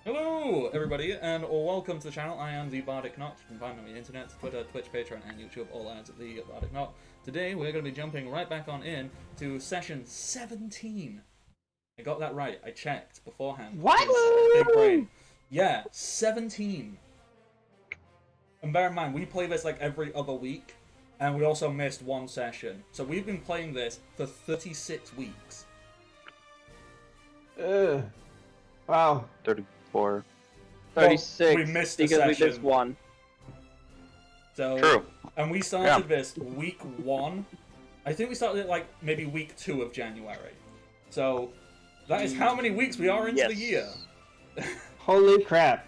Hello, everybody, and welcome to the channel. I am the Bardic Noct. You can find me on the internet, Twitter, Twitch, Patreon, and YouTube, all ads at the Bardic Noct. Today, we're going to be jumping right back on in to session 17. I got that right. I checked beforehand. What? Big brain. Yeah, 17. And bear in mind, we play this like every other week, and we also missed one session. So we've been playing this for 36 weeks. Wow. 34. 36. we missed a because we session. missed one. So, True. And we started this week 1. I think we started it like maybe week 2 of January. So that is how many weeks we are into the year. Holy crap.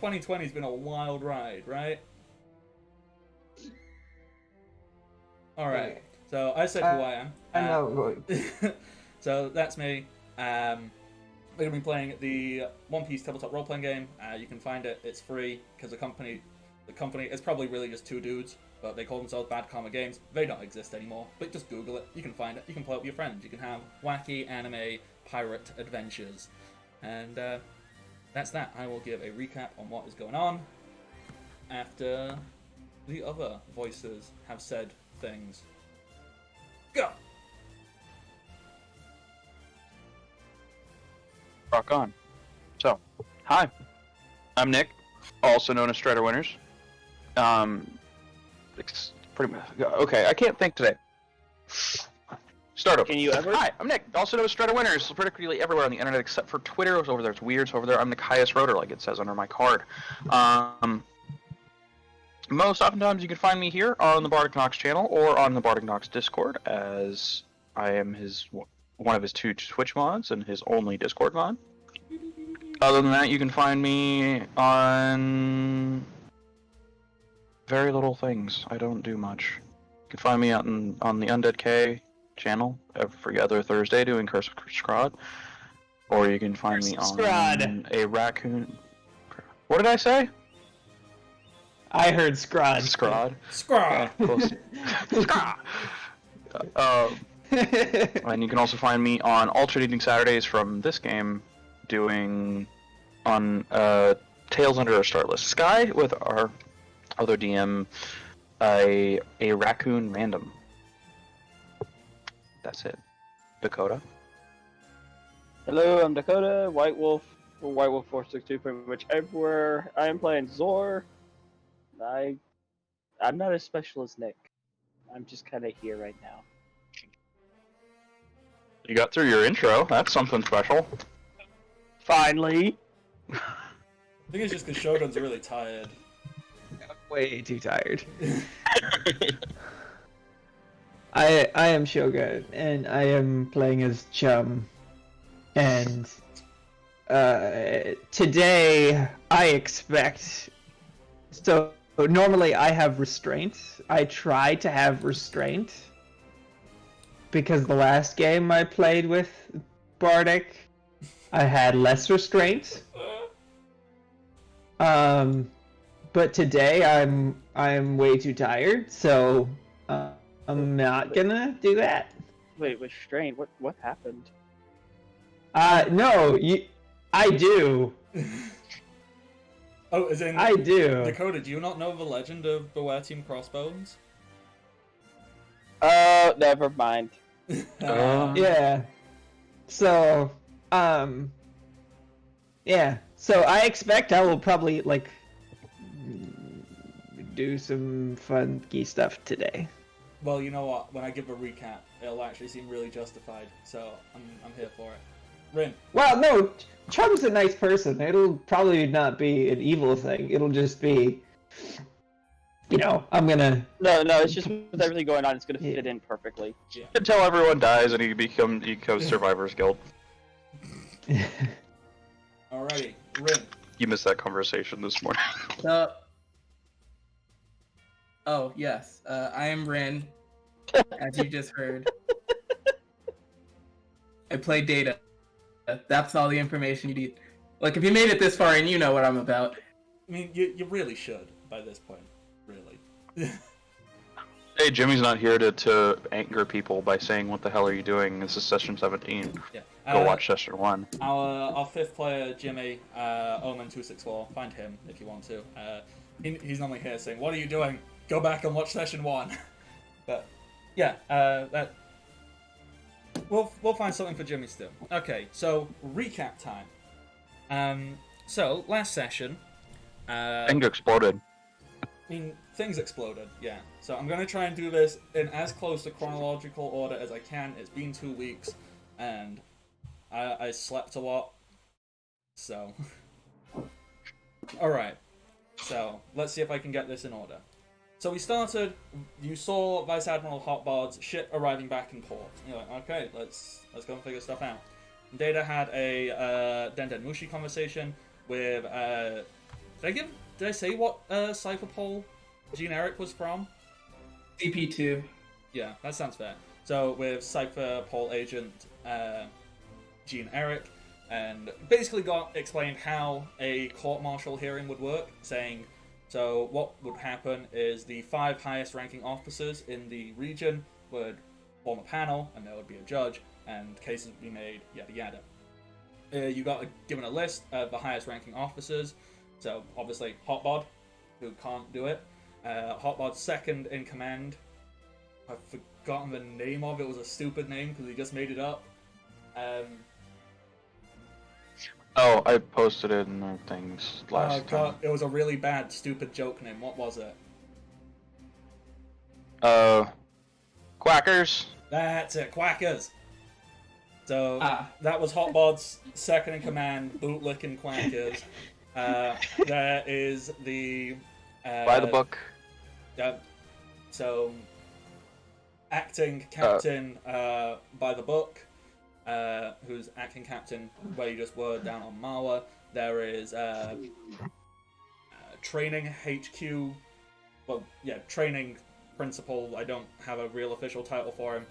2020's been a wild ride, right? Alright, so I said who I am. I know. So that's me. We're going to be playing the One Piece tabletop role-playing game. You can find it. It's free because the company, it's probably really just two dudes, but they call themselves Bad Karma Games. They don't exist anymore, but just Google it. You can find it. You can play it with your friends. You can have wacky anime pirate adventures. And that's that. I will give a recap on what is going on after the other voices have said things. Go! Rock on. So, hi. I'm Nick, also known as Strider Winners. Pretty much. Okay, I can't think today. Start over. Can you ever? Hi, I'm Nick, also known as Strider Winners. Practically everywhere on the internet except for Twitter. Over there, it's weird. So over there, I'm Nick Highest Rotor, like it says under my card. Most oftentimes, you can find me here on the Bardic Nox channel or on the Bardic Nox Discord, as I am one of his 2 Twitch mods and his only Discord mod. Other than that, you can find me on very little things. I don't do much. You can find me on the Undead K channel every other Thursday doing Curse of Scrod. Or you can find me on a raccoon... What did I say? I heard Scrod. Scrod. Scraw! Yeah, close. Scrod! And you can also find me on alternating Saturdays from this game, doing on Tales Under a Starless Sky with our other DM, a raccoon random. That's it. Dakota. Hello, I'm Dakota, White Wolf, or White Wolf 462, pretty much everywhere. I am playing Zor. I'm not as special as Nick. I'm just kind of here right now. You got through your intro. That's something special. Finally. I think it's just because Shogun's really tired. Way too tired. I am Shogun, and I am playing as Chum. And today I expect. So normally I have restraint. I try to have restraint because the last game I played with Bardic, I had less restraint. But today I'm way too tired, so I'm not gonna do that. Wait, restraint. What happened? No, I do. Oh, as in... I do. Dakota, do you not know the legend of Beware Team Crossbones? Oh, never mind. Yeah. So, yeah. So I expect I will probably do some funky stuff today. Well, you know what? When I give a recap, it'll actually seem really justified. So I'm here for it. Rin. Well, no, Chum's a nice person. It'll probably not be an evil thing. It'll just be, I'm gonna. No, it's just with everything going on, it's gonna fit in perfectly. Yeah. Until everyone dies and he becomes Survivor's Guild. Alrighty, Rin. You missed that conversation this morning. Oh, yes. I am Rin, as you just heard. I play Data. That's all the information you need. Like, if you made it this far and you know what I'm about. I mean, you really should by this point. Really. Hey, Jimmy's not here to anger people by saying, what the hell are you doing? This is session 17. Yeah. Go watch session 1. Our fifth player, Jimmy, Omen264, find him if you want to. He's normally here saying, "What are you doing? Go back and watch session 1." But yeah, that we'll find something for Jimmy still. Okay, so recap time. So last session, Thing exploded. I mean, things exploded, yeah. So I'm going to try and do this in as close to chronological order as I can. It's been 2 weeks, and I slept a lot, so... Alright, so let's see if I can get this in order. So we started, you saw Vice Admiral Hotbard's ship arriving back in port. You're like, okay, let's go and figure stuff out. Data had a Den Mushi conversation with, did I say what Cypher Pole Gene Erik was from? CP2. Yeah, that sounds fair. So with Cypher Pole agent Gene Erik, and basically explained how a court-martial hearing would work, saying, so what would happen is the 5 highest ranking officers in the region would form a panel, and there would be a judge, and cases would be made, yada yada. You got given a list of the highest ranking officers. So, obviously, Hotbod, who can't do it. Hotbod's second in command. I've forgotten the name of it. It was a stupid name because he just made it up. Oh, I posted it in the things last time. It was a really bad, stupid joke name. What was it? Quackers? That's it, Quackers. So, that was Hotbod's second in command, bootlicking Quackers. There is the... By the book. So, acting captain by the book, who's acting captain where you just were down on Marwa. There is training HQ, well, yeah, training principal. I don't have a real official title for him.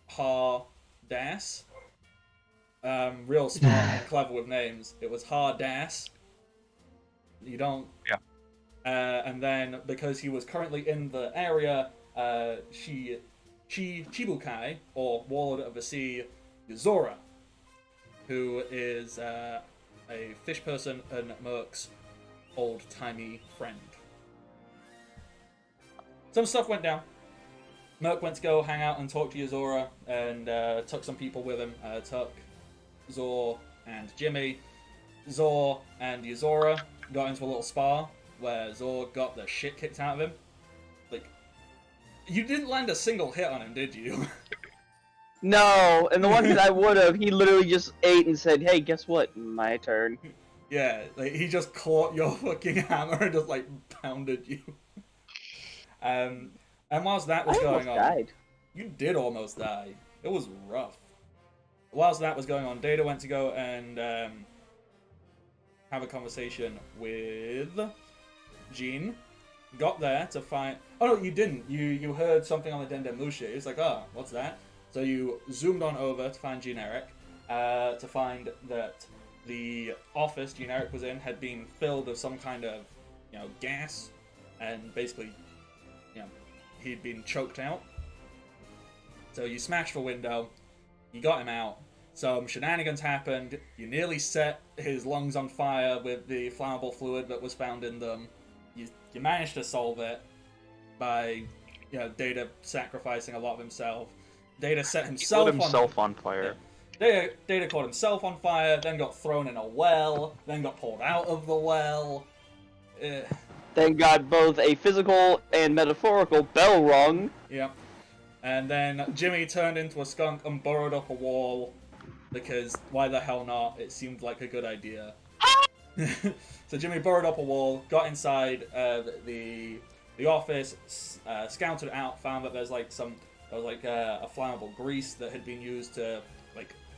Har Das. Real smart and clever with names. It was Har Das. You don't... Yeah. And then, because he was currently in the area, Chibukai, or Warlord of the Sea, Yuzora, who is a fish person and Merc's old-timey friend. Some stuff went down. Merc went to go hang out and talk to Yuzora, and took some people with him. Took Zor and Jimmy. Zor and Yuzora got into a little spar, where Zor got the shit kicked out of him. Like, you didn't land a single hit on him, did you? No, and the one that I would have, he literally just ate and said, "Hey, guess what? My turn." Yeah, like, he just caught your fucking hammer and just, like, pounded you. And whilst that was going on... died. You did almost die. It was rough. Whilst that was going on, Data went to go and have a conversation with Gene. Got there to find... Oh, no, you didn't. You heard something on the Den Mushi. It's like, oh, what's that? So you zoomed on over to find Gene Erik, to find that the office Gene Erik was in had been filled with some kind of, gas, and basically, he'd been choked out. So you smashed the window, you got him out, some shenanigans happened, you nearly set his lungs on fire with the flammable fluid that was found in them. You managed to solve it by, Data sacrificing a lot of himself. Data set himself, on fire. Yeah. Data caught himself on fire, then got thrown in a well, then got pulled out of the well. Then got both a physical and metaphorical bell rung. Yep. And then Jimmy turned into a skunk and burrowed up a wall, because why the hell not? It seemed like a good idea. So Jimmy burrowed up a wall, got inside the office, scouted it out, found that there was a flammable grease that had been used to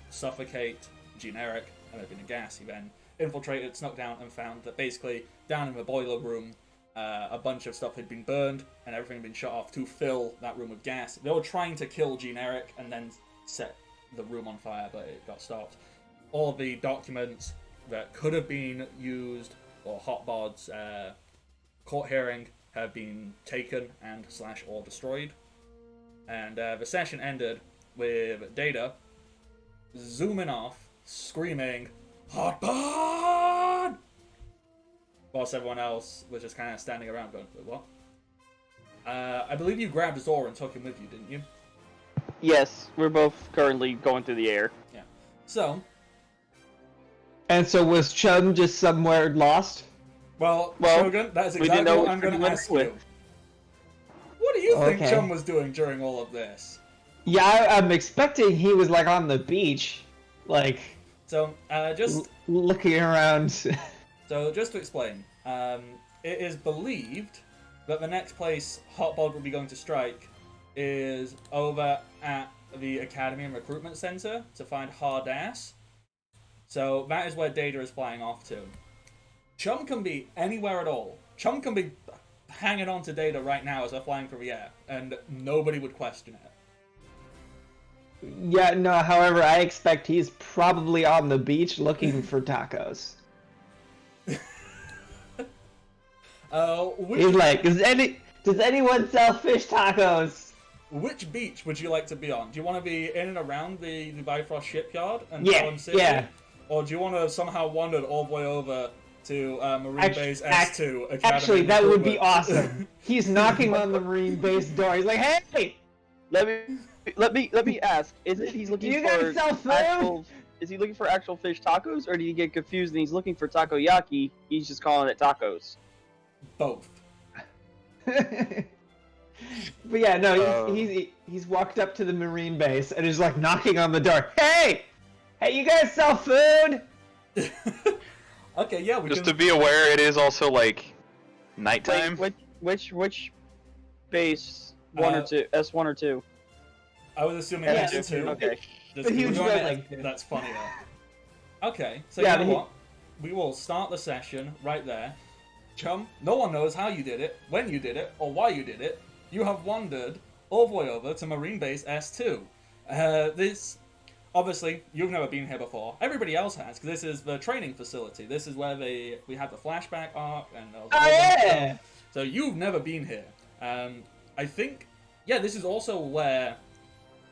suffocate Gene Erik, and had been a gas. He then infiltrated, snuck down, and found that basically down in the boiler room, a bunch of stuff had been burned and everything had been shut off to fill that room with gas. They were trying to kill Gene Erik and then set the room on fire, but it got stopped. All of the documents that could have been used for Hotbod's court hearing have been taken and or destroyed. And the session ended with Data zooming off, screaming, "Hot pod!" Whilst everyone else was just kind of standing around going, "What?" I believe you grabbed Zor and took him with you, didn't you? Yes, we're both currently going through the air. Yeah. So, And so was Chum just somewhere lost? well, Well, Shogun, that is we didn't exactly know what which I'm going one to he ask went you. What do you think Okay. Chum was doing during all of this? Yeah, I'm expecting he was like on the beach, like So, just looking around. So, just to explain, it is believed that the next place Hotbod will be going to strike is over at the Academy and Recruitment Center to find Hard Ass. So, that is where Data is flying off to. Chum can be anywhere at all. Chum can be hanging on to Data right now as they're flying through the air, and nobody would question it. Yeah, no, however, I expect he's probably on the beach looking for tacos. Which, He's like, does anyone sell fish tacos? which beach would you like to be on? Do you want to be in and around the Bifrost shipyard and Yeah, Talon City? yeah. Or do you want to somehow wander all the way over to Marine Base Act- S2 Academy? Actually, that would be Recruitment? awesome. He's knocking on the marine base door. He's like, "Hey, Let me ask: Is it he's do looking you for guys sell food?" actual? Is he looking for actual fish tacos, or did he get confused and he's looking for takoyaki? He's just calling it tacos. Both. But yeah, no, he's walked up to the marine base and is like knocking on the door. Hey, you guys sell food? Okay, yeah, we Just can... to be aware, it is also like nighttime. Wait, which base? One or two? S1 or 2? I was assuming Yeah, S2. Okay. Just The huge because building. that's funnier. Okay, so Yeah, you know but he- what? We will start the session right there. Chum, no one knows how you did it, when you did it, or why you did it. You have wandered all the way over to Marine Base S2. This, obviously, you've never been here before. Everybody else has, because this is the training facility. This is where we had the flashback arc, and all Oh that yeah. stuff. So you've never been here. I think, yeah, this is also where,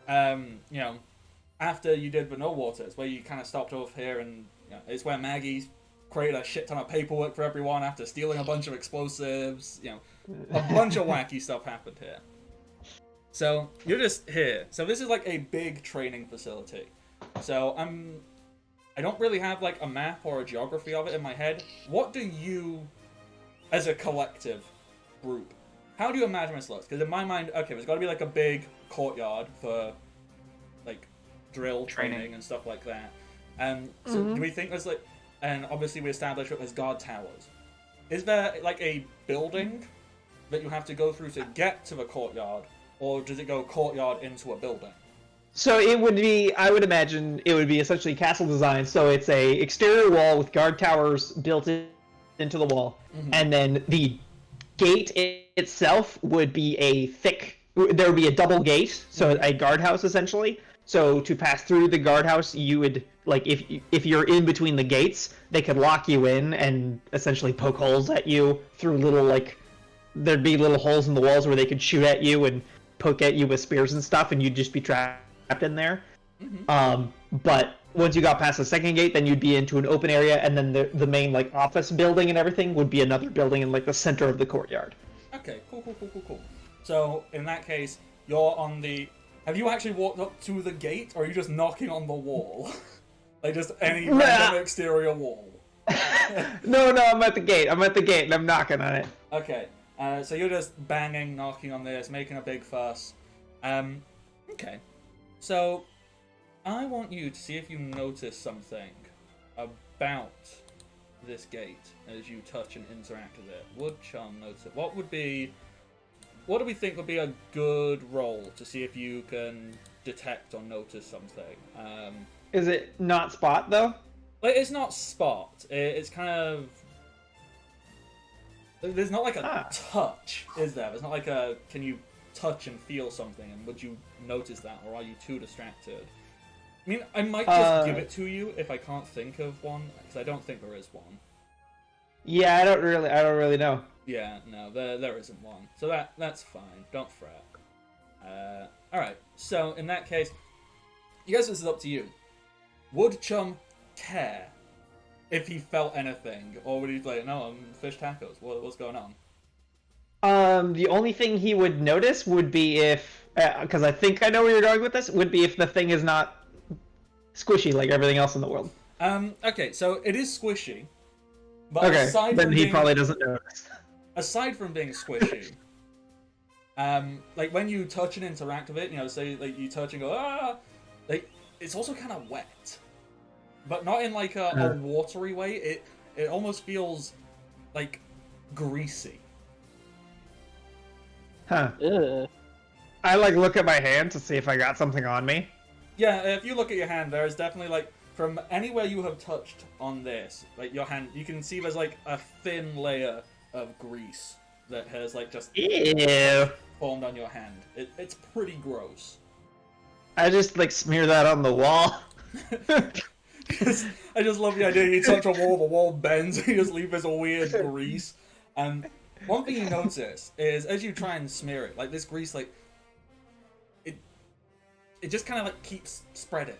after you did the No Waters, where you kind of stopped off here, and it's where Maggie created a shit ton of paperwork for everyone after stealing a bunch of explosives. A bunch of wacky stuff happened here. So you're just here. So this is like a big training facility. So I don't really have like a map or a geography of it in my head. What do you, as a collective group, how do you imagine this looks? Because in my mind, okay, there's got to be like a big courtyard for like drill training and stuff like that. So do we think there's like, and obviously we established that there's guard towers. Is there like a building that you have to go through to get to the courtyard, or does it go courtyard into a building? So it would be, I would imagine, it would be essentially castle design. So it's a exterior wall with guard towers built into the wall, and then the gate itself would be a thick. There would be a double gate, so a guardhouse essentially. So to pass through the guardhouse, you would like if you're in between the gates, they could lock you in and essentially poke holes at you through little like there'd be little holes in the walls where they could shoot at you and poke at you with spears and stuff, and you'd just be trapped in there. But once you got past the second gate, then you'd be into an open area, and then the main like office building and everything would be another building in like the center of the courtyard. Okay, cool. So in that case, you're on the. Have you actually walked up to the gate, or are you just knocking on the wall? Like just any random exterior wall? No, I'm at the gate. And I'm knocking on it. Okay, so you're just banging, knocking on this, making a big fuss. Okay. So, I want you to see if you notice something about this gate as you touch and interact with it. Would Chum notice it? What do we think would be a good roll to see if you can detect or notice something? Is it not spot though? Like, it's not spot. It's kind of... There's not like a touch, is there? There's not like a... Can you touch and feel something, and would you notice that, or are you too distracted? I mean, I might just give it to you if I can't think of one, because I don't think there is one. Yeah, I don't really know. Yeah, no, there isn't one. So that's fine. Don't fret. All right. So in that case, you guys, this is up to you. Would Chum care if he felt anything, or would he be like, no, I'm fish tacos? What's going on? The only thing he would notice would be if, because I think I know where you're going with this, would be if the thing is not squishy like everything else in the world. Okay, so it is squishy, but Okay, aside then from he being, probably doesn't notice. aside from being squishy, like when you touch and interact with it, you know, say like you touch and go like it's also kind of wet, but not in like a watery way. It almost feels like greasy. Huh. Ugh. I like look at my hand to see if I got something on me. Yeah, if you look at your hand, there is definitely like from anywhere you have touched on this, like your hand, you can see there's like a thin layer of grease that has like just Ew. formed on your hand. It's pretty gross. I just like smear that on the wall. I just love the idea you touch a wall, the wall bends, and you just leave this weird grease. And one thing you notice is as you try and smear it, like this grease, like it just kind of like keeps spreading.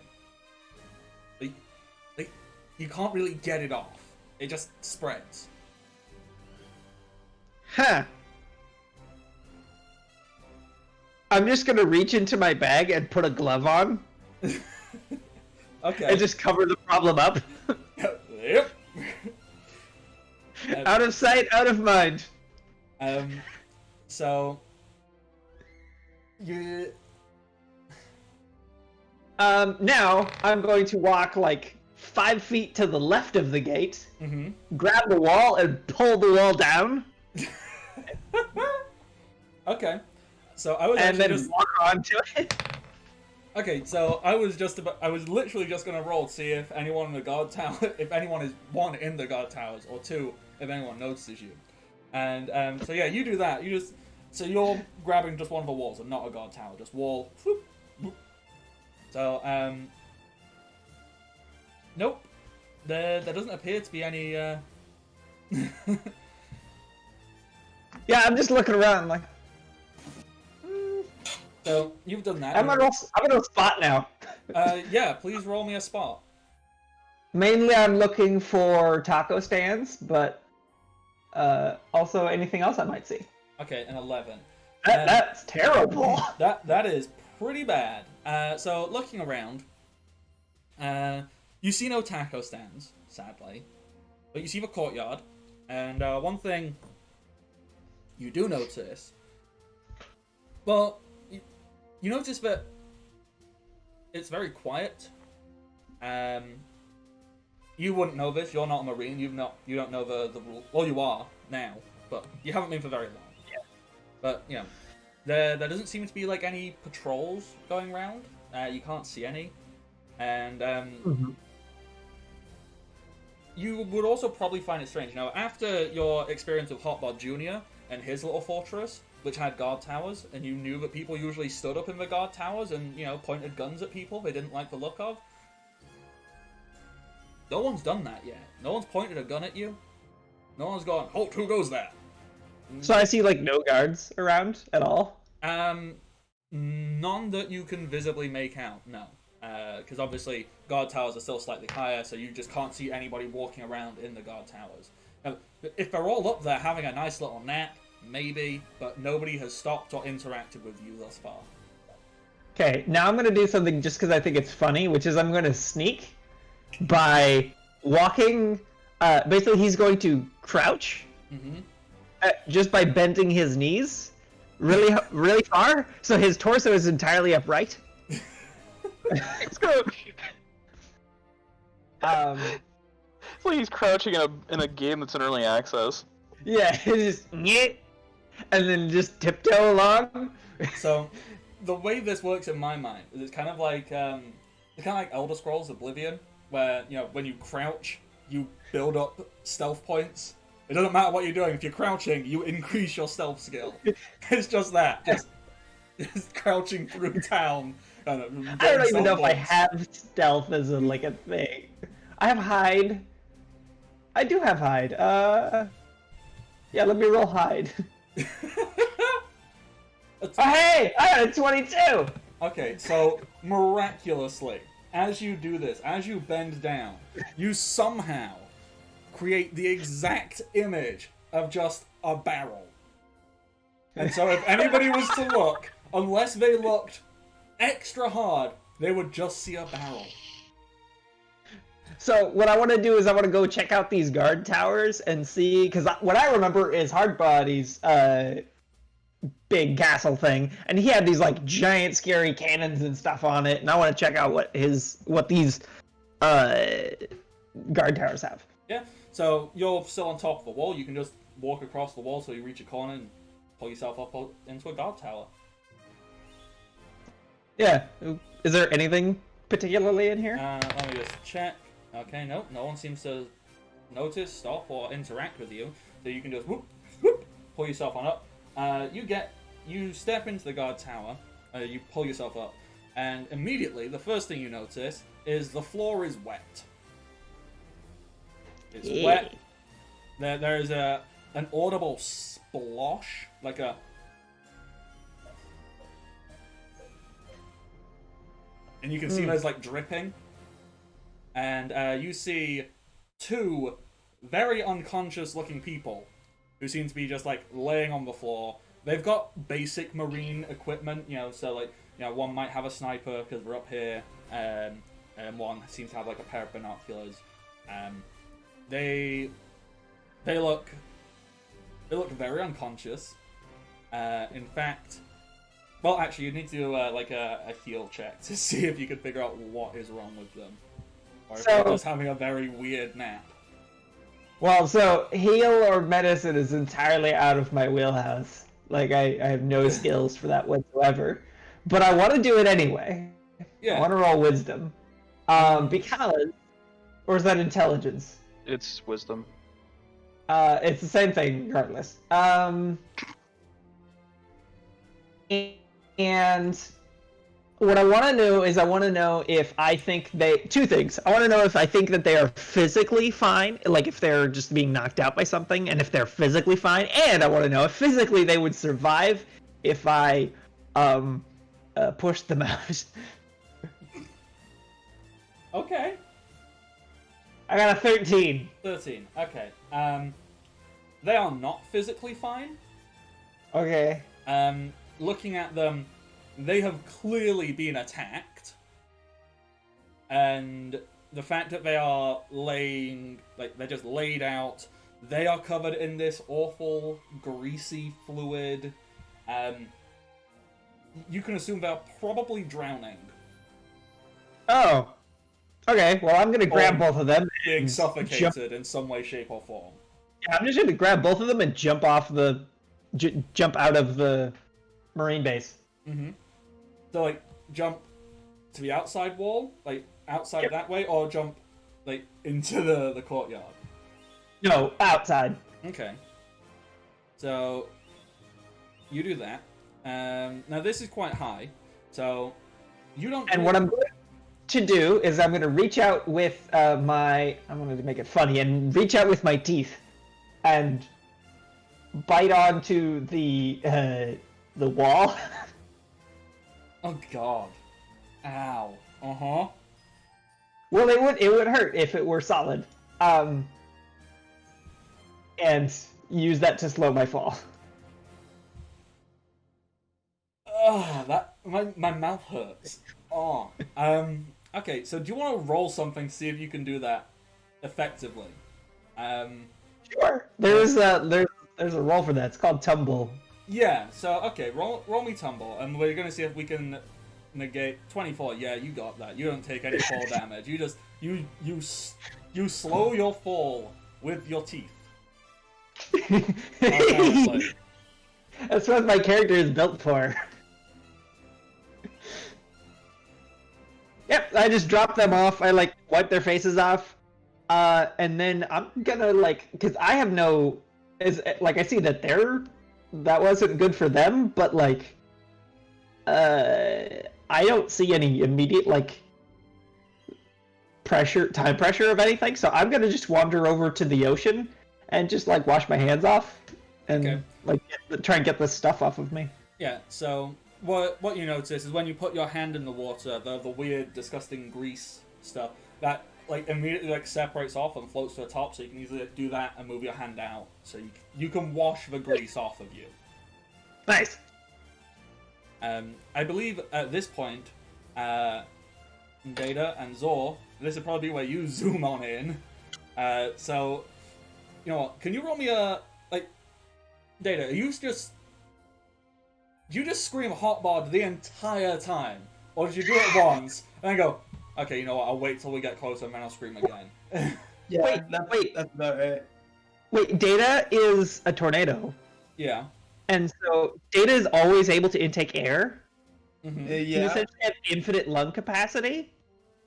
Like you can't really get it off. It just spreads. Huh. I'm just gonna reach into my bag and put a glove on Okay. and just cover the problem up. Yep. Out of sight, out of mind. So you now I'm going to walk like 5 feet to the left of the gate, grab the wall and pull the wall down, Okay. So I was and actually then just walk onto it. okay. So I was literally just gonna roll to see if anyone in the guard tower, if anyone is one in the guard towers, or two, if anyone notices you. And so yeah, you do that. So you're grabbing just one of the walls and not a guard tower, just wall. Whoop, whoop. So nope. There doesn't appear to be any. Yeah, I'm just looking around like So you've done that. I'm gonna spot now. Yeah, please roll me a spot. Mainly I'm looking for taco stands, but also anything else I might see. Okay, an 11. That's terrible. That is pretty bad. So looking around, you see no taco stands, sadly, but you see the courtyard, and one thing you do notice. Well, you notice that it's very quiet. You wouldn't know this. You're not a marine. You don't know the rule. Well, you are now, but you haven't been for very long. Yeah. But you know, there doesn't seem to be like any patrols going around. You can't see any, and you would also probably find it strange. Now, after your experience with Hotbot Jr. and his little fortress, which had guard towers, and you knew that people usually stood up in the guard towers and, you know, pointed guns at people they didn't like the look of. No one's done that yet. No one's pointed a gun at you. No one's gone, halt, who goes there? So I see like no guards around at all. None that you can visibly make out, no. Because obviously guard towers are still slightly higher, so you just can't see anybody walking around in the guard towers. Now, if they're all up there having a nice little nap, maybe, but nobody has stopped or interacted with you thus far. Okay, now I'm gonna do something just because I think it's funny, which is I'm gonna sneak by walking. Basically, he's going to crouch just by bending his knees really far, so his torso is entirely upright. It's like he's crouching in a game that's in early access. Yeah, just and then just tiptoe along. So, the way this works in my mind is it's kind of like Elder Scrolls Oblivion, where, you know, when you crouch, you build up stealth points. It doesn't matter what you're doing. If you're crouching, you increase your stealth skill. It's just that. Just crouching through town. I don't even know if I have stealth as a thing. I have hide. I do have hide. Yeah, let me roll hide. Oh, hey! I got a 22! Okay, so miraculously, as you do this, as you bend down, you somehow create the exact image of just a barrel. And so if anybody was to look, unless they looked extra hard, they would just see a barrel. So what I want to do is I want to go check out these guard towers and see, because what I remember is Hardbody's big castle thing, and he had these like giant scary cannons and stuff on it, and I want to check out what these guard towers have. Yeah, so you're still on top of the wall. You can just walk across the wall so you reach a corner and pull yourself up into a guard tower. Yeah. Is there anything particularly in here? Let me just check. Okay, no one seems to notice, stop, or interact with you. So you can just whoop, whoop, pull yourself on up. You step into the guard tower, you pull yourself up, and immediately the first thing you notice is the floor is wet. It's wet. There is an audible splosh, like a... And you can see there's like dripping. And you see two very unconscious looking people who seem to be just like laying on the floor. They've got basic marine equipment, so like, one might have a sniper because we're up here, and one seems to have like a pair of binoculars. They look very unconscious. In fact, well, actually, you need to do like a heal check to see if you can figure out what is wrong with them. Or if they're just having a very weird nap. Well, so heal or medicine is entirely out of my wheelhouse. Like, I have no skills for that whatsoever. But I want to do it anyway. Yeah. I want to roll wisdom. Because... Or is that intelligence? It's wisdom. It's the same thing, regardless. And... What I want to know is I want to know if I think two things. I want to know if I think that they are physically fine, like if they're just being knocked out by something, and if they're physically fine. And I want to know if physically they would survive if I pushed them out. Okay. I got a 13. 13. Okay. They are not physically fine. Okay. Looking at them, they have clearly been attacked, and the fact that they are they're just laid out, they are covered in this awful, greasy fluid. You can assume they're probably drowning. Oh. Okay, well, I'm gonna grab both of them. Being suffocated in some way, shape, or form. Yeah, I'm just gonna grab both of them and jump out of the marine base. Mm-hmm. So, like, jump to the outside wall, like, outside that way, or jump, like, into the courtyard? No, outside. Okay. So, you do that. Now, this is quite high, so you don't... And what I'm going to do is I'm going to reach out with I'm going to make it funny, and reach out with my teeth and bite onto the wall. Oh god. Ow. Uh-huh. Well, it would hurt if it were solid. And use that to slow my fall. My mouth hurts. Oh. Okay, so do you want to roll something to see if you can do that effectively? Sure. There's a roll for that. It's called tumble. Yeah, so, okay, roll me tumble, and we're gonna see if we can negate 24. Yeah, you got that. You don't take any fall damage. You just, you slow your fall with your teeth. That's what my character is built for. Yep, I just drop them off. I, like, wipe their faces off. And then I'm gonna, like, because I have no... I see that that wasn't good for them, but, like... I don't see any immediate, like... time pressure of anything, so I'm gonna just wander over to the ocean and just like wash my hands off and Okay. like try and get this stuff off of me. Yeah, so what you notice is when you put your hand in the water, the weird, disgusting grease stuff, that like immediately like separates off and floats to the top, so you can easily do that and move your hand out. So you can wash the grease off of you. Nice. I believe at this point, Data and Zor, this would probably be where you zoom on in. So, you know what, can you roll me a, like, Data, you just scream hotbar the entire time? Or did you do it once, and then go, okay, you know what, I'll wait till we get closer and then I'll scream again? Yeah, that's about right. Wait, Data is a tornado, Yeah. and so Data is always able to intake air. Mm-hmm. You Yeah, essentially have infinite lung capacity.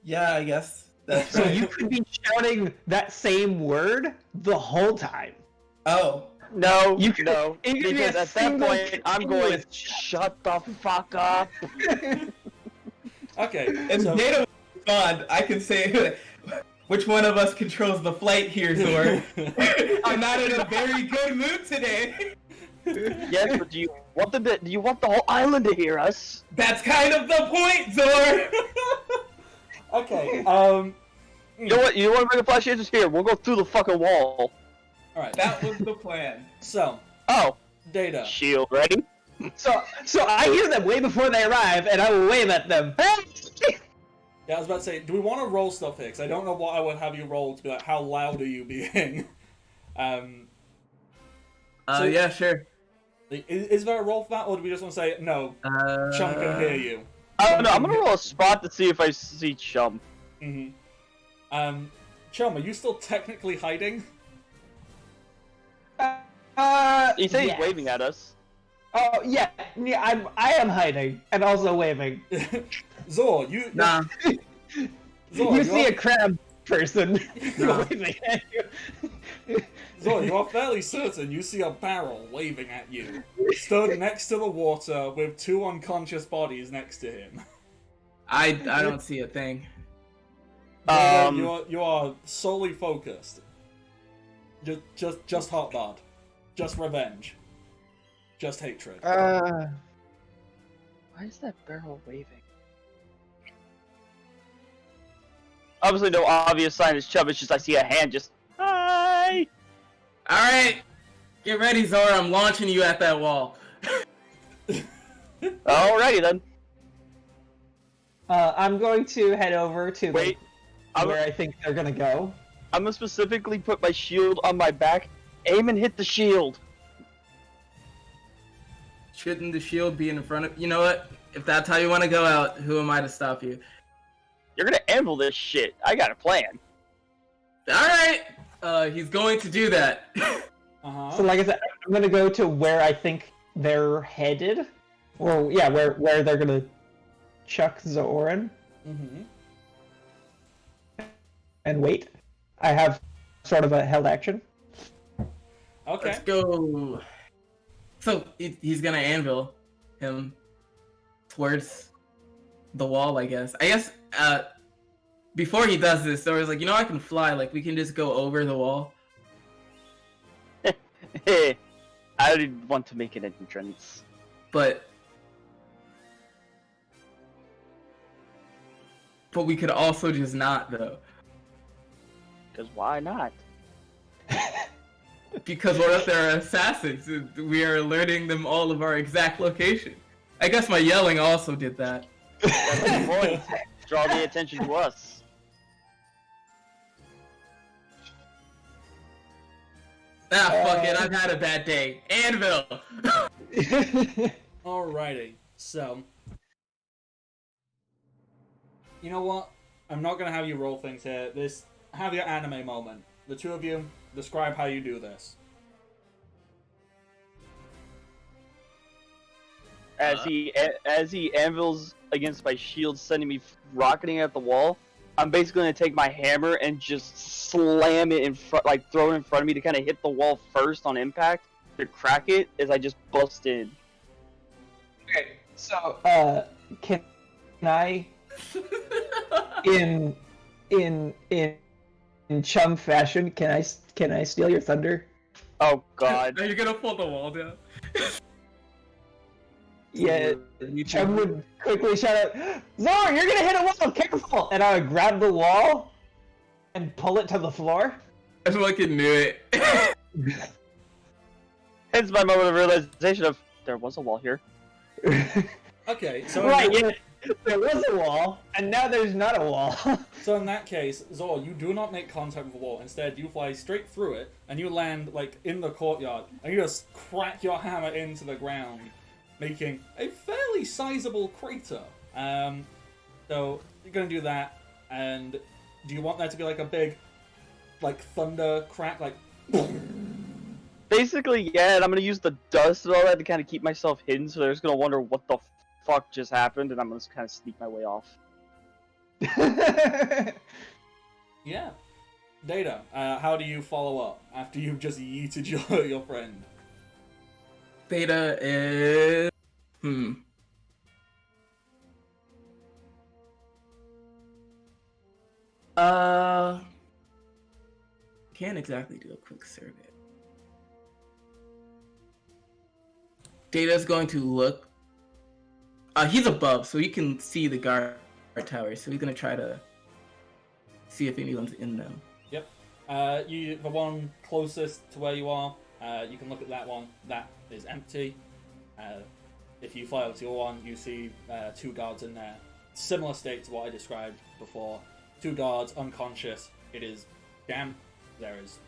yeah, I guess that's So right. you could be shouting that same word the whole time. Oh, No, You could- no, it could be because a at that single point I'm going, continuous shut the fuck up. Okay, and so... Data will respond. I can say, which one of us controls the flight here, Zor? I'm not in a very good mood today. Yes, but do you want the whole island to hear us? That's kind of the point, Zor. Okay, You know what? You want to bring a flash agents here? We'll go through the fucking wall. alright, That was the plan. so, Oh, Data. shield ready? So I hear them way before they arrive, and I will wave at them. Yeah, I was about to say, do we want to roll stuff here? Because I don't know what I would have you roll to be like, how loud are you being? So- Yeah, sure. Is there a roll for that, or do we just want to say, no, Chum can hear you? I don't know. I'm gonna roll a spot to see if I see Chum. Mm-hmm. Chum, are you still technically hiding? He said yes. he's waving at us. Oh yeah, I am hiding and also waving. Zor, you... Nah. Zor, You see a crab person No. waving at you. Zor, you are fairly certain you see a barrel waving at you, stood next to the water with two unconscious bodies next to him. I don't see a thing. You are solely focused. Just hotbod. Just revenge. Just hatred. Why is that barrel waving? Obviously, no obvious sign it's Chum. It's just I see a hand. Just hi. All right, get ready, Zor. I'm launching you at that wall. Alrighty then. I'm going to head over to Wait, where I think they're gonna go. I'm gonna specifically put my shield on my back. Aim and hit the shield. Shouldn't the shield be in front of? You know what? If that's how you want to go out, who am I to stop you? You're gonna anvil this shit. I got a plan. All right. He's going to do that. Uh-huh. So like I said, I'm gonna go to where I think they're headed, or yeah, where they're gonna chuck Zoran Mm-hmm. and wait. I have sort of a held action. Okay. Let's go. So he's gonna anvil him towards the wall, I guess. Before he does this, Zora's like, you know, I can fly. Like, we can just go over the wall. Hey, I didn't want to make an entrance. But we could also just not, though. Because why not? Because what if there are assassins? We are alerting them all of our exact location. I guess my yelling also did that. That's the point. Draw the attention to us. Fuck it, I've had a bad day. Anvil! Alrighty. So, you know what? I'm not gonna have you roll things here. Have your anime moment. The two of you, describe how you do this. As he anvils against my shield, sending me rocketing at the wall, I'm basically gonna take my hammer and just slam it in front, like throw it in front of me to kind of hit the wall first on impact to crack it as I just bust in. Okay, so can I in in chum fashion, can I steal your thunder? Oh God. Are you gonna pull the wall down? Yeah, Chum would quickly shout out, Zor, you're gonna hit a wall, careful! And I would grab the wall and pull it to the floor. I fucking knew it. Hence my moment of realization of there was a wall here. Okay, so Right, yeah, there was a wall, and now there's not a wall. So in that case, Zor, you do not make contact with the wall. Instead, you fly straight through it, and you land like in the courtyard, and you just crack your hammer into the ground, making a fairly sizable crater. So you're gonna do that, and do you want that to be like a big, like thunder crack, like? Basically, yeah, and I'm gonna use the dust and all that to kind of keep myself hidden, so they're just gonna wonder what the fuck just happened, and I'm gonna kind of sneak my way off. Yeah. Data, how do you follow up after you've just yeeted your friend? Beta is... Can't exactly do a quick survey. Data's going to look... he's above, so he can see the guard tower, so he's gonna try to see if anyone's in them. Yep. The one closest to where you are, you can look at that one. That is empty. If you fly over to your one, you see 2 guards in there. Similar state to what I described before. 2 guards, unconscious. It is damp. There is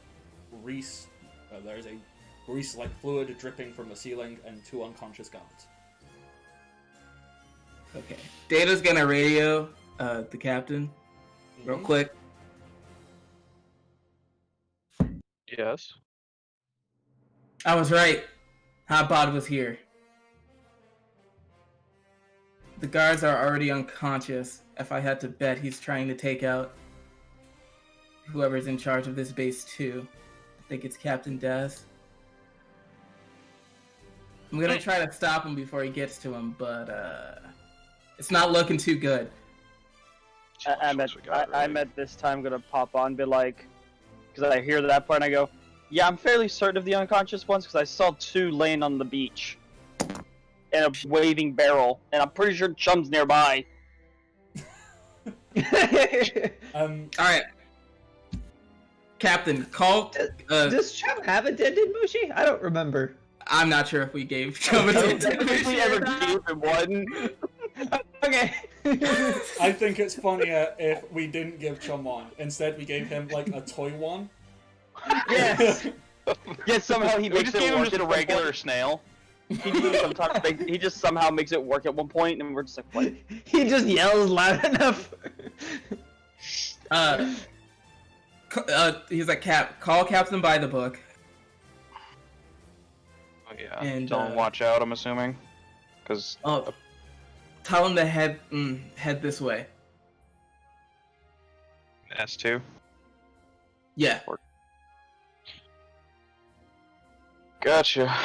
grease. There is a grease-like fluid dripping from the ceiling, and 2 unconscious guards. Okay. Data's gonna radio the captain real quick. Yes. I was right. Hotbod was here. The guards are already unconscious. If I had to bet, he's trying to take out whoever's in charge of this base too. I think it's Captain Death. I'm gonna try to stop him before he gets to him, but it's not looking too good. I'm at this time gonna pop on and be like, because I hear that part and I go, yeah, I'm fairly certain of the unconscious ones because I saw 2 laying on the beach in a waving barrel, and I'm pretty sure Chum's nearby. Alright. Captain, call... Does Chum have a dead Mushi? I don't remember. I'm not sure if we gave Chum a If we ever gave him one. Okay. I think it's funnier if we didn't give Chum one. Instead, we gave him like a toy one. Yes. Yet somehow he We makes just it gave him work just at a one regular point. snail. He just somehow makes it work at one point, and we're just like, what? He just yells loud enough. He's like, call Captain by the book. Oh yeah. And, Tell him watch out, I'm assuming. Because Tell him to head this way. S2. Yeah. Gotcha.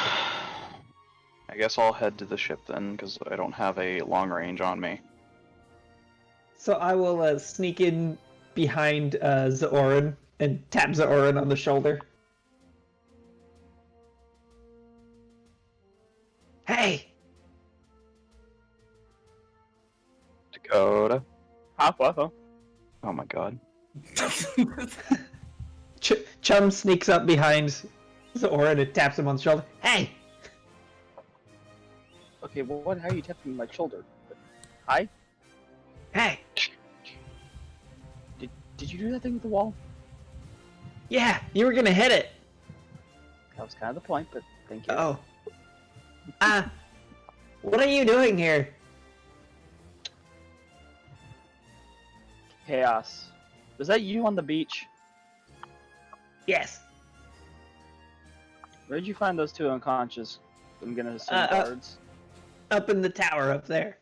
I guess I'll head to the ship then, because I don't have a long range on me. So I will sneak in behind Zaorin and tap Zaorin on the shoulder. Hey! Dakota. What? Oh my god. Chum sneaks up behind Zaorin and taps him on the shoulder. Hey! Okay, well, what? How are you tapping my shoulder? Hi? Hey! Did you do that thing with the wall? Yeah, you were gonna hit it. That was kind of the point, but thank you. Oh. What are you doing here? Chaos. Was that you on the beach? Yes. Where did you find those 2 unconscious? I'm gonna assume guards. Up in the tower up there.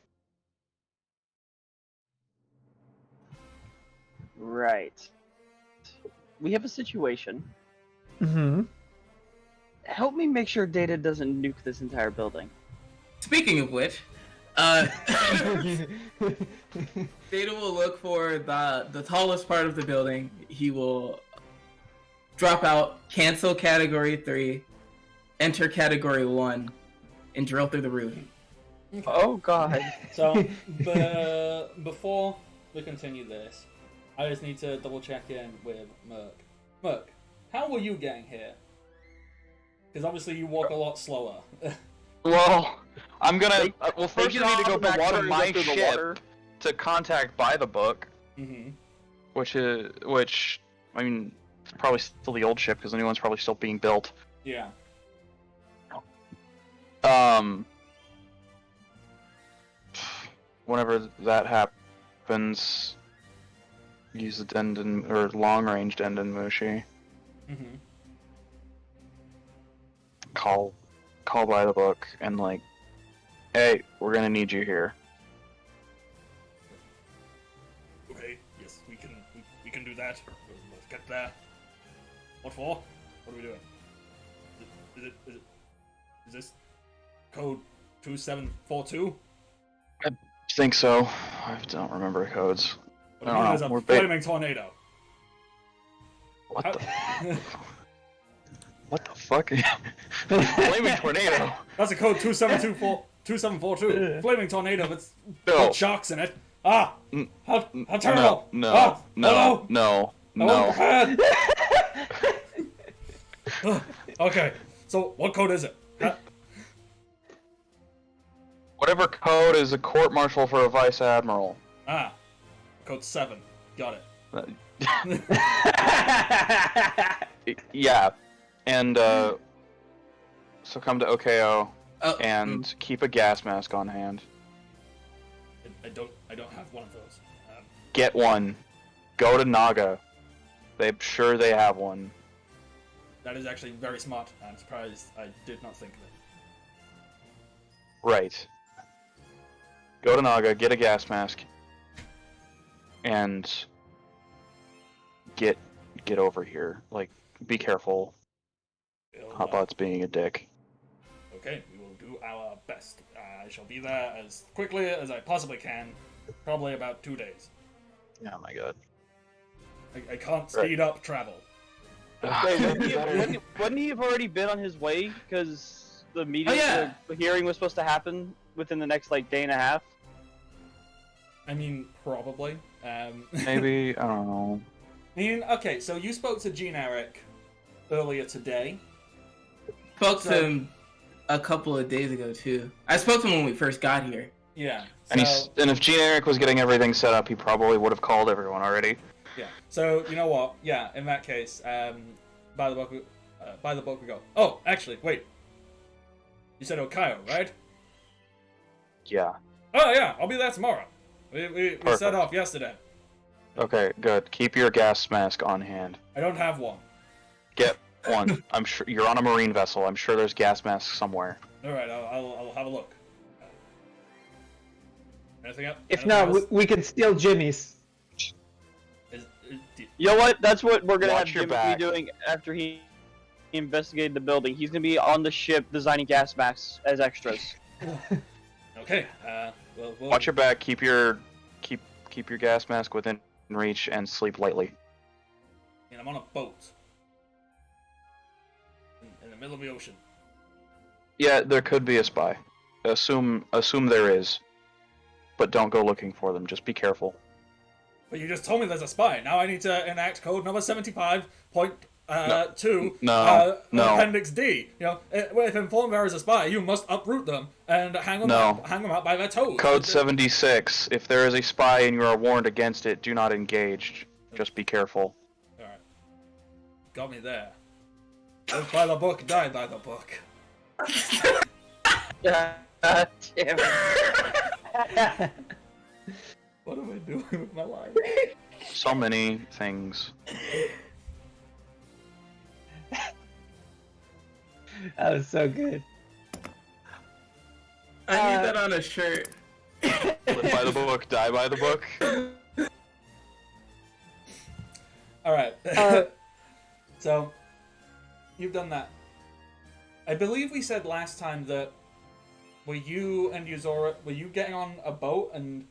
Right. We have a situation. Mm-hmm. Help me make sure Data doesn't nuke this entire building. Speaking of which, Data will look for the tallest part of the building. He will drop out, cancel category 3, enter category 1, and drill through the roof. Okay. Oh god. So, before we continue this, I just need to double check in with Merc. Merc, how were you getting here? Because obviously you walk a lot slower. Well, I'm gonna. Well, They first get I need to off go the back water to and my go through the ship water. to contact by the book, Mm-hmm. which I mean, it's probably still the old ship because the new one's probably still being built. Yeah. Whenever that happens, use the Denden or long-range Denden Mushi. Mm-hmm. Call by the book and like, hey, we're gonna need you here. Okay. Yes, we can do that. Let's get there. What for? What are we doing? Is this code 2742? I think so. I don't remember codes. What I don't there's know. a We're flaming tornado. What How- the? What the fuck? Flaming tornado. That's a code 2742. Flaming tornado that's No. got sharks in it. Ah! Mm. How terrible! No. Ah! No. Hello? No. I wasn't prepared. Okay, so what code is it? Whatever code is a court-martial for a vice admiral. Code 7. Got it. Yeah, and so come to OKO Oh, and keep a gas mask on hand. I don't have one of those. Get one. Go to Naga. They're sure they have one. That is actually very smart. I'm surprised I did not think of it. Right. Go to Naga, get a gas mask, and get over here. Like, be careful. Hotbot's being a dick. Okay, we will do our best. I shall be there as quickly as I possibly can. Probably about 2 days. Oh my god. I can't speed up travel. Wait, wouldn't he have already been on his way? Because the meeting, Oh, yeah. the hearing was supposed to happen within the next like day and a half. I mean, probably. Maybe, I don't know. I mean, okay, so you spoke to Gene Erik earlier today. spoke to him a couple of days ago too. I spoke to him when we first got here. Yeah. And if Gene Erik was getting everything set up, he probably would have called everyone already. Yeah. So you know what? Yeah. In that case, by the book we go. Oh, actually, wait. You said Okayo, right? Yeah. Oh yeah, I'll be there tomorrow. We set Perfect. off yesterday. Okay, good. Keep your gas mask on hand. I don't have one. Get one. I'm sure you're on a marine vessel. I'm sure there's gas masks somewhere. All right, I'll have a look. Anything else? If Anything not, else? we can steal Jimmy's. You know what? That's what we're gonna Watch have your Jimmy back. be doing after he investigated the building. He's gonna be on the ship designing gas masks as extras. Okay. We'll Watch your back. Keep your gas mask within reach and sleep lightly. And I'm on a boat in the middle of the ocean. Yeah, there could be a spy. Assume there is, but don't go looking for them. Just be careful. But you just told me there's a spy. Now I need to enact code number 75.2. No. Appendix D. You know, if informed there is a spy, you must uproot them and hang them out by their toes. Code 76. If there is a spy and you are warned against it, do not engage. Just be careful. All right. Got me there. Live by the book, die by the book. Damn it. What am I doing with my life? So many things. That was so good. I need that on a shirt. Live by the book, die by the book. All right. So, you've done that. I believe we said last time that were you and Yuzora, were you getting on a boat and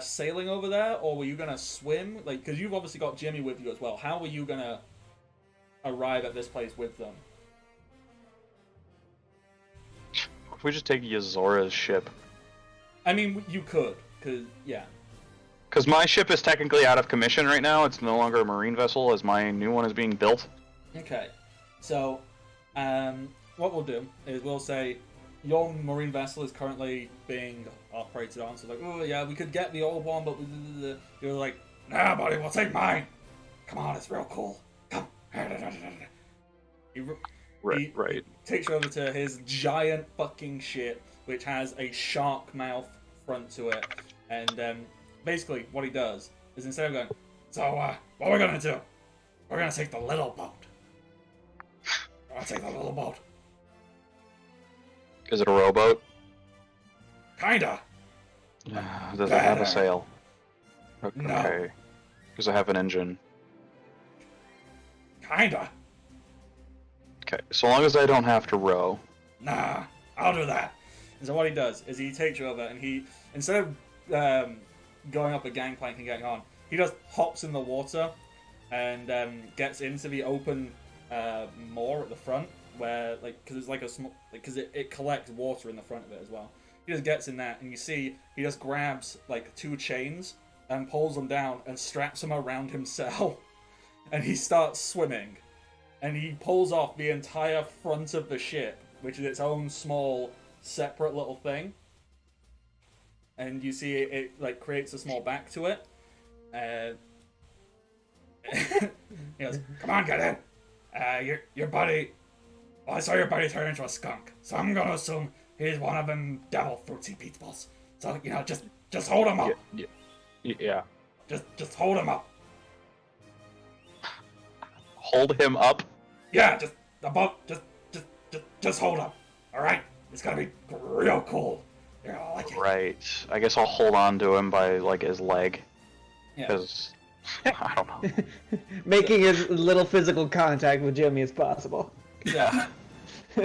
sailing over there, or were you gonna swim? Like, because you've obviously got Jimmy with you as well. How were you gonna arrive at this place with them? If we just take Yazora's ship. I mean, you could, because, yeah. Because my ship is technically out of commission right now. It's no longer a marine vessel as my new one is being built. Okay. So, what we'll do is we'll say your marine vessel is currently being operated on. So, like, oh, yeah, we could get the old one, but you're like, nah, buddy, we'll take mine. Come on, it's real cool. Come. He takes you over to his giant fucking ship, which has a shark mouth front to it. And basically, what he does is instead of going, so, what we're gonna do? We're gonna take the little boat. We're gonna take the little boat. Is it a rowboat? Kinda. Does it have a sail? Okay. No. Does it have an engine? Kinda. Okay, so long as I don't have to row. Nah, I'll do that. And so what he does is he takes you over and he, instead of going up a gangplank and getting on, he just hops in the water and gets into the open moor at the front where, like, because it's like a small, because it collects water in the front of it as well. He just gets in that and you see he just grabs like 2 chains and pulls them down and straps them around himself and he starts swimming. And he pulls off the entire front of the ship, which is its own small, separate little thing. And you see it like creates a small back to it. He goes, "Come on, get in. Your buddy. Well, I saw your buddy turn into a skunk, so I'm gonna assume he's one of them devil fruitsy peoples. So just hold him up. Yeah. Just hold him up. Hold him up? Yeah, just hold up. All right, it's gonna be real cool. You're gonna like it. Right. I guess I'll hold on to him by like his leg. Yeah. Because I don't know. Making as little physical contact with Jimmy as possible. Yeah.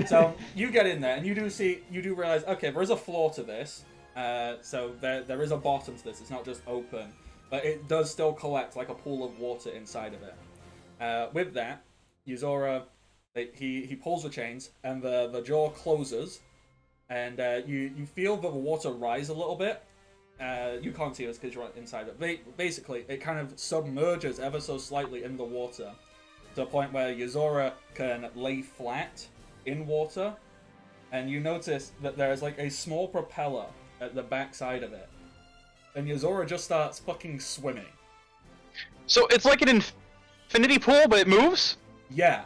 So you get in there, and you do realize, okay, there is a floor to this. So there is a bottom to this. It's not just open, but it does still collect like a pool of water inside of it. With that, Yuzora, he pulls the chains, and the jaw closes, and you feel the water rise a little bit. You can't see this because you're inside it. Basically, it kind of submerges ever so slightly in the water, to a point where Yuzora can lay flat in water, and you notice that there's like a small propeller at the back side of it, and Yuzora just starts fucking swimming. So it's like an infinity pool, but it moves? Yeah.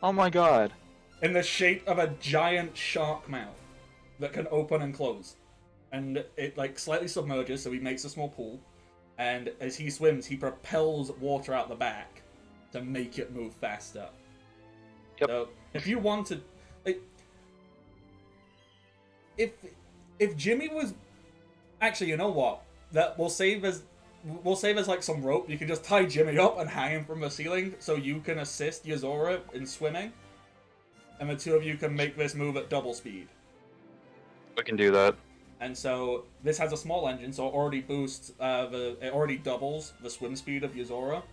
Oh my god. In the shape of a giant shark mouth that can open and close. And it like slightly submerges, so he makes a small pool. And as he swims, he propels water out the back to make it move faster. Yep. So if you wanted, like, if Jimmy was, actually, you know what? That we'll save as like some rope. You can just tie Jimmy up and hang him from the ceiling, so you can assist Yuzora in swimming, and the two of you can make this move at double speed. We can do that. And so this has a small engine, so it already boosts it already doubles the swim speed of Yuzora.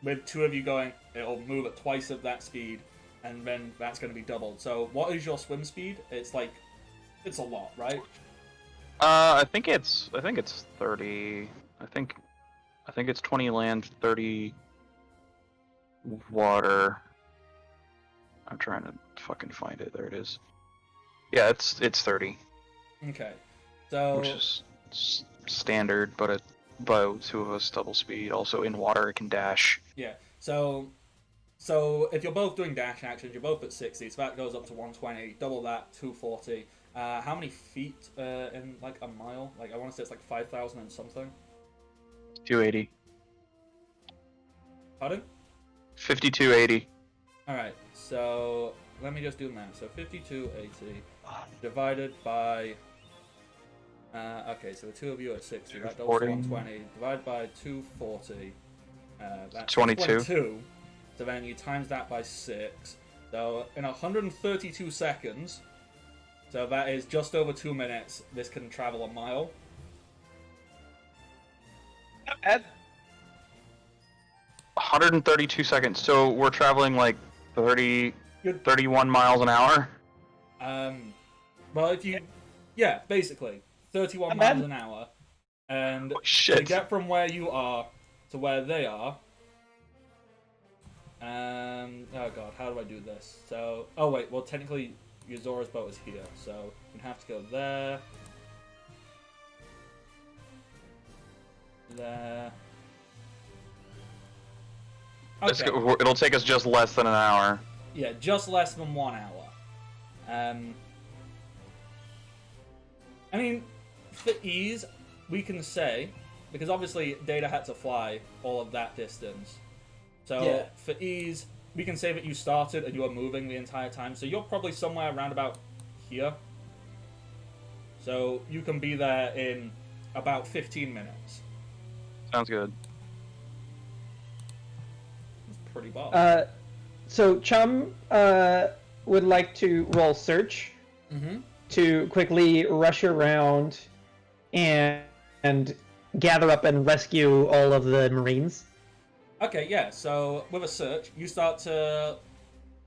With two of you going, it'll move at twice of that speed, and then that's going to be doubled. So what is your swim speed? It's a lot, right? I think it's 30. I think it's 20 land, 30 water. I'm trying to fucking find it. There it is. Yeah, it's 30. Okay. So Which is standard, but it boat two of us double speed. Also in water it can dash. yeah. So if you're both doing dash actions, you're both at 60, so that goes up to 120. Double that, 240. How many feet in like a mile? Like I want to say it's like 5,000 and something. 280. Pardon? 5280. All right. So let me just do the math. So 5280 divided by. Okay, so the two of you are at 60. That goes to 120. Divided by 240. That's 22. So then you times that by 6. So in 132 seconds, So that is just over 2 minutes. This can travel a mile. At 132 seconds. So we're traveling like 31 miles an hour. Well, if you, yeah, basically 31 miles an hour, and Shit. to get from where you are to where they are. Oh god, how do I do this? So, oh wait, well technically Zora's boat is here, so you have to go there. There. Let's Okay. go, it'll take us just less than an hour. Yeah, just less than 1 hour. I mean, for ease, we can say, because obviously Data had to fly all of that distance. So Yeah. for ease, we can say that you started and you were moving the entire time. So you're probably somewhere around about here. So you can be there in about 15 minutes. Sounds good. It's pretty bad. So Chum would like to roll search to quickly rush around and gather up and rescue all of the Marines. Okay, yeah, so with a search, you start to...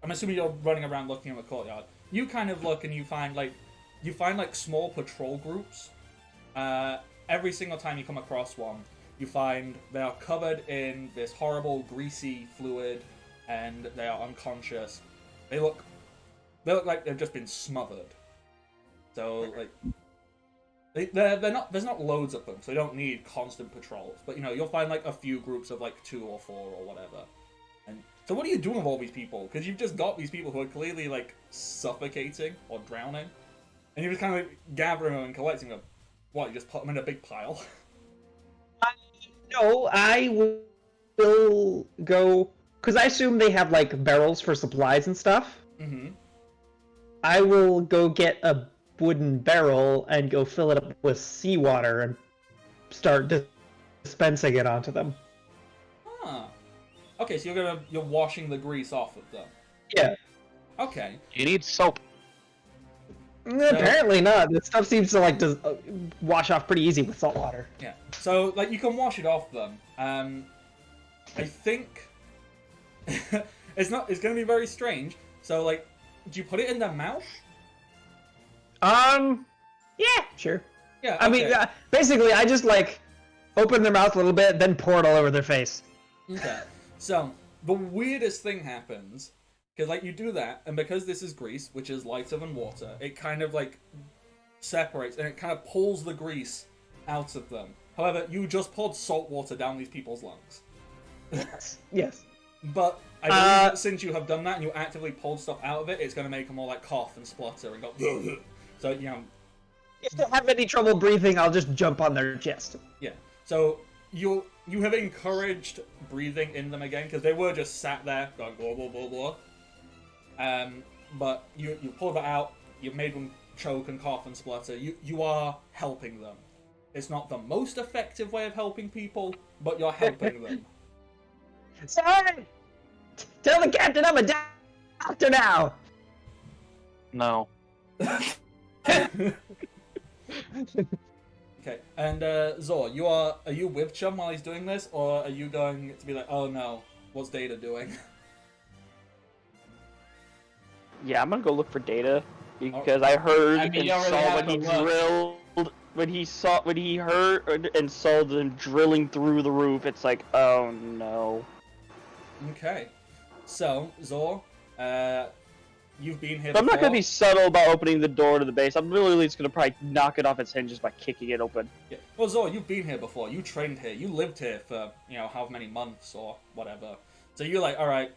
I'm assuming you're running around looking at the courtyard. You kind of look and you find small patrol groups. Every single time you come across one, you find they are covered in this horrible greasy fluid and they are unconscious. They look like they've just been smothered. So, like, there's not loads of them, so they don't need constant patrols. But, you'll find, like, a few groups of, like, 2 or 4 or whatever. And so what are you doing with all these people? Because you've just got these people who are clearly, like, suffocating or drowning. And you're just kind of like, gathering them and collecting them. What, you just put them in a big pile? No, I will go... Because I assume they have, like, barrels for supplies and stuff. Mm-hmm. I will go get a wooden barrel and go fill it up with seawater and start dispensing it onto them. Ah. Okay, so you're washing the grease off of them. Yeah. Okay. You need soap. Apparently not. This stuff seems to like wash off pretty easy with salt water. Yeah. So like you can wash it off them. I think it's going to be very strange. So like, do you put it in their mouth? Yeah, sure. Yeah. I mean, okay. basically, I just like open their mouth a little bit, then pour it all over their face. Okay. So the weirdest thing happens because like you do that, and because this is grease, which is lighter than water, it kind of like separates and it kind of pulls the grease out of them. However, you just poured salt water down these people's lungs. Yes. But I believe that since you have done that and you actively pulled stuff out of it, it's going to make them all like cough and splutter and go. So if they have any trouble breathing, I'll just jump on their chest. yeah. So you have encouraged breathing in them again because they were just sat there going blah blah blah blah. But you pulled that out. You've made them choke and cough and splutter. You are helping them. It's not the most effective way of helping people, but you're helping them. Sorry! Tell the captain I'm a doctor now! No. Okay, and Zor, are you with Chum while he's doing this, or are you going to be like, oh no, what's Data doing? Yeah, I'm gonna go look for Data because I heard I mean, you and don't really saw have when he to look. drilled, when he heard and saw them drilling through the roof. It's like, oh no. Okay, so Zor, you've been here. I'm not before. gonna be subtle about opening the door to the base. I'm literally just gonna probably knock it off its hinges by kicking it open. Yeah. Well, Zor, you've been here before. You trained here. You lived here for how many months or whatever. So you're like, all right,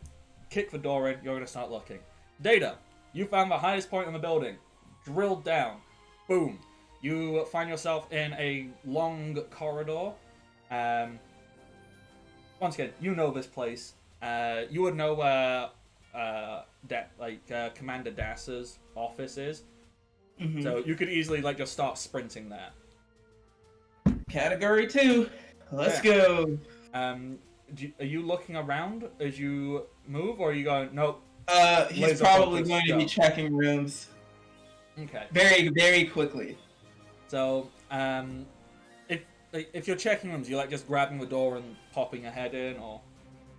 kick the door in. You're gonna start looking. Data, you found the highest point in the building. Drilled down. Boom. You find yourself in a long corridor. Once again, you know this place. You would know where Commander Das's office is. Mhm. So you could easily just start sprinting there. Category 2. Let's Yeah. go. Are you looking around as you move, or are you going, nope? He's Laser probably focus, going to go. be checking rooms. Okay. Very, very quickly. So, if you're checking rooms, you like just grabbing the door and popping your head in, or?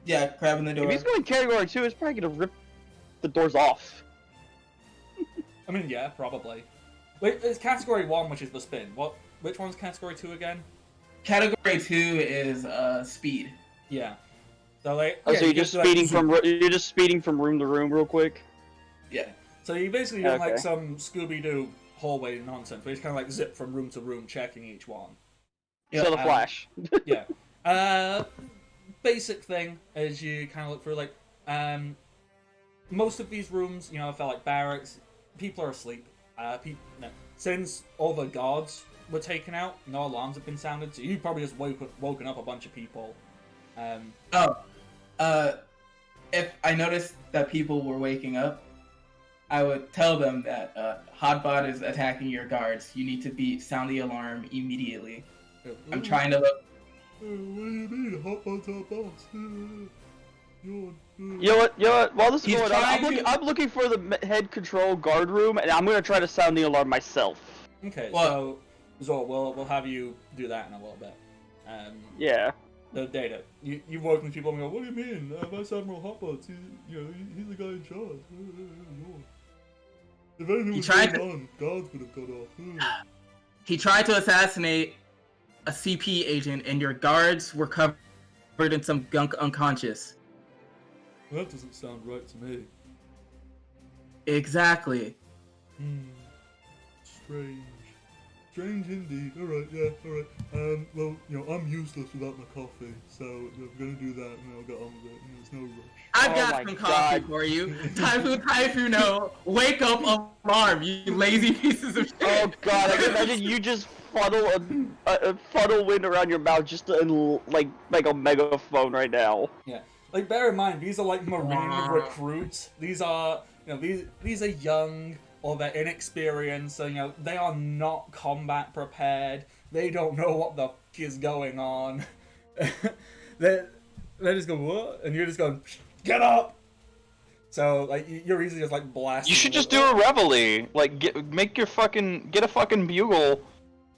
Yeah, grabbing the door. If he's going category 2, it's probably gonna rip the doors off. I mean, yeah, probably. Wait, it's category 1, which is the spin. Which one's category 2 again? Category 2 is speed. Yeah. So like, Oh, yeah, so you you're just get to, like, you're just speeding from room to room real quick. Yeah. So you basically doing like Okay. some Scooby-Doo hallway nonsense, where you just kind of like zip from room to room, checking each one. Yeah, So the Flash. Yeah. Basic thing is you kind of look through like, most of these rooms, you know, felt like barracks. People are asleep. Since all the guards were taken out, no alarms have been sounded, so you probably just woken up a bunch of people. If I noticed that people were waking up, I would tell them that Hotbot is attacking your guards. You need to sound the alarm immediately. I'm trying to look. What do you mean? Hotbot's our boss. You know what? While this is He's going on, trying I'm looking for the head control guard room, and I'm gonna try to sound the alarm myself. Okay, Well- so Zor, we'll have you do that in a little bit. Yeah. The data. You've woken people and go, what do you mean? Vice Admiral Hotbots, he's the guy in charge. If anything He was tried going on, guards would have got off. He tried to assassinate a CP agent, and your guards were covered in some gunk unconscious. That doesn't sound right to me. Exactly. Strange. Strange indeed. Alright, yeah, alright. Well, I'm useless without my coffee, so if I'm gonna do that, I'll get on with it, there's no rush. I've Oh got my some coffee God. for you. Typhoon, no. Wake up, alarm, you lazy pieces of shit. Oh god, I can imagine you just funnel a funnel wind around your mouth just to, like a megaphone right now. Yeah. Like, bear in mind, these are like Marine recruits. These are, these are young, or they're inexperienced, so, they are not combat prepared. They don't know what the f is going on. they just go, what? And you're just going, get up! So, like, you're easily just, like, blasting. You should just do a reveille. Like, get a fucking bugle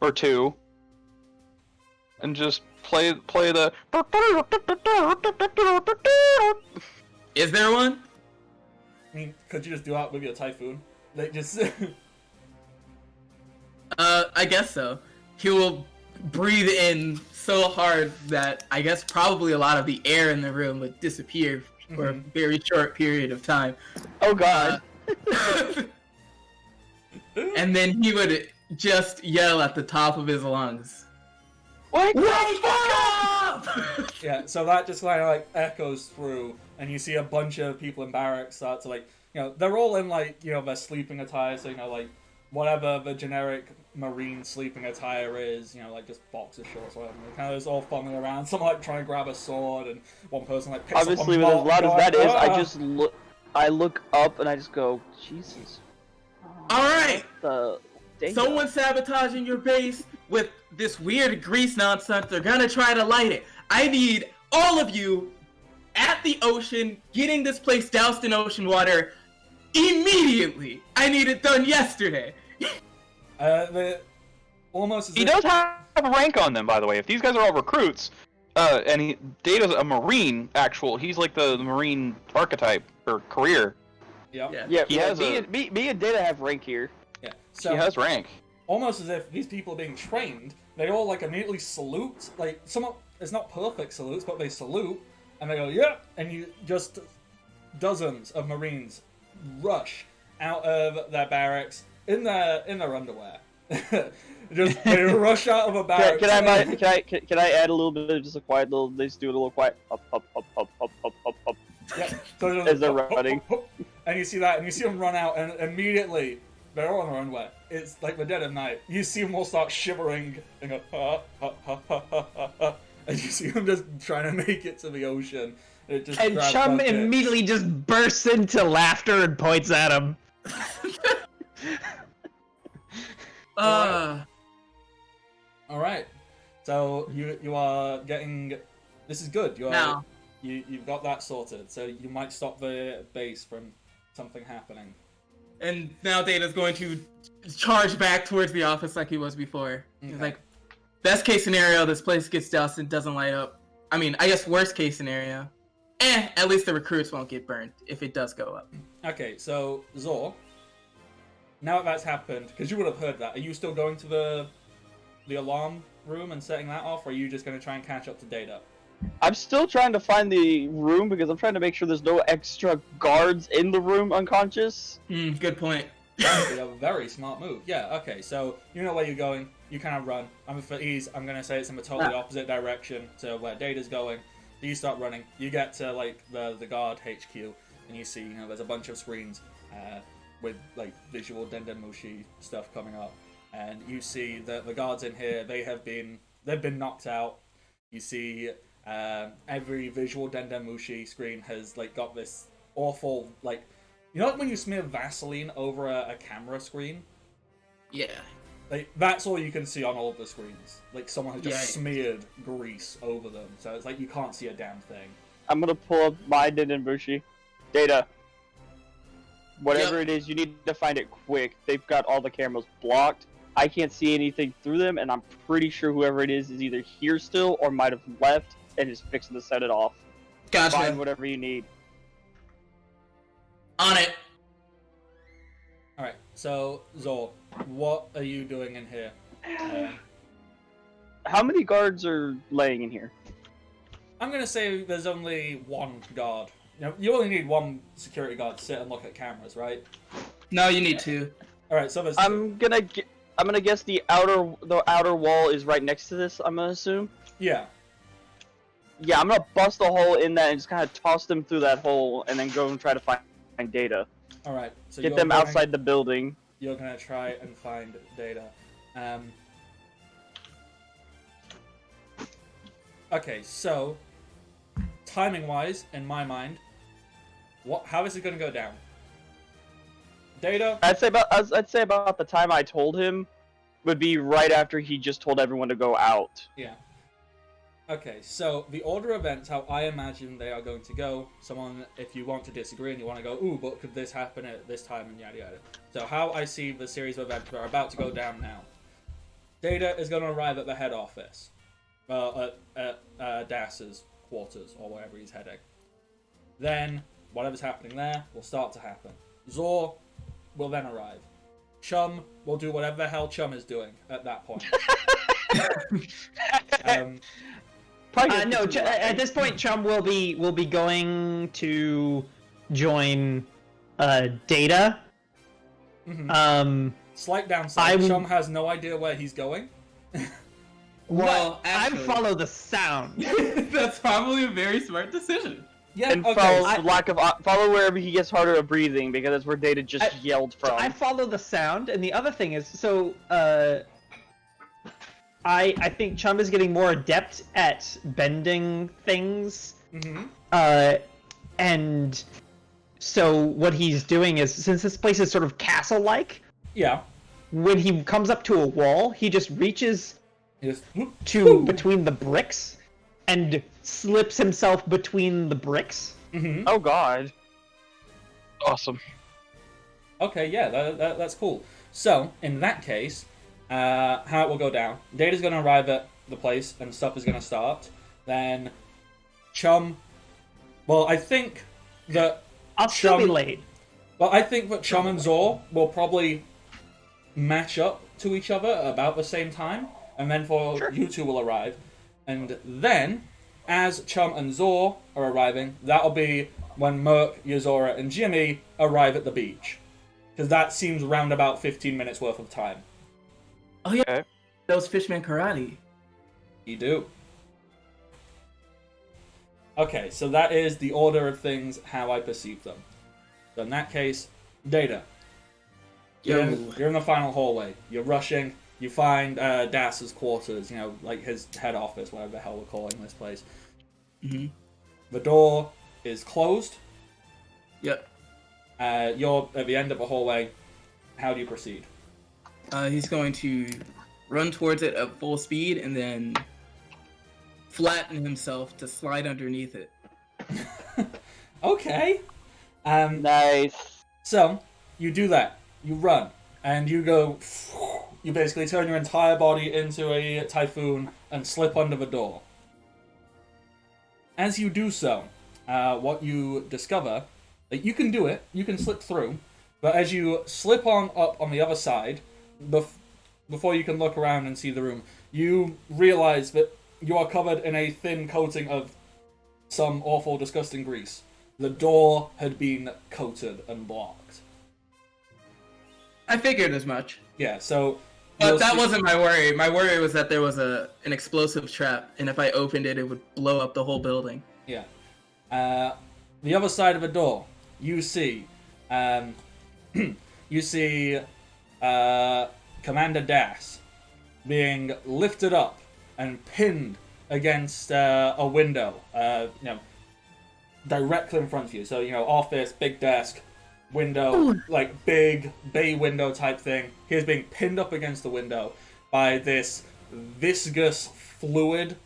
or two, and just play the. Is there one? I mean, could you just do that with your Typhoon? Like, just... I guess so. He will breathe in so hard that I guess probably a lot of the air in the room would disappear for a very short period of time. Oh god. And then he would just yell at the top of his lungs. Wake Wake up! Yeah, so that just kind of like echoes through, and you see a bunch of people in barracks start to like, they're all in like, their sleeping attire, so like whatever the generic Marine sleeping attire is, like just boxer shorts or whatever. They're kind of just all fumbling around. Someone like trying to grab a sword, and one person like picks Obviously, up with a as mop, loud as that is, I "Ah!" just look up and I just go, Jesus. Alright! The dang Someone's sabotaging your base with this weird grease nonsense. They're gonna try to light it. I need all of you at the ocean, getting this place doused in ocean water immediately. I need it done yesterday. Almost as He if- does have a rank on them, by the way. If these guys are all recruits, and Data's a Marine, he's like the Marine archetype or career. Yep. Yeah. Yeah, He yeah. has Me and Data have rank here. Yeah. So He has rank. almost as if these people are being trained, they all like immediately salute. Like it's not perfect salutes, but they salute and they go, "Yep," and you just dozens of Marines rush out of their barracks in their underwear. Just they rush out of a barracks. Can I add a little bit of just a quiet little? They just do it a little quiet. Up. Yeah. So just, As they're running. and you see that, and you see them run out, and immediately they're all in their underwear. It's like the dead of night. You see them all start shivering and go, ha, ha, ha, ha, ha, ha, ha. And you see them just trying to make it to the ocean. It just And grabs Chum bucket. immediately just bursts into laughter and points at him. All right. So you are getting. This is good. Now. You've got that sorted. So you might stop the base from something happening. And now Data's going to charge back towards the office like he was before. He's Okay. like, best case scenario, this place gets doused and doesn't light up. I mean, I guess worst case scenario, at least the recruits won't get burnt if it does go up. Okay, so Zor, now that that's happened, because you would have heard that, are you still going to the alarm room and setting that off, or are you just going to try and catch up to Data? I'm still trying to find the room because I'm trying to make sure there's no extra guards in the room unconscious. Good point. That would be a very smart move. Yeah, okay, so you know where you're going, you kind of run. For ease, I'm going to say it's in the totally opposite direction to where Data's going. So you start running, you get to like the guard HQ, and you see, there's a bunch of screens with like visual Dendemushi stuff coming up. And you see that the guards in here, they've been knocked out. You see every visual Dendemushi screen has like got this awful, like, like when you smear Vaseline over a camera screen? Yeah. Like, that's all you can see on all of the screens. Like, someone has just Yikes. smeared grease over them. So it's like you can't see a damn thing. I'm gonna pull up my Dendemushi. Data. Whatever Yep. it is, you need to find it quick. They've got all the cameras blocked. I can't see anything through them, and I'm pretty sure whoever it is either here still or might have left and is fixing to set it off. Gotcha. Find whatever you need. On it. Alright, so, Zor, what are you doing in here? How many guards are laying in here? I'm gonna say there's only one guard. You only need one security guard to sit and look at cameras, right? No, you need to. Alright, so there's I'm gonna guess the outer wall is right next to this. I'm gonna assume. Yeah. Yeah, I'm gonna bust a hole in that and just kind of toss them through that hole, and then go and try to find Data. Alright, so Get you're them going- outside the building. You're gonna try and find Data. Okay, so timing-wise, in my mind, how is it gonna go down? Data. I'd say about the time I told him would be right after he just told everyone to go out. Yeah. Okay, so the order of events, how I imagine they are going to go, someone, if you want to disagree and you want to go, ooh, but could this happen at this time, and yada yada. So how I see the series of events that are about to go down now. Data is going to arrive at the head office. Well, at Das's quarters, or wherever he's heading. Then, whatever's happening there will start to happen. Zor will then arrive. Chum will do whatever the hell Chum is doing at that point. No, at this point, Chum will be Mm-hmm. going to join Data. Slight downside, I- Chum has no idea where he's going. Well, I actually, follow the sound. that's probably a very smart decision. Yeah, And okay. follow wherever he gets harder of breathing, because that's where Data just yelled from. I follow the sound, and the other thing is, so I think Chum is getting more adept at bending things, and so what he's doing is, since this place is sort of castle-like, Yeah. when he comes up to a wall, he just reaches Just, to between the bricks and slips himself between the bricks. Oh god. Awesome. Okay, yeah, that's cool. So, in that case, how it will go down, Data's going to arrive at the place and stuff is going to start. Then, Chum... Well, I think that... I'll still be Chum- late. Well, I think that Chum and Zor will probably match up to each other at about the same time, and then you two will arrive. And then, as Chum and Zor are arriving, that'll be when Merc, Yuzora, and Jimmy arrive at the beach. Because that seems round about 15 minutes worth of time. Oh yeah, Okay. those Fishman Karate. You do. Okay, so that is the order of things, how I perceive them. So in that case, Data. You're in the final hallway. You're rushing. You find Das's quarters, like his head office, whatever the hell we're calling this place. Mhm. The door is closed. Yep. You're at the end of the hallway. How do you proceed? He's going to run towards it at full speed and then flatten himself to slide underneath it. Okay. Nice. So, you do that. You run, and you go. You basically turn your entire body into a typhoon and slip under the door. As you do so, what you discover, that you can do it, you can slip through, but as you slip up on the other side, before you can look around and see the room, you realize that you are covered in a thin coating of some awful, disgusting grease. The door had been coated and blocked. I figured as much. Yeah, so... But that wasn't my worry. My worry was that there was an explosive trap, and if I opened it, it would blow up the whole building. Yeah. The other side of the door, you see... you see... Commander Das being lifted up and pinned against a window, directly in front of you. So, office, big desk, window, like big bay window type thing. He's being pinned up against the window by this viscous fluid,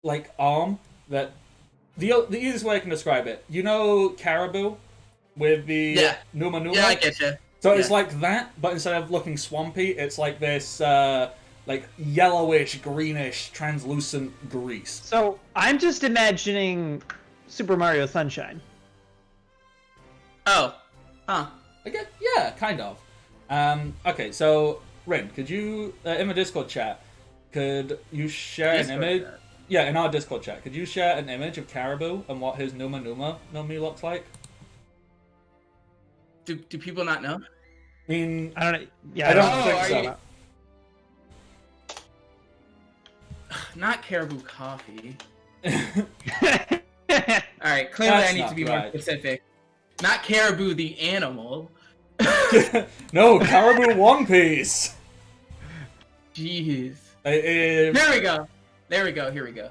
like arm that... The easiest way I can describe it, caribou with the Numa Numa? Yeah, I get you. So it's like that, but instead of looking swampy, it's like this, yellowish, greenish, translucent grease. So I'm just imagining Super Mario Sunshine. Oh. Huh. I guess, yeah, kind of. Okay, so, Rin, could you, in the Discord chat, could you share an image? Chat. Yeah, in our Discord chat, could you share an image of Caribou and what his Numa Numa Numi looks like? Do people not know? I mean, I don't know. Yeah, I don't think so. Not caribou coffee. You... Alright, clearly That's I need to be more right. specific. Not caribou the animal. No, Caribou One Piece! Jeez. Here There we go. Here we go.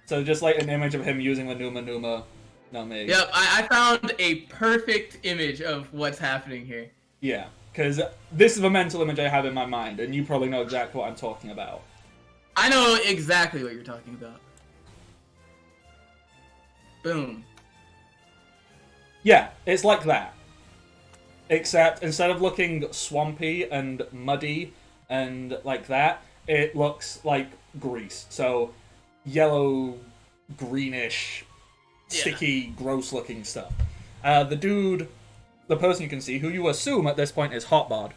So just like an image of him using the Numa Numa Numi. Yep, I found a perfect image of what's happening here. Yeah, because this is the mental image I have in my mind, and you probably know exactly what I'm talking about. I know exactly what you're talking about. Boom. Yeah, it's like that. Except instead of looking swampy and muddy and like that, it looks like grease. So yellow, greenish, sticky, gross-looking stuff. The person you can see, who you assume at this point is Hotbod,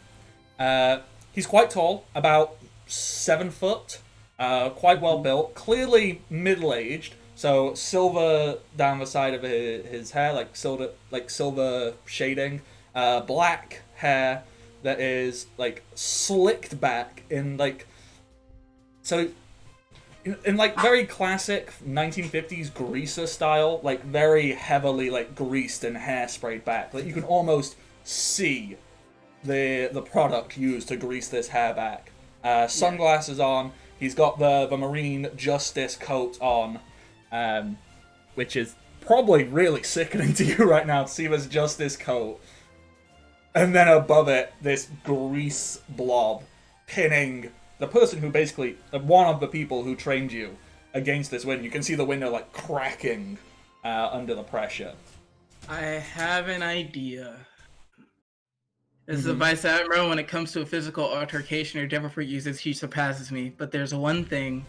he's quite tall, about 7 foot, quite well built, clearly middle-aged, so silver down the side of his hair, like silver shading, black hair that is like slicked back in like very classic 1950s greaser style, like very heavily like greased and hairsprayed back. Like you can almost see the product used to grease this hair back. Sunglasses on. He's got the Marine Justice coat on, which is probably really sickening to you right now to see this Justice coat. And then above it, this grease blob pinning the person who basically, one of the people who trained you against this window. You can see the window like cracking under the pressure. I have an idea. As a Vice Admiral, when it comes to a physical altercation or devil fruit uses, he surpasses me. But there's one thing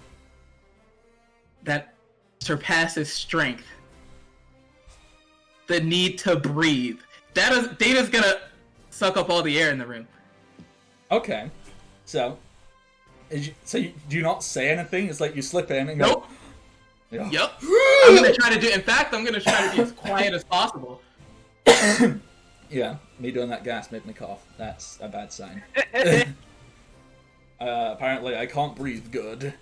that surpasses strength. The need to breathe. Data's gonna suck up all the air in the room. Okay. So do you not say anything? It's like you slip in and go... Nope. Yeah. Yep. I'm gonna try to do. In fact, I'm gonna try to be as quiet as possible. Yeah, me doing that gas made me cough. That's a bad sign. Apparently, I can't breathe good.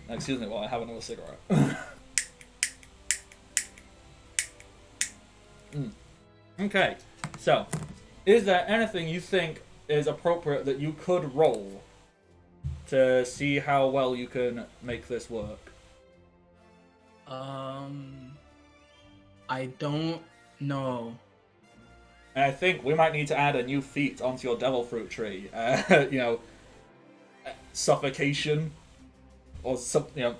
Excuse me while I have another cigarette. Okay, so is there anything you think is appropriate that you could roll to see how well you can make this work? I don't know. And I think we might need to add a new feat onto your devil fruit tree. Suffocation, or something.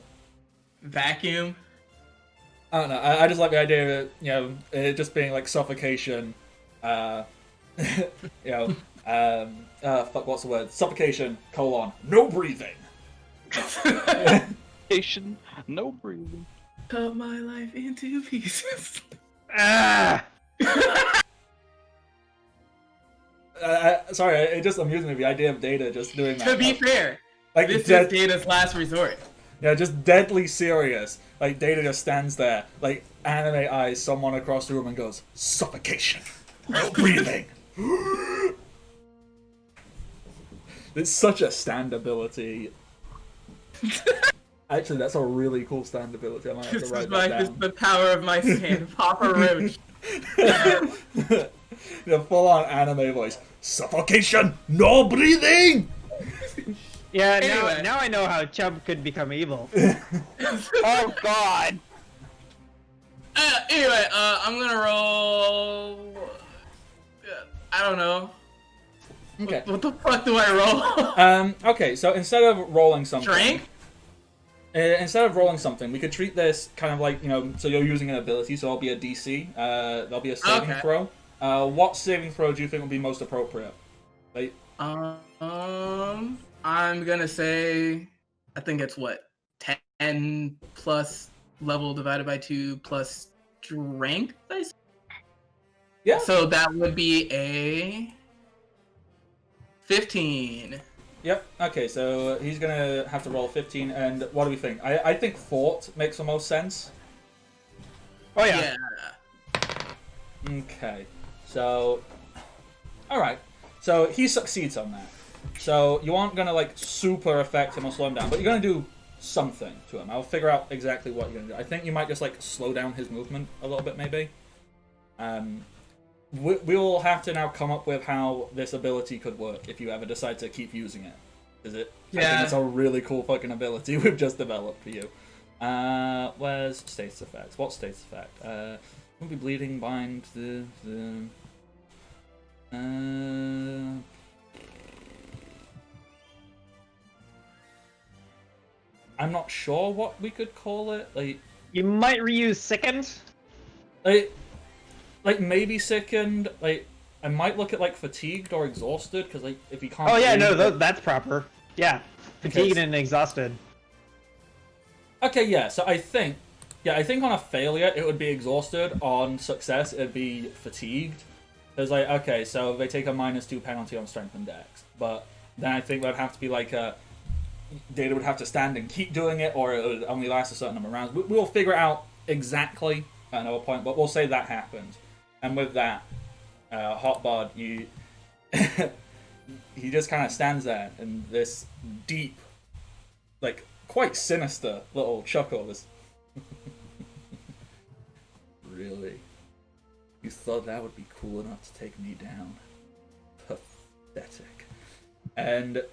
Vacuum. I don't know. I just like the idea of it, it just being like suffocation. Fuck, what's the word? Suffocation, no breathing. Patient, no breathing. Cut my life into pieces. Ah! Sorry, it just amused me, the idea of Data just doing that. To be fair, like this is Data's last resort. Yeah, just deadly serious. Like, Data just stands there, like, anime eyes someone across the room and goes, suffocation. No breathing. It's such a stand ability. Actually, that's a really cool stand ability. I might have This to write is that down. the power of my stand, Papa Roach. The full-on anime voice. Suffocation! No breathing! Yeah, Anyway. now I know how Chubb could become evil. Oh God! Anyway, I'm gonna roll. I don't know. Okay. What the fuck do I roll? Okay, so instead of rolling something... Strength? Instead of rolling something, we could treat this kind of like, so you're using an ability, so it'll be a DC. There'll be a saving Okay. throw. What saving throw do you think would be most appropriate? Like, I'm gonna say, I think it's what, 10 plus level divided by 2 plus strength. yeah. So that would be a 15. Yep. Okay, so he's gonna have to roll 15, and what do we think? I think Fort makes the most sense. Oh yeah. Okay. So, all right. So he succeeds on that. So you aren't gonna like super affect him or slow him down, but you're gonna do something to him. I'll figure out exactly what you're gonna do. I think you might just like slow down his movement a little bit, maybe. We'll have to now come up with how this ability could work if you ever decide to keep using it. Is it? I think it's a really cool fucking ability we've just developed for you. Where's status effects? What status effect? Won't be bleeding, bind, I'm not sure what we could call it. Like, You might reuse sickened. like maybe sickened. Like, I might look at like fatigued or exhausted because like if you can't. Oh yeah, breathe, no, that's proper. Yeah, fatigued Okay. and exhausted. Okay, yeah. So I think on a failure it would be exhausted. On success it'd be fatigued. There's like, okay, so they take a -2 penalty on strength and dex, but then I think that'd have to be like Data would have to stand and keep doing it, or it would only last a certain number of rounds. We'll figure out exactly at another point, but we'll say that happens. And with that, Hotbod, he just kind of stands there in this deep, like quite sinister little chuckle. This really, you thought that would be cool enough to take me down? Pathetic. And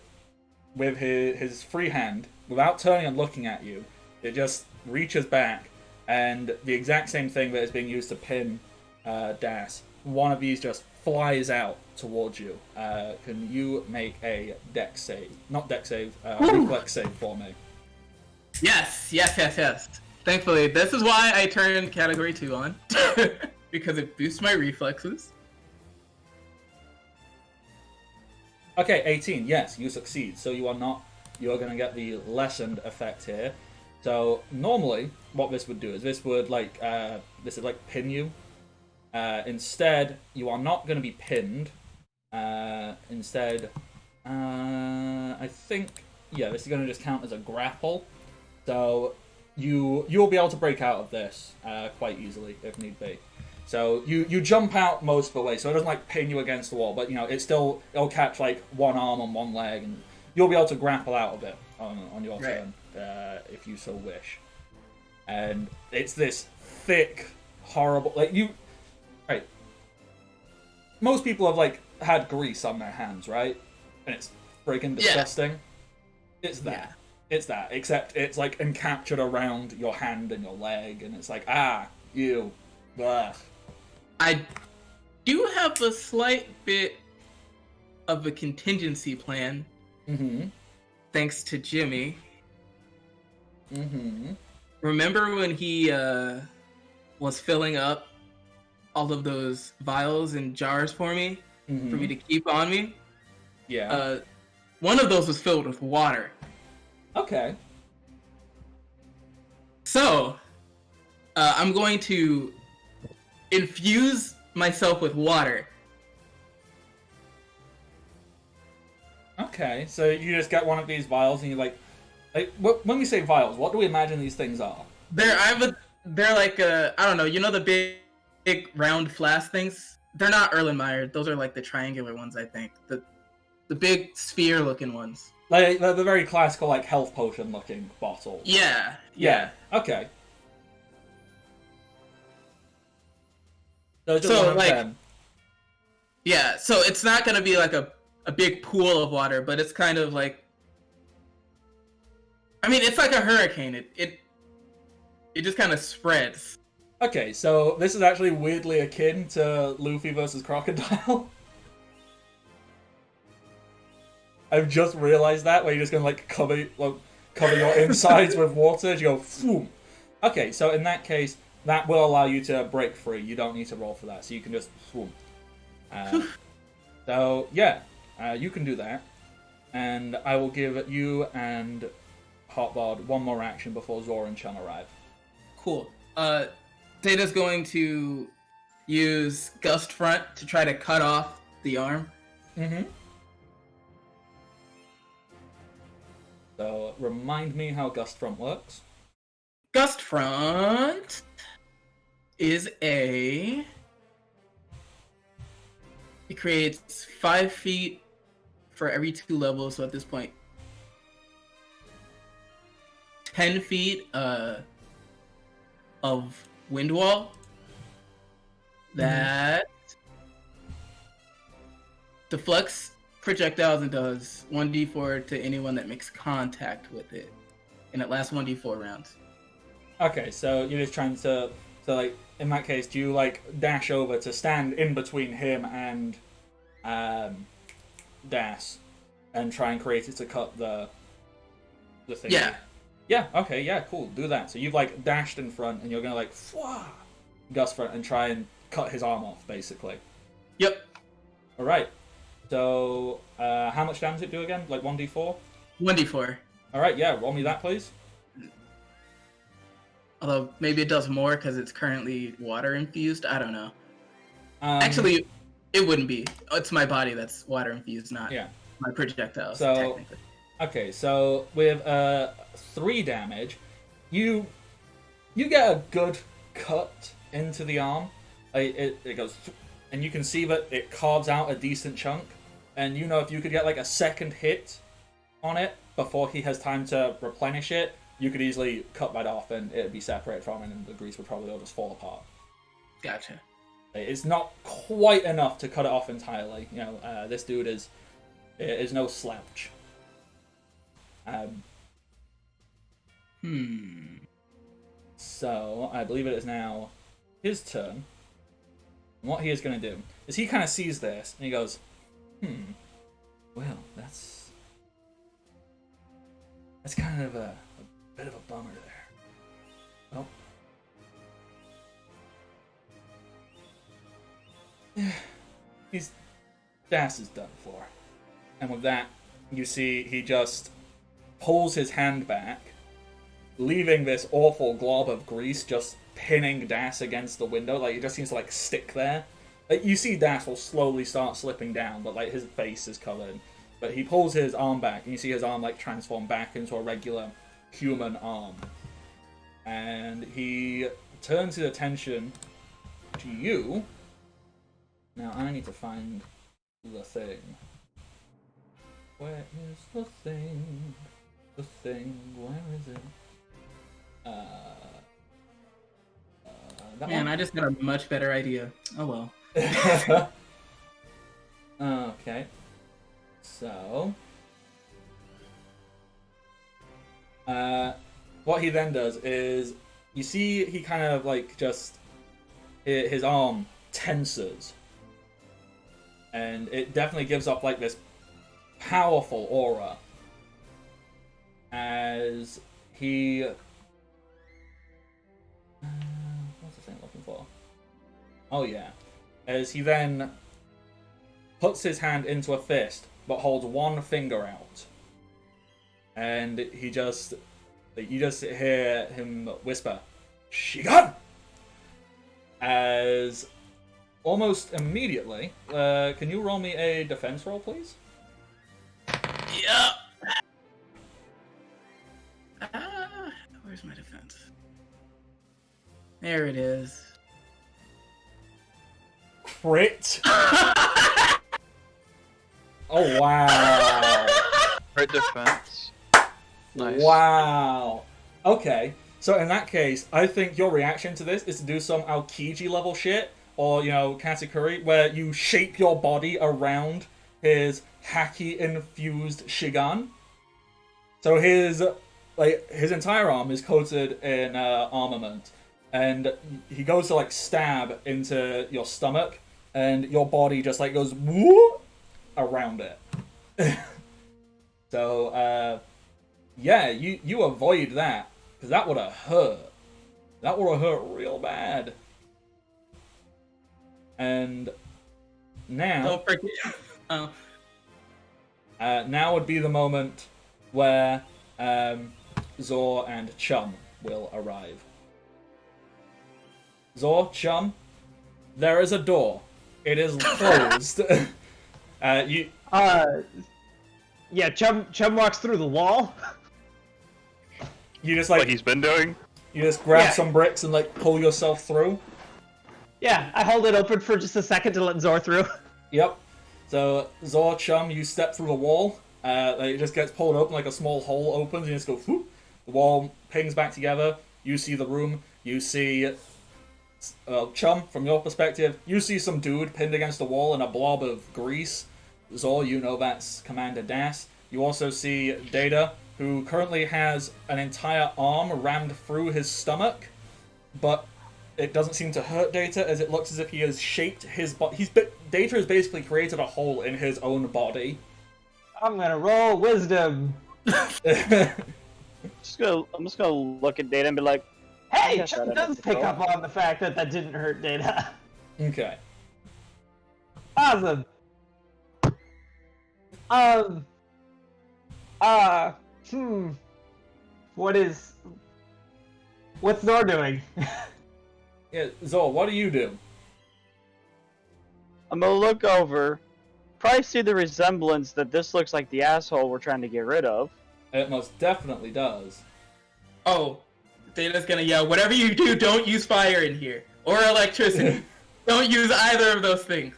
with his free hand, without turning and looking at you, it just reaches back, and the exact same thing that is being used to pin Das, one of these just flies out towards you. Can you make a dex save? Not dex save, reflex save for me. Yes. Thankfully, this is why I turned category 2 on. Because it boosts my reflexes. Okay, 18. Yes, you succeed. So you are going to get the lessened effect here. So normally, what this would do is this would pin you. Instead, you are not going to be pinned. Instead, I think this is going to just count as a grapple. So you'll be able to break out of this quite easily if need be. So you jump out most of the way, so it doesn't like pin you against the wall, but it'll catch like one arm and one leg, and you'll be able to grapple out of it on your turn if you so wish. And it's this thick, horrible right. Most people have like had grease on their hands, right? And it's freaking disgusting. Yeah. It's that. Yeah. It's that, except it's like encaptured around your hand and your leg, and it's like ew. Ugh. I do have a slight bit of a contingency plan. Mm-hmm. Thanks to Jimmy. Mm-hmm. Remember when he was filling up all of those vials and jars for me, for me to keep on me. Yeah. One of those was filled with water. Okay. So, I'm going to infuse myself with water. Okay, so you just get one of these vials and you like when we say vials, what do we imagine these things are? They're like I don't know, you know the big round flask things? They're not Erlenmeyer, those are like the triangular ones, I think. The big sphere looking ones. Like the very classical like health potion looking bottle. Yeah. Okay. So, yeah, so it's not gonna be like a big pool of water, but it's kind of like, I mean, it's like a hurricane. It just kind of spreads. Okay, so this is actually weirdly akin to Luffy versus Crocodile. I've just realized that, where you're just gonna like cover your insides with water as you go. Phoom. Okay, so in that case, that will allow you to break free. You don't need to roll for that, so you can just swoom. So yeah, you can do that, and I will give you and Hotbod one more action before Zora and Chun arrive. Cool. Data's going to use Gust Front to try to cut off the arm. Mm-hmm. So remind me how Gust Front works. Gust Front is it creates 5 feet for every 2 levels, so at this point 10 feet of wind wall that deflects projectiles and does 1d4 to anyone that makes contact with it, and it lasts 1d4 rounds. Okay, so you're just trying to like, in that case, do you like dash over to stand in between him and Das and try and create it to cut the thing? Yeah, okay, yeah, cool, do that. So you've like dashed in front and you're gonna like gust front and try and cut his arm off, basically. Yep. Alright. So how much damage does it do again? Like 1d4? 1d4. Alright, yeah, roll me that, please. Although maybe it does more because it's currently water infused. I don't know. Actually, it wouldn't be. It's my body that's water infused, not my projectiles. So, technically. Okay, so with 3 damage, you get a good cut into the arm. It goes, and you can see that it carves out a decent chunk. And you know, if you could get like a second hit on it before he has time to replenish it, you could easily cut that off and it'd be separated from it, and the grease would probably all just fall apart. Gotcha. It's not quite enough to cut it off entirely. You know, this dude is no slouch. So I believe it is now his turn. And what he is going to do is he kind of sees this and he goes, well, that's kind of a bit of a bummer there. Well, Das is done for. And with that, you see he just pulls his hand back, leaving this awful glob of grease just pinning Das against the window. Like, it just seems to like stick there. Like, you see Das will slowly start slipping down, but like his face is covered. But he pulls his arm back, and you see his arm like transform back into a regular human arm. And he turns his attention to you. Now I need to find the thing. Where is the thing? The thing, where is it? That Man, one? I just got a much better idea. Oh well. Okay. So, what he then does is, you see he kind of like just, his arm tenses. And it definitely gives off like this powerful aura. As he... what's the thing I'm looking Oh yeah. As he then puts his hand into a fist, but holds one finger out. And you just hear him whisper, "Shigan!" As almost immediately, can you roll me a defense roll, please? Yeah. Where's my defense? There it is. Crit! Oh, wow. Crit defense. Nice. Wow. Okay. So in that case, I think your reaction to this is to do some Aokiji level shit, or, Katakuri, where you shape your body around his haki-infused Shigan. So his entire arm is coated in armament, and he goes to, stab into your stomach, and your body just, goes whoop around it. So, yeah, you avoid that, because that would have hurt. That would have hurt real bad. And now... Don't forget. Oh. Now would be the moment where Zor and Chum will arrive. Zor, Chum, there is a door. It is closed. Yeah, Chum walks through the wall. You just What he's been doing? you just grab Yeah. some bricks and pull yourself through. Yeah, I hold it open for just a second to let Zor through. Yep. So Zor, Chum, you step through the wall. It just gets pulled open, a small hole opens, and you just go whoop. The wall pings back together. You see the room. You see Chum, from your perspective, you see some dude pinned against the wall in a blob of grease. Zor, you know that's Commander Das. You also see Data, who currently has an entire arm rammed through his stomach, but it doesn't seem to hurt Data, as it looks as if he has shaped his body. Data has basically created a hole in his own body. I'm gonna roll wisdom. I'm just gonna look at Data and be like, Hey, Yes, Chum that does is pick cool. up on the fact that didn't hurt Data. Okay. Awesome. What's Zor doing? Yeah, Zor, what do you do? I'm gonna look over, probably see the resemblance that this looks like the asshole we're trying to get rid of. It most definitely does. Oh, Data's gonna yell, whatever you do, don't use fire in here. Or electricity. Don't use either of those things.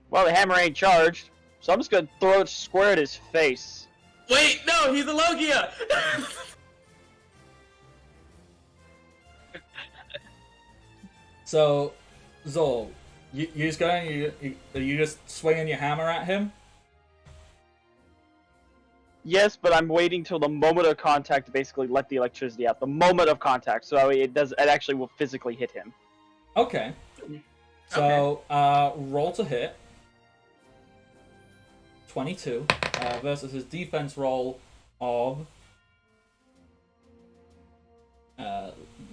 Well, the hammer ain't charged, so I'm just gonna throw it square at his face. Wait, no, he's a Logia! So, Zor, you just go and you just swinging your hammer at him? Yes, but I'm waiting till the moment of contact to basically let the electricity out. The moment of contact, so it actually will physically hit him. Okay. So, roll to hit. 22 versus his defense roll of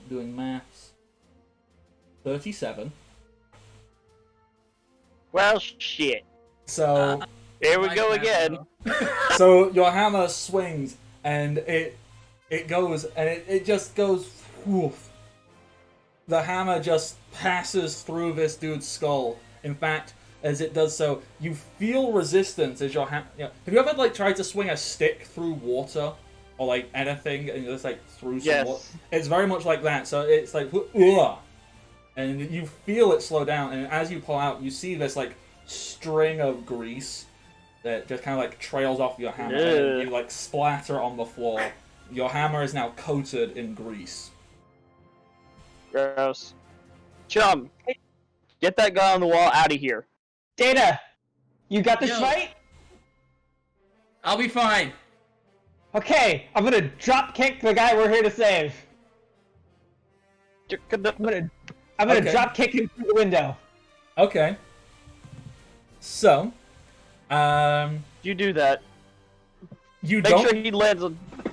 doing maths. 37. Well, shit. So, Here we My go bad, again. bro. so your hammer swings and it goes and it just goes woof. The hammer just passes through this dude's skull. In fact, as it does so, you feel resistance as your hammer. Have you ever tried to swing a stick through water or anything and you just through some Yes. water? It's very much like that. So it's ugh. And you feel it slow down, and as you pull out, you see this string of grease that just kind of trails off your hammer, and you splatter on the floor. Your hammer is now coated in grease. Gross. Chum, get that guy on the wall out of here. Data, you got this Yo. right? I'll be fine. Okay, I'm gonna drop kick the guy we're here to save. I'm gonna Okay. drop kick him through the window. Okay. So, You do that. you Make don't. sure he lands.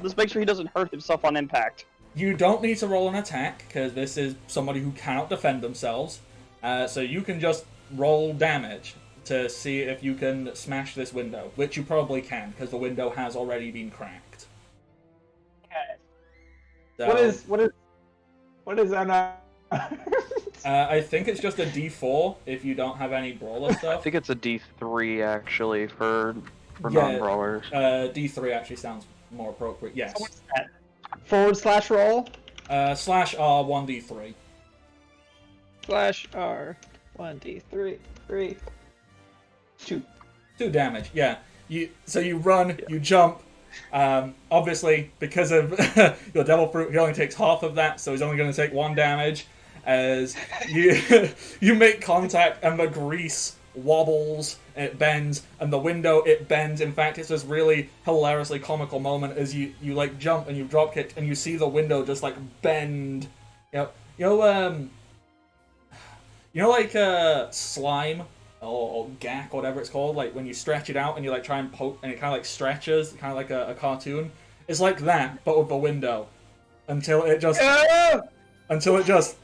Let's make sure he doesn't hurt himself on impact. You don't need to roll an attack, because this is somebody who cannot defend themselves. So you can just roll damage to see if you can smash this window, which you probably can, because the window has already been cracked. Okay. So, What is an I think it's just a D4 if you don't have any brawler I stuff. think it's a D3 actually for Yeah. non-brawlers. D3 actually sounds more appropriate. Yes. So what's that? /roll /R 1D3. /R 1d3 3 2. 2 damage. Yeah. So you run, you jump. Obviously, because of your devil fruit, he only takes half of that, so he's only going to take 1 damage. As you you make contact, and the grease wobbles, it bends, and the window, it bends. In fact, it's this really hilariously comical moment as you like jump and you drop kick, and you see the window just like bend. You know, like slime or gack, whatever it's called, like when you stretch it out and you like try and poke, and it kind of like stretches, kind of like a cartoon. It's like that, but with the window, until it just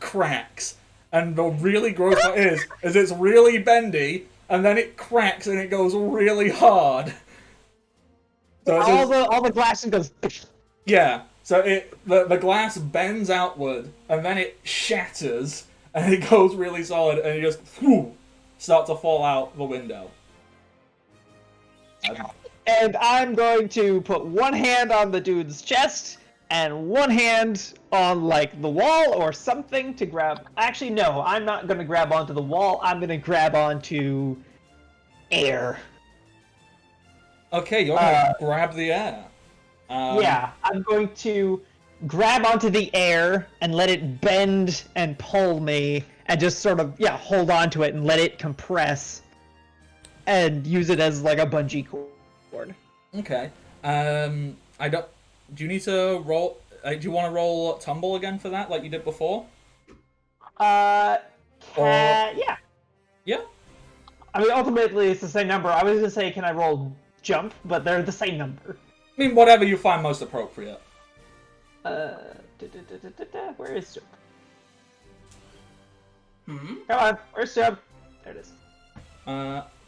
cracks. And the really gross part is it's really bendy, and then it cracks and it goes really hard. So All the glass goes. yeah. So the glass bends outward, and then it shatters, and it goes really solid, and it just starts to fall out the window. And I'm going to put one hand on the dude's chest and one hand on like the wall or something to grab. Actually, no, I'm not going to grab onto the wall. I'm going to grab onto air. Okay, you're gonna grab the air. Yeah, I'm going to grab onto the air and let it bend and pull me, and just sort of hold on to it and let it compress, and use it as like a bungee cord. Okay. I don't. Do you need to roll? Do you want to roll tumble again for that, like you did before? Yeah. Yeah. I mean, ultimately it's the same number. I was gonna say, can I roll jump? But they're the same number. I mean, whatever you find most appropriate. Where is jump? Hmm? Come on, where's jump? There it is.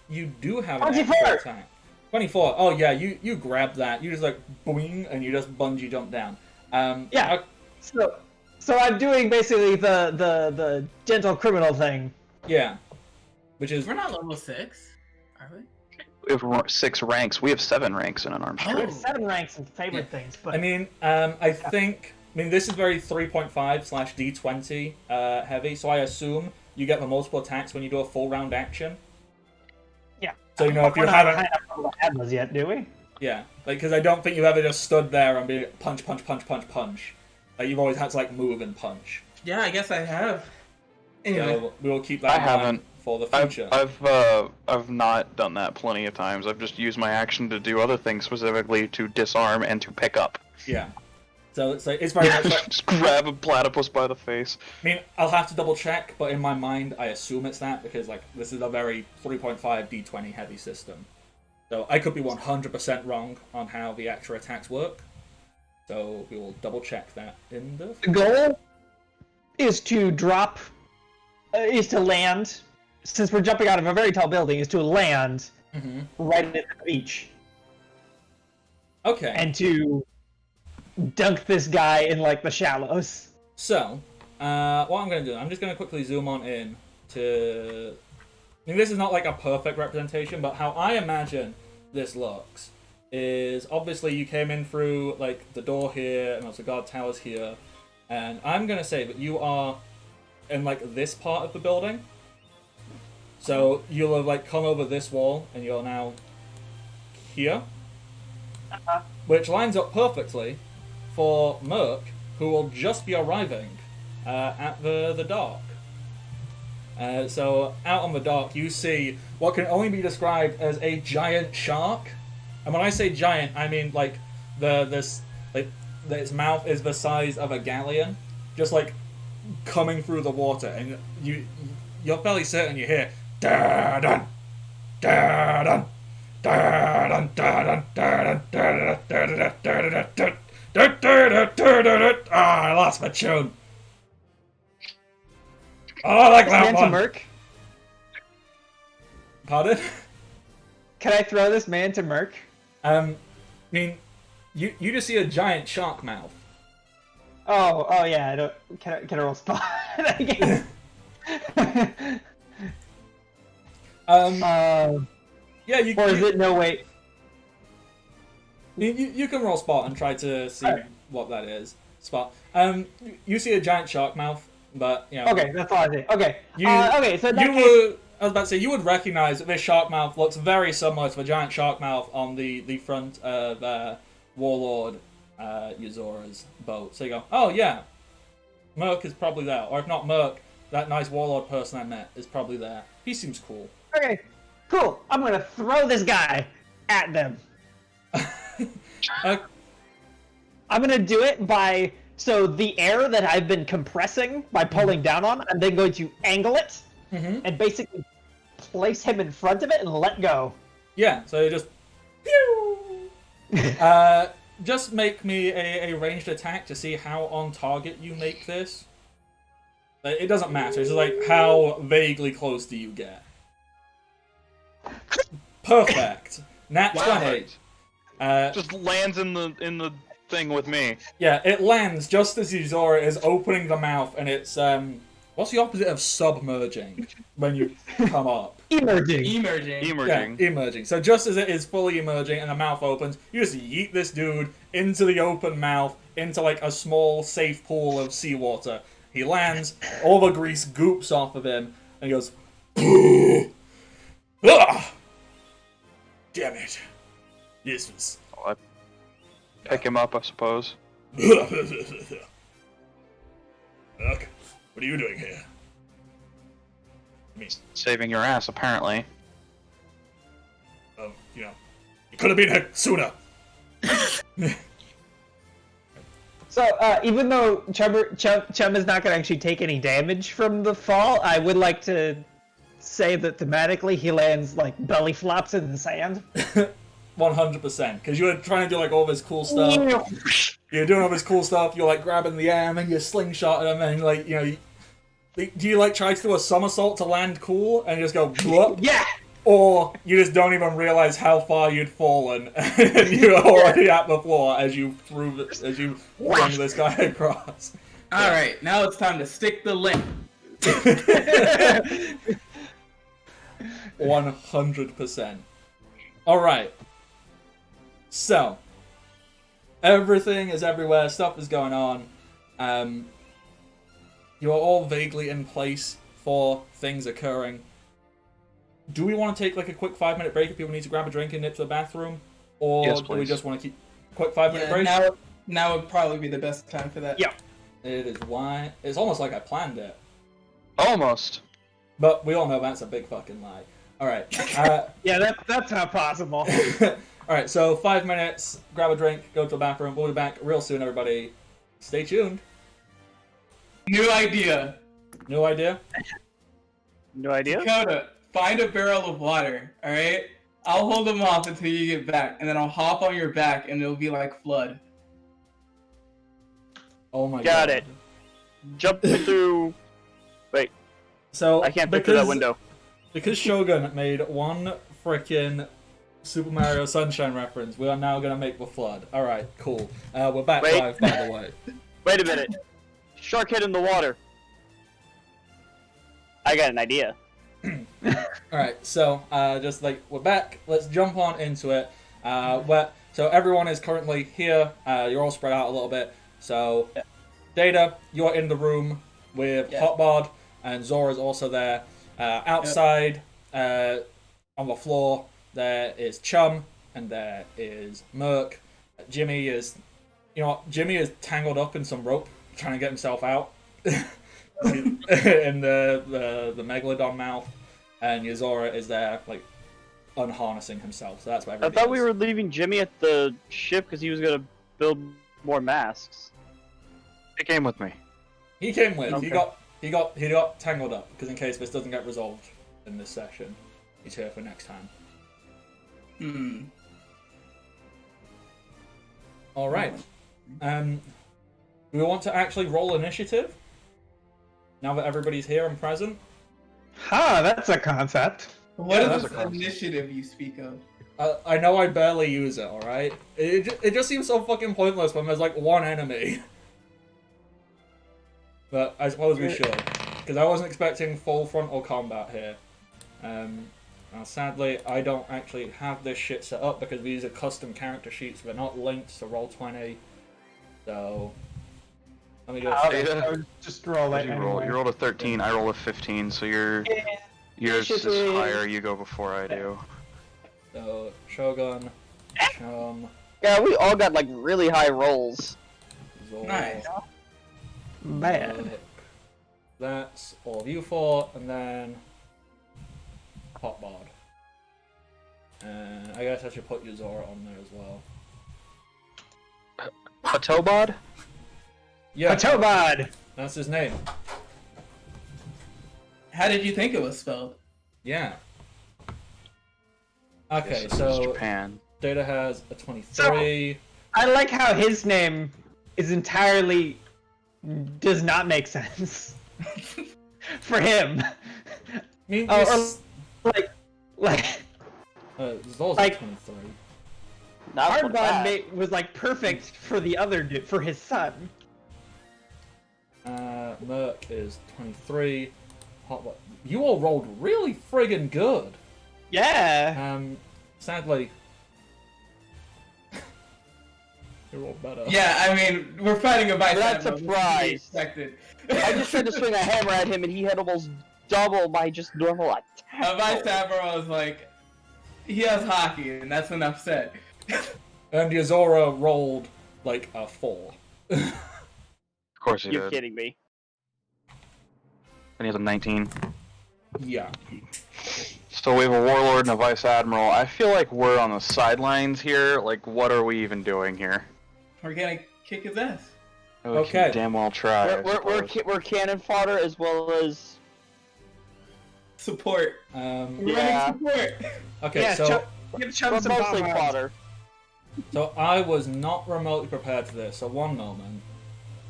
You do have an 24! extra attack. 24. Oh yeah, you grab that. You just like boing, and you just bungee jump down. Yeah. So I'm doing basically the gentle criminal thing. Yeah. Which is We're not level 6, are we? We have 6 ranks. We have 7 ranks in an arms We trade. have 7 ranks and favorite things, but I mean, I think this is very 3.5/D20 heavy. So I assume you get the multiple attacks when you do a full round action. yeah. So you know if you We're not haven't. high enough to have those yet, do we? Yeah, like because I don't think you've ever just stood there and be punch, punch, punch, punch, punch. Like you've always had to like move and punch. Yeah, I guess I have. Anyway. So we will keep that I in mind haven't. for the future. I've not done that plenty of times. I've just used my action to do other things, specifically to disarm and to pick up. Yeah. So it's very much like, Just grab a platypus by the face. I mean, I'll have to double check, but in my mind, I assume it's that because like this is a very 3.5/D20 heavy system. So I could be 100% wrong on how the extra attacks work. So we will double check that in the. The goal is to land. Since we're jumping out of a very tall building, is to land right at the beach Okay. and to dunk this guy in like the shallows. So, what I'm going to do, I'm just going to quickly zoom on in to. I mean, this is not like a perfect representation, but how I imagine this looks is obviously you came in through like the door here, and also guard towers here, and I'm going to say that you are in like this part of the building. So you'll have like come over this wall, and you're now here, which lines up perfectly for Merc, who will just be arriving at the dock. So out on the dock, you see what can only be described as a giant shark. And when I say giant, I mean like its mouth is the size of a galleon, just like coming through the water, and you're fairly certain you hear da dun da dun da dun da dun da dun da dun da dun da dun I lost my tune. Oh, I like that Man to one. Merc? Pardon? Can I throw this man to Merc? I mean, you just see a giant shark mouth. Oh yeah. I don't. Can I roll spot? I guess. Yeah, you. Or is it no wait? You can roll spot and try to see what that is. Spot. You see a giant shark mouth, but you know. Okay, that's all I see. Okay. Okay, so in that you case, would. I was about to say you would recognize that this shark mouth looks very similar to the giant shark mouth on the front of Warlord Yuzora's boat. So you go, oh yeah, Merc is probably there, or if not Merc, that nice Warlord person I met is probably there. He seems cool. okay, cool. I'm gonna throw this guy at them. I'm gonna do it by the air that I've been compressing by pulling down on. I'm then going to angle it and basically place him in front of it and let go. Yeah, so you just just make me a ranged attack to see how on target you make this. It doesn't matter. It's just like how vaguely close do you get. Perfect. Nat 20. Just lands in the thing with me. Yeah, it lands just as Yuzora is opening the mouth, and it's what's the opposite of submerging when you come up? Emerging. Yeah, emerging. So just as it is fully emerging and the mouth opens, you just yeet this dude into the open mouth, into like a small safe pool of seawater. He lands, all the grease goops off of him, and he goes, ah! Damn it. This was... Pick him up, I suppose. Look, what are you doing here? I mean, Saving your ass, apparently. you know, you could have been here sooner. So, even though Chum is not going to actually take any damage from the fall, I would like to say that thematically he lands like belly flops in the sand. 100%, because you were trying to do like all this cool stuff. You're doing all this cool stuff. You're like grabbing the air, and then you slingshot him, and like do you like try to do a somersault to land cool and just go blop? Yeah. Or you just don't even realize how far you'd fallen, and you're already at the floor as you flung this guy across. All right, now it's time to stick the link. 100%. All right. So, everything is everywhere. Stuff is going on. You are all vaguely in place for things occurring. Do we want to take like a quick 5-minute break if people need to grab a drink and nip to the bathroom? Or Yes, do we please. just want to keep quick 5-minute break? Now would probably be the best time for that. Yeah. It is why. It's almost like I planned it. Almost. But we all know that's a big fucking lie. Alright. Yeah, that's not possible. Alright, so 5 minutes, grab a drink, go to the bathroom. We'll be back real soon, everybody. Stay tuned. New idea. New idea? No idea. Dakota, find a barrel of water, alright? I'll hold them off until you get back, and then I'll hop on your back, and it'll be like flood. Oh my god. Got it. Jump through. Wait, So, I can't fit through that window. Because Shogun made one frickin' Super Mario Sunshine reference, we are now gonna make the flood. Alright, cool. We're back Wait. live, by the way. Wait a minute. Shark head in the water. I got an idea. Alright, so, just like, we're back. Let's jump on into it. So everyone is currently here. You're all spread out a little bit. So, Data, you're in the room with Hotbod, and Zora's also there. Outside, on the floor, there is Chum, and there is Merc. Jimmy is tangled up in some rope, trying to get himself out. In the Megalodon mouth, and Yuzora is there, like, unharnessing himself. So that's what I everybody thought we is. were leaving Jimmy at the ship because he was gonna build more masks. He came with me. He came with. Okay. He got tangled up because in case this doesn't get resolved in this session, he's here for next time. All right. Do we want to actually roll initiative? Now that everybody's here and present? Huh, that's a concept. What that's is a this concept. initiative you speak of? I know I barely use it, alright? It just seems so fucking pointless when there's like one enemy. But I suppose we should. Because I wasn't expecting full frontal combat here. Now sadly, I don't actually have this shit set up because these are custom character sheets. They're not linked to Roll20. So... Let me just... Data? I would just roll What'd it you roll? anyway. You rolled a 13, I rolled a 15, so yours is higher, you go before I do. So, Shogun, Chum, Yeah, we all got like really high rolls. Zor, Nice. Bad. Look. That's all of you four, and then Hotbod. And I guess I should put your Zora on there as well. Patobod? Yeah, Patobod! that's his name. How did you think it was spelled? Yeah. Okay, Yes, this is so Japan. Data has a 23. I like how his name is entirely does not make sense for him. I mean, Oh, this- like Zor's like- a 23. Not for that. Hardbod was like perfect for the other for his son. Merc is 23. Hotbod. You all rolled really friggin' good. Yeah. Sadly, you rolled better. Yeah, I mean, we're fighting a bicep. Not but we surprised. Expected. I just tried to swing a hammer at him and he had almost double my just normal attack. A bicep was like, he has hockey, and that's enough said. And Yazora rolled like a 4. Of course he You're did. kidding me. And he has a 19. Yeah. So we have a warlord and a vice admiral. I feel like we're on the sidelines here. Like, what are we even doing here? We're gonna kick his ass. We Okay. can damn well try. I suppose. We're cannon fodder as well as Support. We're Yeah. running support. Okay, Yeah, so give Chum we're some mostly bomb rounds. fodder. I was not remotely prepared for this. So one moment.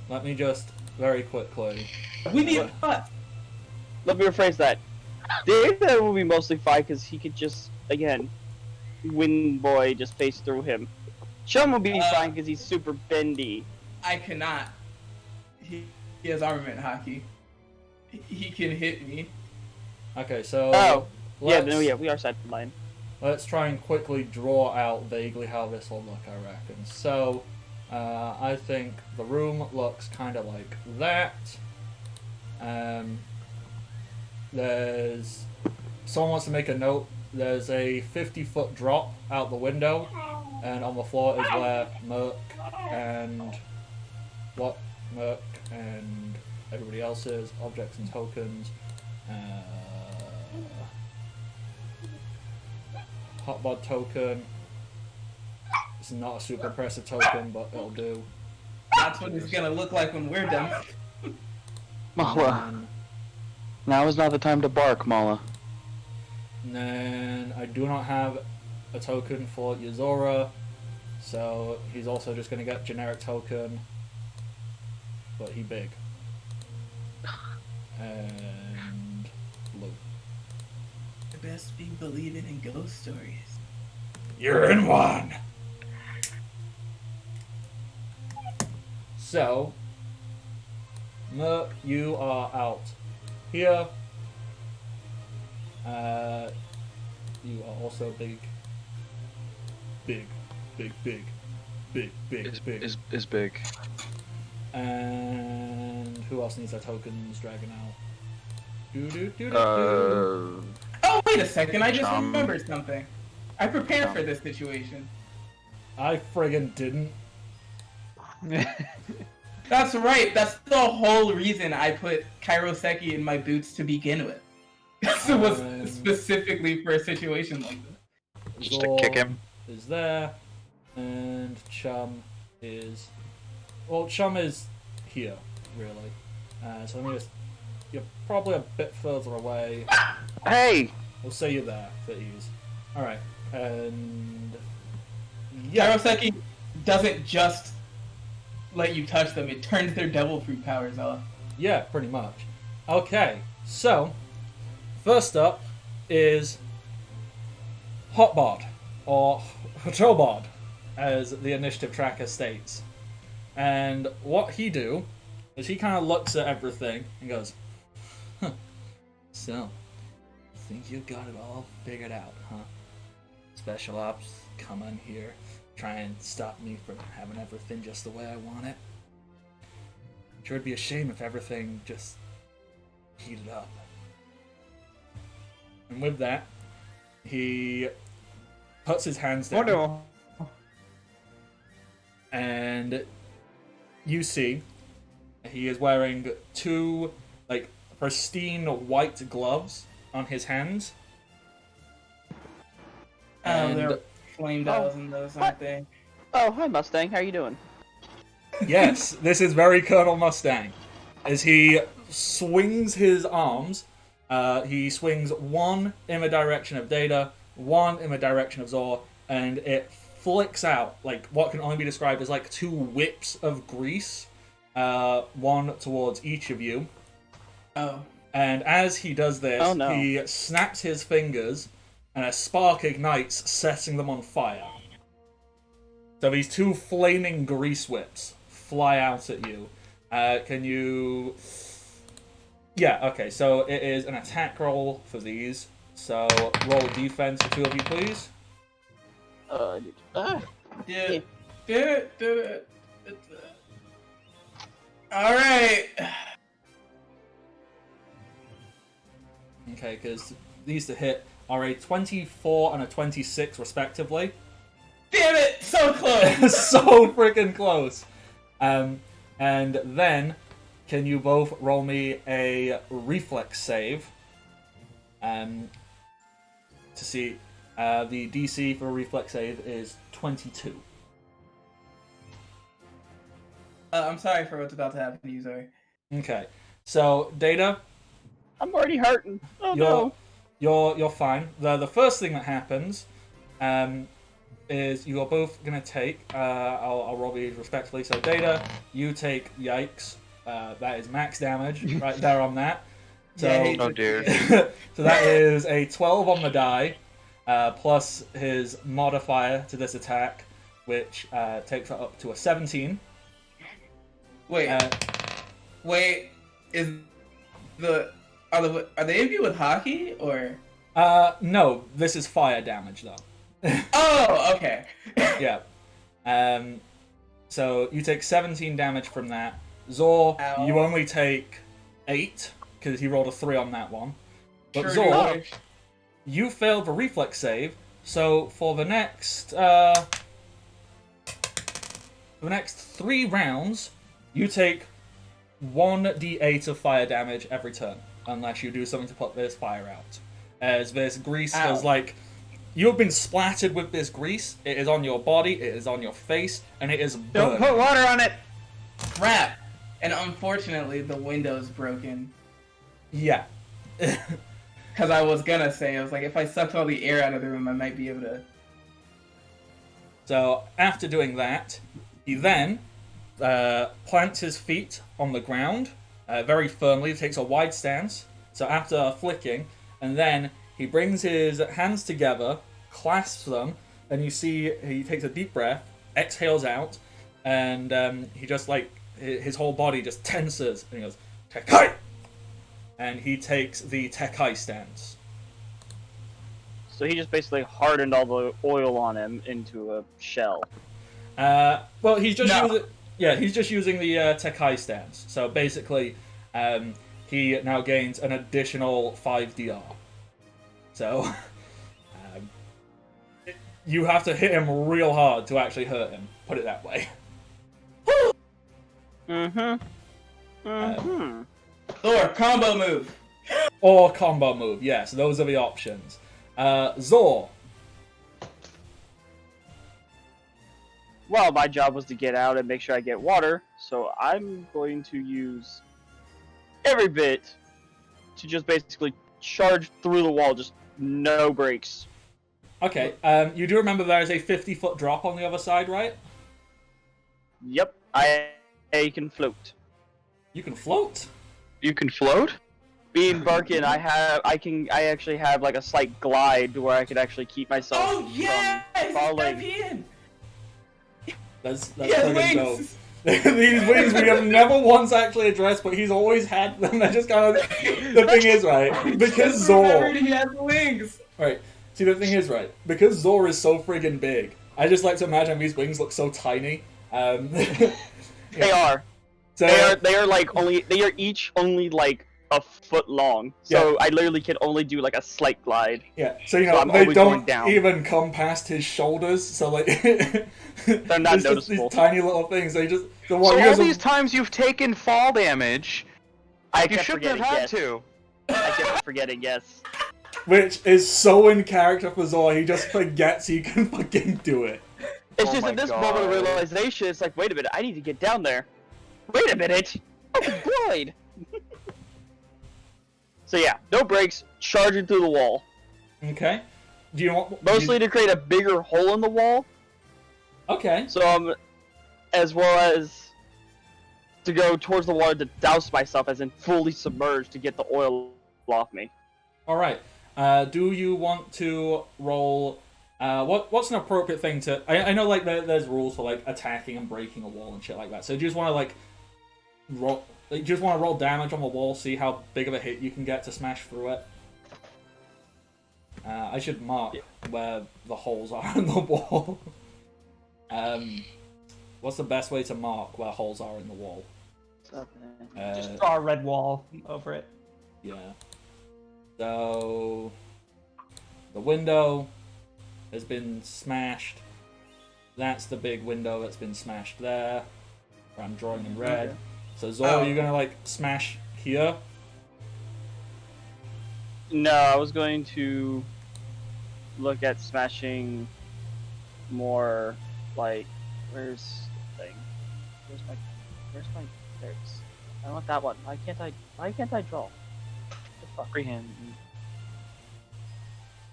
Let me just very quickly. We need us. Let me rephrase that. Data will be mostly fine because he could just, again, Wind Boy just face through him. Chum will be fine because he's super bendy. I cannot. He has armament hockey. He can hit me. Okay, so Oh, yeah, let's, no, yeah, we are side from line. let's try and quickly draw out vaguely how this will look. I reckon. So I think the room looks kind of like that. There's someone wants to make a note. There's a 50-foot drop out the window, and on the floor is where Merc and everybody else is. Objects and tokens. Hotbod token. It's not a super impressive token, but it'll do. That's what it's gonna look like when we're done. Mala. And Now is not the time to bark, Mala. then I do not have a token for Yazora, so he's also just going to get generic token, but he big. And blue. The best be believing in ghost stories. You're in one! So, Merc, you are out here. You are also big. Big. Is big. And who else needs their tokens? Dragon out. Oh, wait a second, I just Chum. remembered something. I prepared Chum. for this situation. I friggin' didn't. That's right, that's the whole reason I put Kairoseki in my boots to begin with. This was specifically for a situation like this. Just to kick him. Is there, and Chum is. Well, Chum is here, really. So let me just. You're probably a bit further away. Hey! We'll say you're there for ease. Alright, and. Yeah. Kairoseki doesn't just let you touch them, it turns their devil fruit powers off. Yeah, pretty much. Okay, so first up is Hotbod, or Hotobod, as the initiative tracker states. And what he do is he kind of looks at everything and goes, huh, so, I think you got it all figured out, huh? Special ops, come on here, try and stop me from having everything just the way I want it. Sure, it'd be a shame if everything just heated up. And with that, he puts his hands down. Oh no. And you see he is wearing two like pristine white gloves on his hands. Oh, And they're flame dolls in those, aren't they? Oh, hi Mustang, how you doing? yes, this is very Colonel Mustang. As he swings his arms, he swings one in the direction of Data, one in the direction of Zor, and it flicks out like what can only be described as like two whips of grease, one towards each of you. Oh. And as he does this, Oh, no. he snaps his fingers, and a spark ignites, setting them on fire. So these two flaming grease whips fly out at you. Can you... Yeah, okay, so it is an attack roll for these. So roll defense, the two of you, please. Yeah. Alright. Okay, because these to hit are a 24 and a 26 respectively. Damn it! So close! So freaking close. And then, can you both roll me a reflex save? To see, the DC for a reflex save is 22. I'm sorry for what's about to happen to you, Zoe. Okay, so Data, I'm already hurting. Oh you're no. you're fine. The first thing that happens, is you are both gonna take. I'll roll these respectively. So Data, you take yikes. That is max damage right there on that. So, Yeah, Oh dear. so that is a 12 on the die, plus his modifier to this attack, which takes it up to a 17. Wait, wait, are they of you with hockey or? No, this is fire damage though. Oh, okay. Yeah. So you take 17 damage from that. Zor, Ow. you only take 8 because he rolled a 3 on that one. But Sure Zor, do. you failed the reflex save, so for the next 3 rounds, you take 1d8 of fire damage every turn, unless you do something to put this fire out. As this grease has Ow. like, you have been splattered with this grease. It is on your body, it is on your face, and it is Don't burned. put water on it. Crap. And unfortunately, the window's broken. Yeah. Because I was gonna say, I was like, if I sucked all the air out of the room, I might be able to. So after doing that, he then plants his feet on the ground very firmly, takes a wide stance. So after flicking, and then he brings his hands together, clasps them, and you see he takes a deep breath, exhales out, and he just like, his whole body just tenses, and he goes, Tekai! And he takes the Tekai stance. So he just basically hardened all the oil on him into a shell. Well, he's just No. he's just using the Tekai stance. So basically, he now gains an additional 5 DR. So you have to hit him real hard to actually hurt him. Put it that way. Thor, combo move. Or combo move. Yes, those are the options. Zor. Well, my job was to get out and make sure I get water, so I'm going to use every bit to just basically charge through the wall, just no breaks. Okay. You do remember there is a 50-foot drop on the other side, right? Yep, I I can float. You can float. You can float? Being Barkin, I actually have like a slight glide where I could actually keep myself Oh yes! from falling. Ian! That's He has friggin' dope. wings! These wings we have never once actually addressed, but he's always had them. They're just kind of the thing is right because Just Zor. remembered he has wings. Right. See, the thing is right because Zor is so friggin' big. I just like to imagine these wings look so tiny. They are. So, They are each only like a foot long. So Yeah. I literally can only do like a slight glide. Yeah, so you So know I'm they always going don't down. even come past his shoulders. So like They're not it's just noticeable. these tiny little things. They just So what you all guys are- these times you've taken fall damage, I you kept shouldn't have forgetting, had yes. to. I kept forgetting, yes. which is so in character for Zor. He just forgets he can fucking do it. It's Oh just my at this moment of God. realization, it's like, wait a minute, I need to get down there. Wait a minute! I can glide! So yeah, no brakes, charging through the wall. Okay. Do you want Mostly to create a bigger hole in the wall, Okay. so as well as to go towards the water to douse myself, as in fully submerged to get the oil off me. All right. Do you want to roll? What's an appropriate thing to? I know like there's rules for like attacking and breaking a wall and shit like that. So do you just want to like roll? Like, do you just want to roll damage on the wall, see how big of a hit you can get to smash through it? I should mark where the holes are in the wall. What's the best way to mark where holes are in the wall? Just draw a red wall over it. Yeah. So the window has been smashed. That's the big window that's been smashed there. Where I'm drawing in red. Okay. So Zor, Oh. are you gonna like smash here? No, I was going to look at smashing more like where's the thing? Where's my there's I want that one. Why can't I draw? What the fuck? Freehand.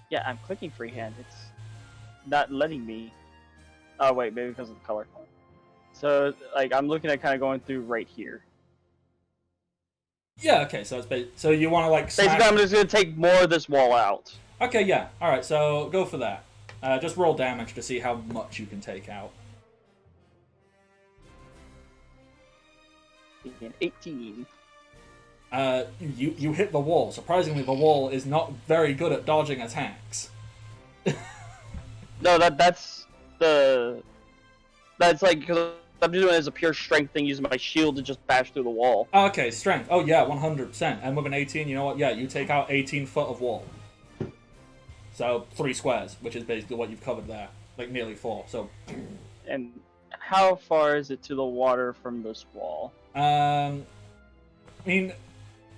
Yeah, I'm clicking freehand. It's not letting me. Oh wait, maybe because of the color. So like I'm looking at kind of going through right here. Yeah. Okay. So so you want to like smash. Basically, I'm just gonna take more of this wall out. Okay. Yeah. All right. So go for that. Just roll damage to see how much you can take out. 18. You hit the wall. Surprisingly, the wall is not very good at dodging attacks. No, that's like because I'm just doing it as a pure strength thing, using my shield to just bash through the wall. Okay, strength. Oh yeah, 100%. And with an 18, you know what? Yeah, you take out 18 foot of wall. So 3 squares, which is basically what you've covered there, like nearly 4. So, And how far is it to the water from this wall? I mean,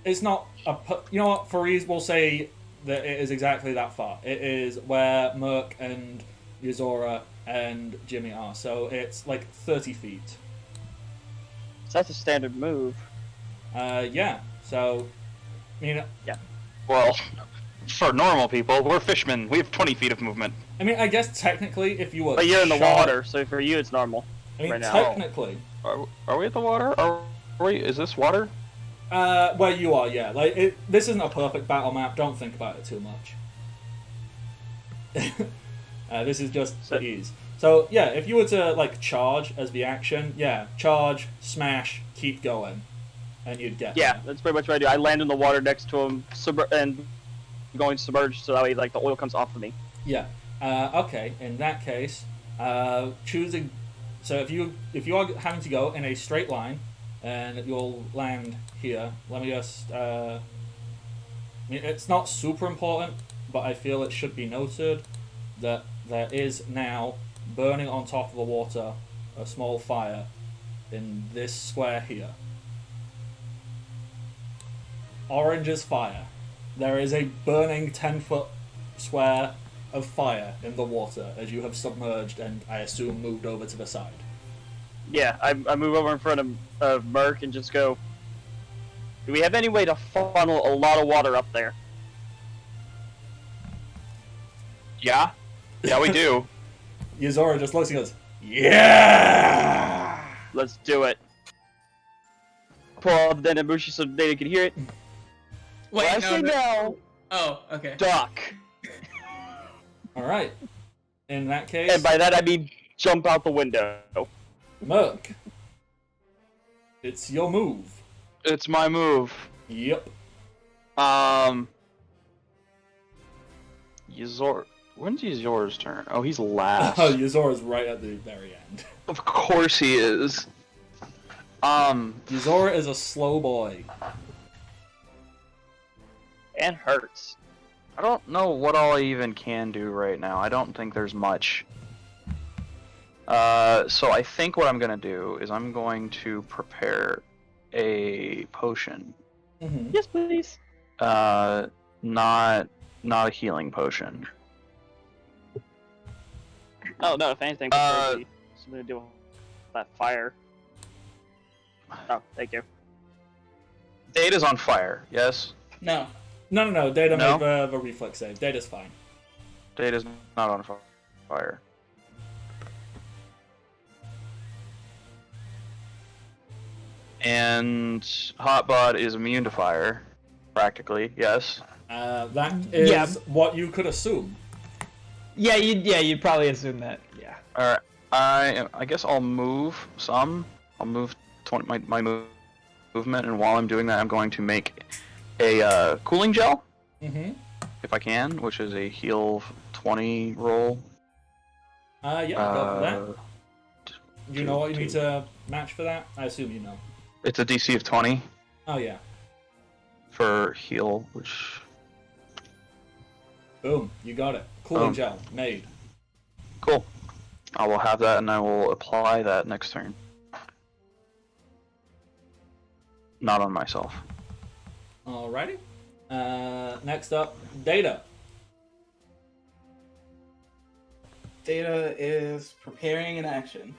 it's not a. You know what? Fariz will say that it is exactly that far. It is where Merc and Yuzora and Jimmy are. So it's like 30 feet. So that's a standard move. Yeah. So, I mean, Well, for normal people, we're fishermen. We have 20 feet of movement. I guess technically, if you were. But you're in the shot- water, so for you it's normal. I mean, right now. technically. Are we at the water? Are we? Is this water? Where you are, yeah. Like, this isn't a perfect battle map. Don't think about it too much. This is just for ease. So, yeah, if you were to, like, charge as the action, yeah, charge, smash, keep going, and you'd get Yeah, there. that's pretty much what I do. I land in the water next to him, and going submerged, so that way like the oil comes off of me. Yeah. Okay, in that case, choosing... So if you are having to go in a straight line, and you'll land here, let me just... I mean, it's not super important, but I feel it should be noted that there is now, burning on top of the water, a small fire in this square here. Orange is fire. There is a burning 10-foot square of fire in the water as you have submerged and, I assume, moved over to the side. Yeah, I move over in front of Merc and just go, do we have any way to funnel a lot of water up there? Yeah. Yeah, we do. Yuzora just looks and goes, yeah! Let's do it. pull out the Dendabushi so Data can hear it. Wait, I say no, Oh, okay. duck. Alright. In that case, And by that I mean jump out the window. Merc. It's your move. It's my move. Yep. Ysor. When's Ysor's turn? Oh, he's last. Oh, Yzora's right at the very end. Of course he is. Ysora is a slow boy. And hurts. I don't know what all I even can do right now. I don't think there's much. So I think what I'm gonna do is I'm going to prepare a potion. Mm-hmm. Yes, please. Not a healing potion. Oh no, if anything, something to do with that fire. Oh, thank you. Data's on fire, yes? No. No. Data No? made the reflex save. Data's fine. Data's not on fire. And Hotbod is immune to fire, practically, yes. That is Yeah. what you could assume. Yeah, you'd probably assume that. Yeah. Alright, I guess I'll move some. I'll move 20, my movement, and while I'm doing that, I'm going to make a cooling gel, Mm-hmm. if I can, which is a heal 20 roll. Yeah, go for that. You know what you need two. to match for that? I assume you know. It's a DC of 20 Oh, yeah. for heal, which... Boom. You got it. Cooling Boom. gel. Made. Cool. I will have that, and I will apply that next turn. Not on myself. Alrighty. Next up, Data. Data is preparing an action.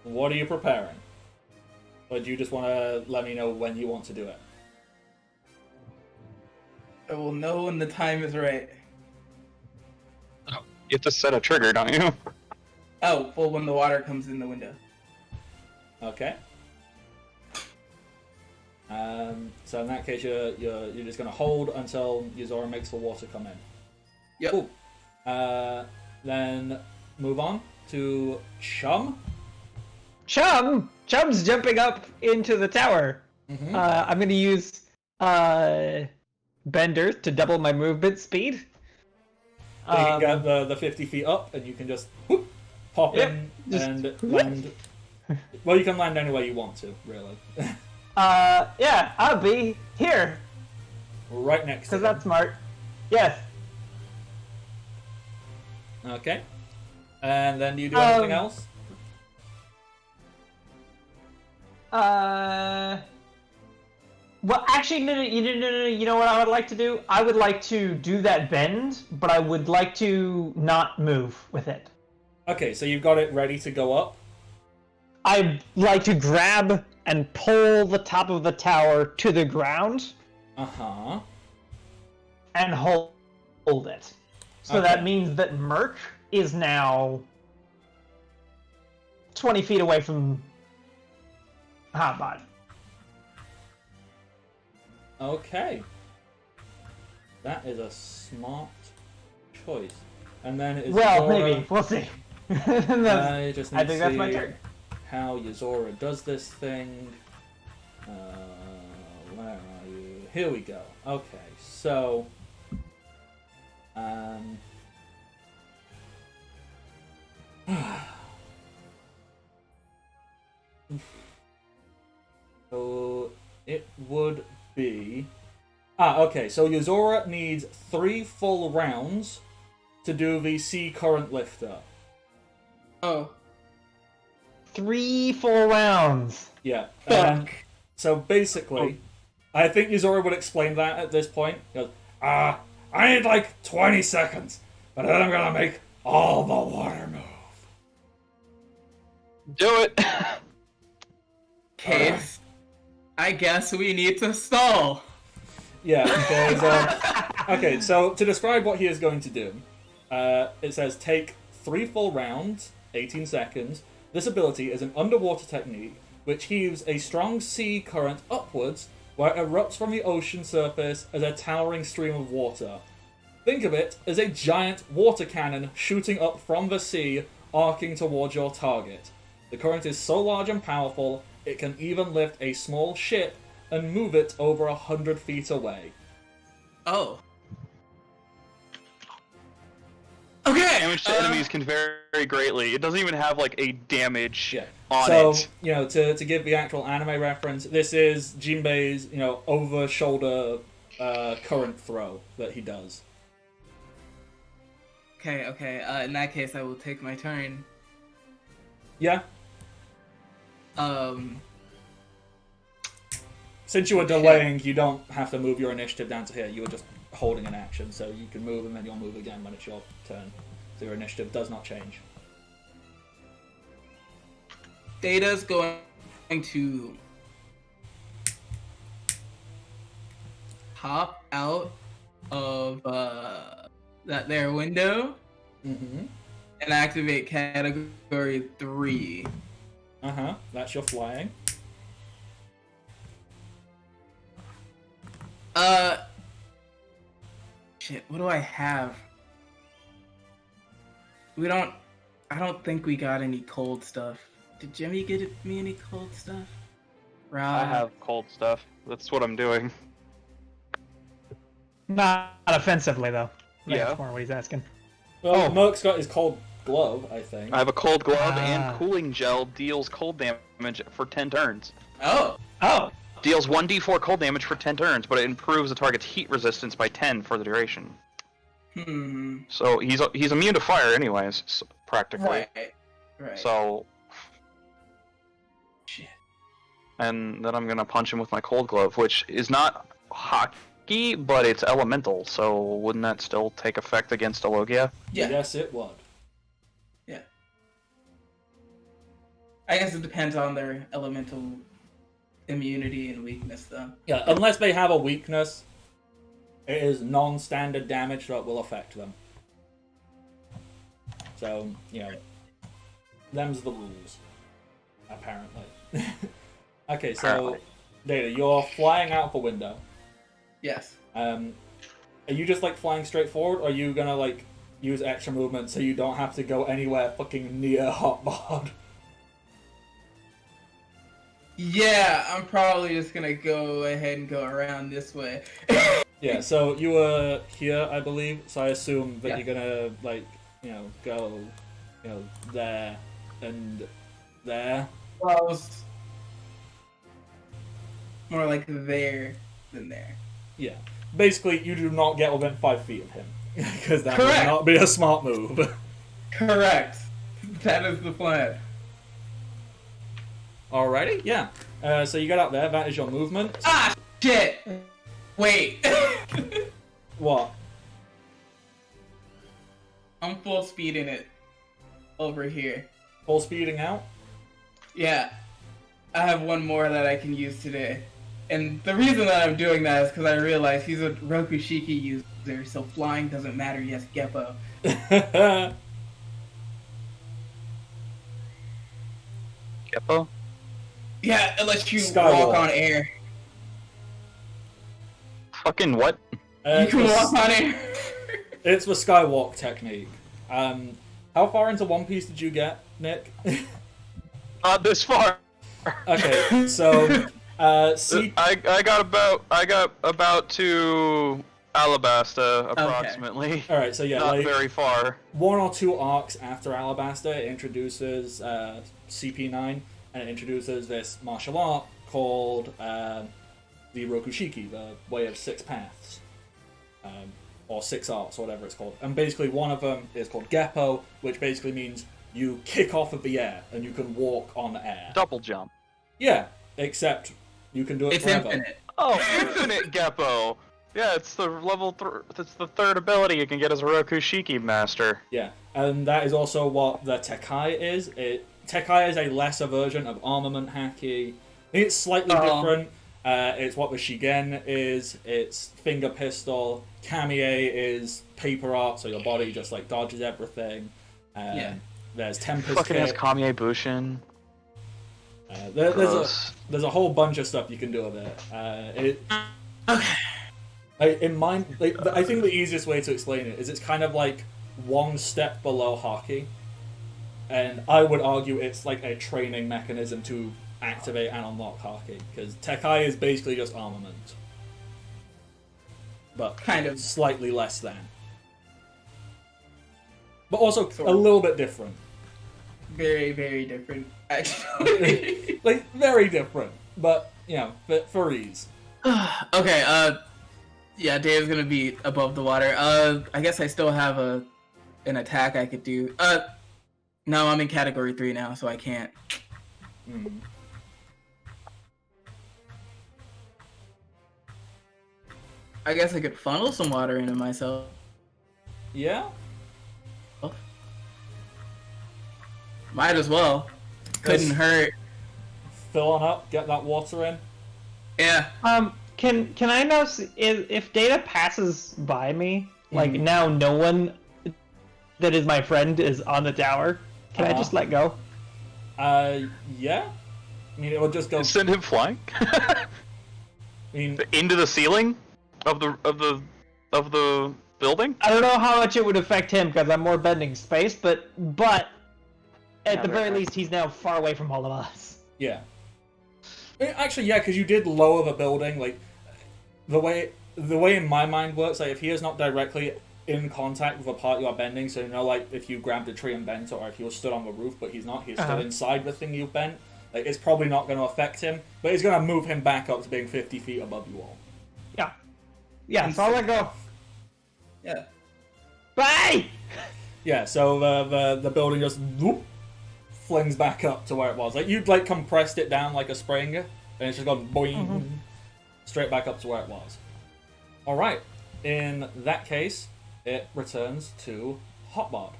What are you preparing? Or do you just want to let me know when you want to do it? I will know when the time is right. You have to set a trigger, don't you? Oh, well, when the water comes in the window. Okay. So in that case, you're just going to hold until Ysora makes the water come in. Yep. Cool. Then move on to Chum. Chum's jumping up into the tower. Mm-hmm. I'm gonna use Bender to double my movement speed. So you can get the 50 feet up, and you can just whoop, pop Yep, in just and whoop. land. Well, you can land anywhere you want to, really. Yeah, I'll be here Right next to because him. that's smart. Yes. Okay. And then do you do anything else? Well, actually, no. You know what I would like to do? I would like to do that bend, but I would like to not move with it. Okay, so you've got it ready to go up. I'd like to grab and pull the top of the tower to the ground Uh-huh. and hold it. So Okay. that means that Merc is now 20 feet away from Hotbod. Okay. That is a smart choice. And then it's Well, maybe. We'll see. I just need I think to that's my see turn. how Ysora does this thing. Where are you? Here we go. Okay, so... So it would be... okay, so Ysora needs 3 full rounds to do the sea current lifter. Oh. 3 full rounds. Yeah. Fuck. So basically, I think Ysora would explain that at this point. He goes, I need like 20 seconds, but then I'm gonna make all the water move. Do it! Case. I guess we need to stall. Yeah, because, okay, so to describe what he is going to do, it says take 3 full rounds, 18 seconds. This ability is an underwater technique which heaves a strong sea current upwards, where it erupts from the ocean surface as a towering stream of water. Think of it as a giant water cannon shooting up from the sea, arcing towards your target. The current is so large and powerful, it can even lift a small ship and move it over 100 feet away. Oh. Okay. Damage to enemies can vary greatly. It doesn't even have like a damage on so, it. you know, to give the actual anime reference, this is Jinbei's, you know, over-shoulder current throw that he does. Okay. In that case, I will take my turn. Yeah. Since you were delaying, you don't have to move your initiative down to here. You were just holding an action, so you can move and then you'll move again when it's your turn. So your initiative does not change. Data's going to hop out of that there window Mm-hmm. and activate category 3. That's your flying. Shit, what do I have? I don't think we got any cold stuff. Did Jimmy get me any cold stuff? I have cold stuff. That's what I'm doing. Not offensively, though. Yeah. That's more what he's asking. Well, Merc's got his cold glove, I think. I have a cold glove and cooling gel deals cold damage for 10 turns. Oh. Deals 1d4 cold damage for 10 turns, but it improves the target's heat resistance by 10 for the duration. So he's immune to fire anyways, practically. Right. So... Shit. And then I'm gonna punch him with my cold glove, which is not hockey, but it's elemental, so wouldn't that still take effect against a Logia? Yeah. Yes, it would. Yeah. I guess it depends on their elemental immunity and weakness, though. Yeah, unless they have a weakness, it is non-standard damage that will affect them. So, you know, them's the rules, apparently. Okay, so, Apparently. Data, you're flying out the window. Yes. Are you just, like, flying straight forward, or are you gonna, like, use extra movement so you don't have to go anywhere fucking near Hotbod? Yeah, I'm probably just gonna go ahead and go around this way. Yeah, so you were here, I believe, so I assume that you're gonna, like, you know, go, you know, there and there. Well, more like there than there. Yeah. Basically, you do not get within 5 feet of him, because that Correct. would not be a smart move. Correct. That is the plan. Alrighty, yeah. So you got up there, that is your movement. Ah, shit! Wait. What? I'm full speeding it over here. Full speeding out? Yeah. I have one more that I can use today. And the reason that I'm doing that is because I realize he's a Rokushiki user, so flying doesn't matter, yes, Geppo. Geppo? Yeah, it lets you Skywalk. walk on air. Fucking what? You can walk on air. It's the skywalk technique. How far into One Piece did you get, Nick? Not this far. Okay, so see, I got about to Alabasta approximately. all right, so yeah, Not like very far. 1 or 2 arcs after Alabasta, it introduces CP9, and it introduces this martial art called the Rokushiki, the Way of Six Paths, or Six Arts, or whatever it's called. And basically, one of them is called Geppo, which basically means you kick off of the air and you can walk on air. Double jump. Yeah, except you can do it It's forever. infinite. Oh, infinite Geppo. Yeah, it's the it's the third ability you can get as a Rokushiki master. Yeah, and that is also what the Tekai is. Tekai is a lesser version of armament haki. I think it's slightly different. It's what the Shigen is. It's finger pistol. Kamie is paper art, so your body just like dodges everything. Yeah. There's Tempest Fucking has Hit. Kamie Bushin. There's a whole bunch of stuff you can do with it. I think the easiest way to explain it is it's kind of like one step below hockey, and I would argue it's like a training mechanism to activate and unlock hockey, because Tekai is basically just armament, but Kind of. slightly less than, but also a little bit different. Very, very different, actually. Like very different, but you know, for ease. Okay, yeah, Dave's gonna be above the water. I guess I still have an attack I could do. No, I'm in category 3 now, so I can't. I guess I could funnel some water into myself. Yeah. Might as well. Couldn't hurt. Fill on up, get that water in. Yeah. Can I know if data passes by me, like now no one that is my friend is on the tower? Can I just let go? Yeah. I mean, it would just go. Send him flying. I mean, into the ceiling of the building. I don't know how much it would affect him because I'm more bending space, but at the very least, he's now far away from all of us. yeah. Actually, yeah, because you did lower the building. Like the way in my mind works, like if he is not directly in contact with the part you are bending, so you know, like if you grabbed a tree and bent it, or if he was stood on the roof but he's not, he's stood inside the thing you've bent. Like it's probably not going to affect him, but it's going to move him back up to being 50 feet above you all. Yeah. So I'll let go. Yeah. Bye. Yeah. So the building just whoop, flings back up to where it was. Like you'd like compressed it down like a spring, and it's just gone boing, straight back up to where it was. All right. In that case, it returns to Hotbod,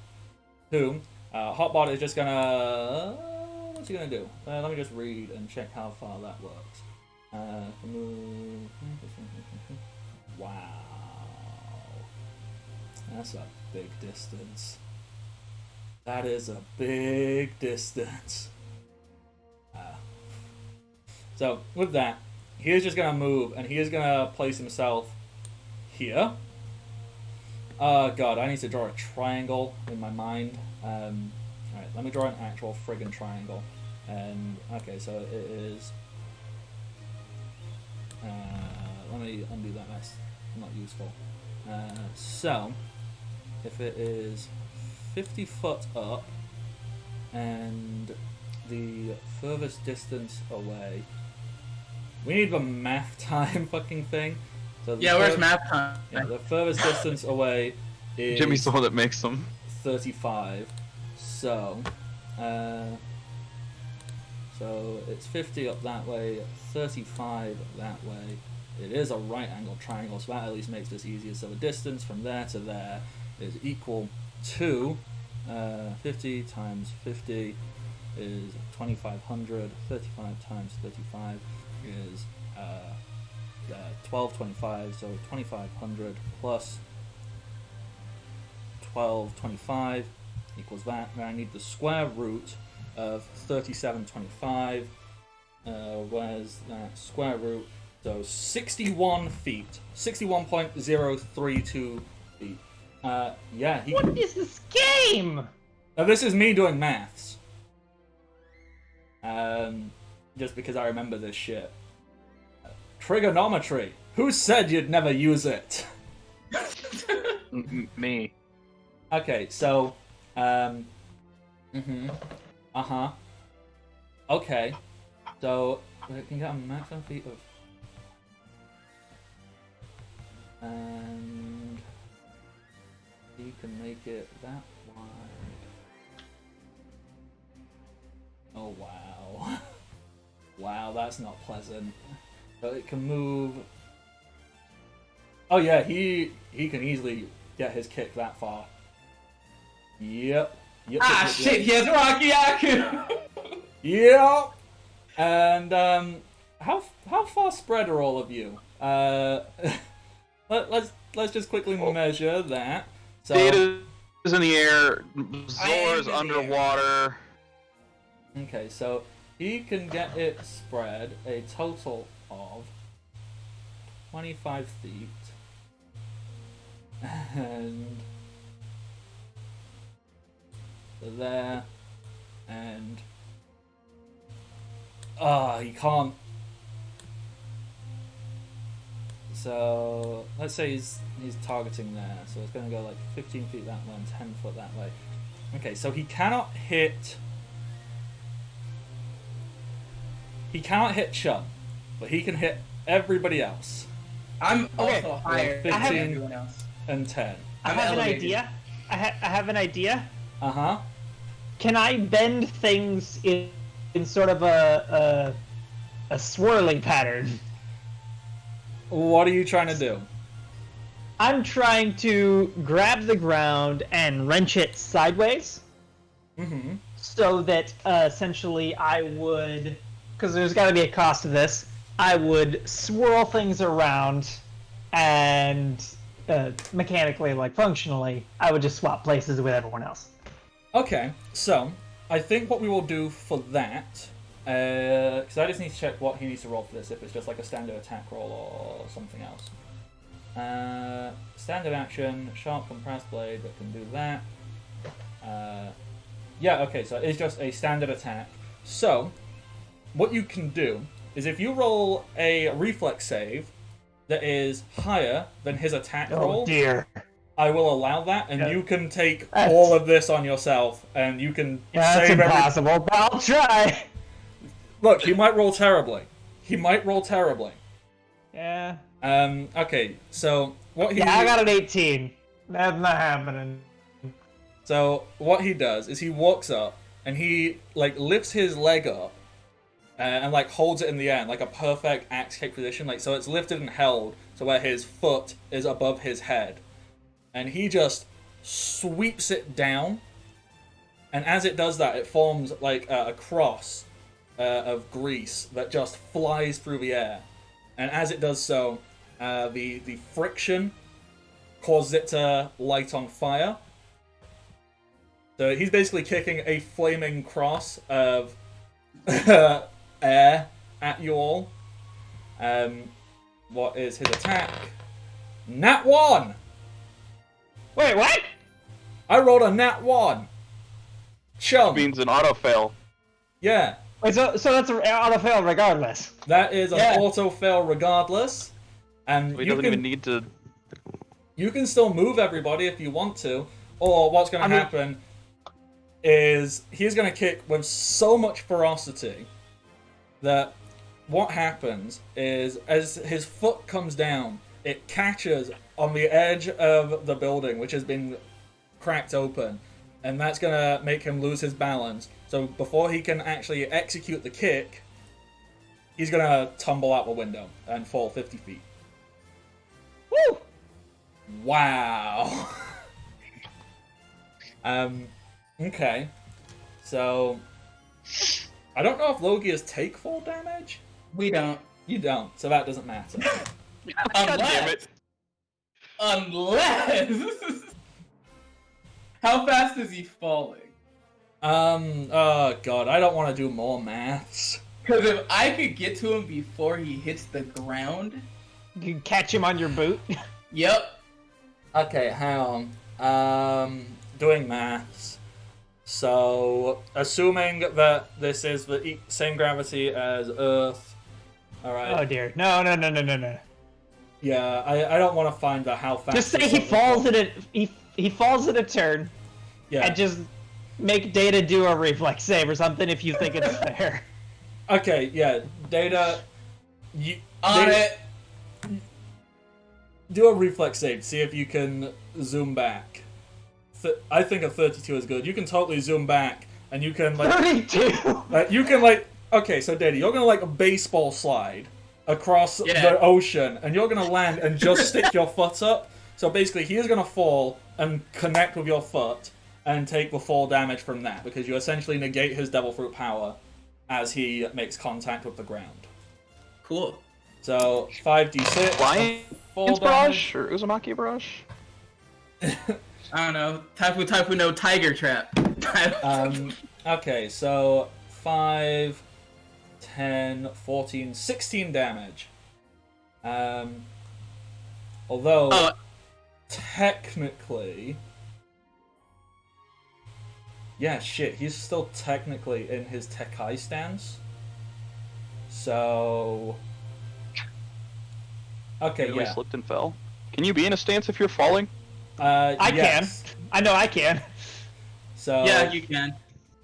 who Hotbod is just gonna. What's he gonna do? Let me just read and check how far that works. Wow, that's a big distance. That is a big distance. So with that, he is just gonna move, and he is gonna place himself here. Oh god, I need to draw a triangle in my mind. Alright, let me draw an actual friggin' triangle. And okay, so it is. Let me undo that. That's not useful. So if it is 50 foot up, and the furthest distance away, we need the math time fucking thing. So Yeah, where's math time? Yeah, the furthest distance away is Jimmy's the one that makes them. 35. So it's 50 up that way, 35 that way. It is a right angle triangle, so that at least makes this easier. So the distance from there to there is equal to 50 times 50 is 2500. 35 times 35 is 1225. So 2500 plus 1225 equals that. Now I need the square root of 3725. Where's that square root? So 61 feet. 61.032 feet. Yeah. What is this game? Now this is me doing maths. Just because I remember this shit. Trigonometry. Who said you'd never use it? Me. Okay, so, okay, so we can get a maximum feet of, and you can make it that wide. Oh wow, wow, that's not pleasant. But it can move. Oh yeah, he can easily get his kick that far. Yep. Shit, he has Rocky Aku! Yep. And how far spread are all of you? Let's just quickly measure that. So Data is in the air. I am Zor in is the underwater. okay, so he can get it spread a total of 25 feet. And there, and he can't. So let's say he's targeting there, so it's going to go like 15 feet that way and 10 foot that way. Okay, so he cannot hit. He cannot hit Chum, but he can hit everybody else. I'm Okay. also higher than 15. everyone else. And 10. I I'm have an elevated. idea. I have an idea. Uh-huh. Can I bend things in sort of a swirling pattern? What are you trying to do? I'm trying to grab the ground and wrench it sideways, Mm-hmm. so that essentially I would, because there's got to be a cost to this, I would swirl things around, and mechanically, like functionally, I would just swap places with everyone else. Okay, so I think what we will do for that, because I just need to check what he needs to roll for this, if it's just like a standard attack roll or something else. Standard action, sharp compressed blade that can do that. Yeah, okay, so it's just a standard attack. So, what you can do is if you roll a reflex save that is higher than his attack roll, Oh dear. I will allow that, and Yeah. you can take That's- all of this on yourself, and you can Yeah, that's save impossible, but I'll try. Look, he might roll terribly. He might roll terribly. Yeah. Okay, so what he Yeah, I got an 18. That's not happening. So what he does is he walks up and he like lifts his leg up and like holds it in the air in, like a perfect axe kick position, like so it's lifted and held so where his foot is above his head, and he just sweeps it down, and as it does that, it forms like a cross of grease that just flies through the air, and as it does so, the friction causes it to light on fire. So he's basically kicking a flaming cross of air at you all. What is his attack? Nat 1! Wait, what? I rolled a Nat 1! Chum! Means an auto fail. Yeah, Wait, so that's an auto fail regardless. that is an Yeah. auto fail regardless. And We you doesn't can, even need to. you can still move everybody if you want to. Or what's going to happen is he's going to kick with so much ferocity that what happens is as his foot comes down, it catches on the edge of the building, which has been cracked open, and that's going to make him lose his balance. So before he can actually execute the kick, he's going to tumble out the window and fall 50 feet. Woo! Wow. Okay. So, I don't know if Logias take fall damage. We don't. You don't, so that doesn't matter. God damn it. Unless. How fast is he falling? Oh god, I don't want to do more maths. Because if I could get to him before he hits the ground. You can catch him on your boot. Yep. Okay, hang on. Doing maths. So, assuming that this is the same gravity as Earth. Alright. Oh dear. No. Yeah, I don't want to find out how fast. Just say this he something falls falls. at he falls at a turn, Yeah. and just make Data do a reflex save or something if you think it's fair. Okay, yeah. Data. On Data- it. Do a reflex save. See if you can zoom back. I think a 32 is good. You can totally zoom back, and you can like. 32. Okay, so Data, you're gonna like a baseball slide across Yeah. the ocean, and you're gonna land and just stick your foot up. So basically, he is gonna fall and connect with your foot and take the fall damage from that, because you essentially negate his devil fruit power as he makes contact with the ground. Cool. So 5d6. Lion fall Barrage or Uzumaki Barrage? I don't know. Taifu no tiger trap. Okay, so 5 10, 14, 16 damage. Although, technically... Yeah, shit, he's still technically in his Tekai stance. So... Okay, Anyway, yeah. slipped and fell. Can you be in a stance if you're falling? I yes. can. I know I can. So... Yeah, you can.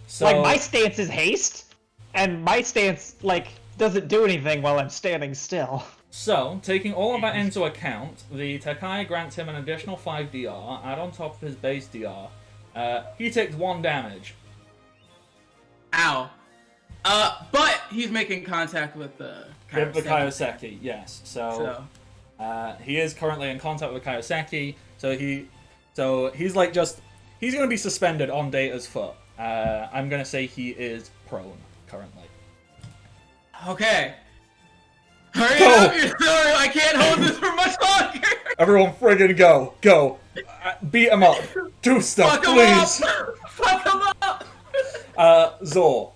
So, Like, my stance is haste, and my stance, like, doesn't do anything while I'm standing still. So, taking all of that into account, the Tekai grants him an additional 5 DR, add on top of his base DR. He takes 1 damage. Ow. But he's making contact with the With the Kaioseki, yes. So, he is currently in contact with Kaioseki, so he's like just... He's going to be suspended on Data's foot. I'm going to say he is prone, currently. Okay. Hurry up, your story! I can't hold this for much longer! Everyone friggin' go! Go! Beat him up! Do stuff, Fuck him please! up! Fuck him up! Zor.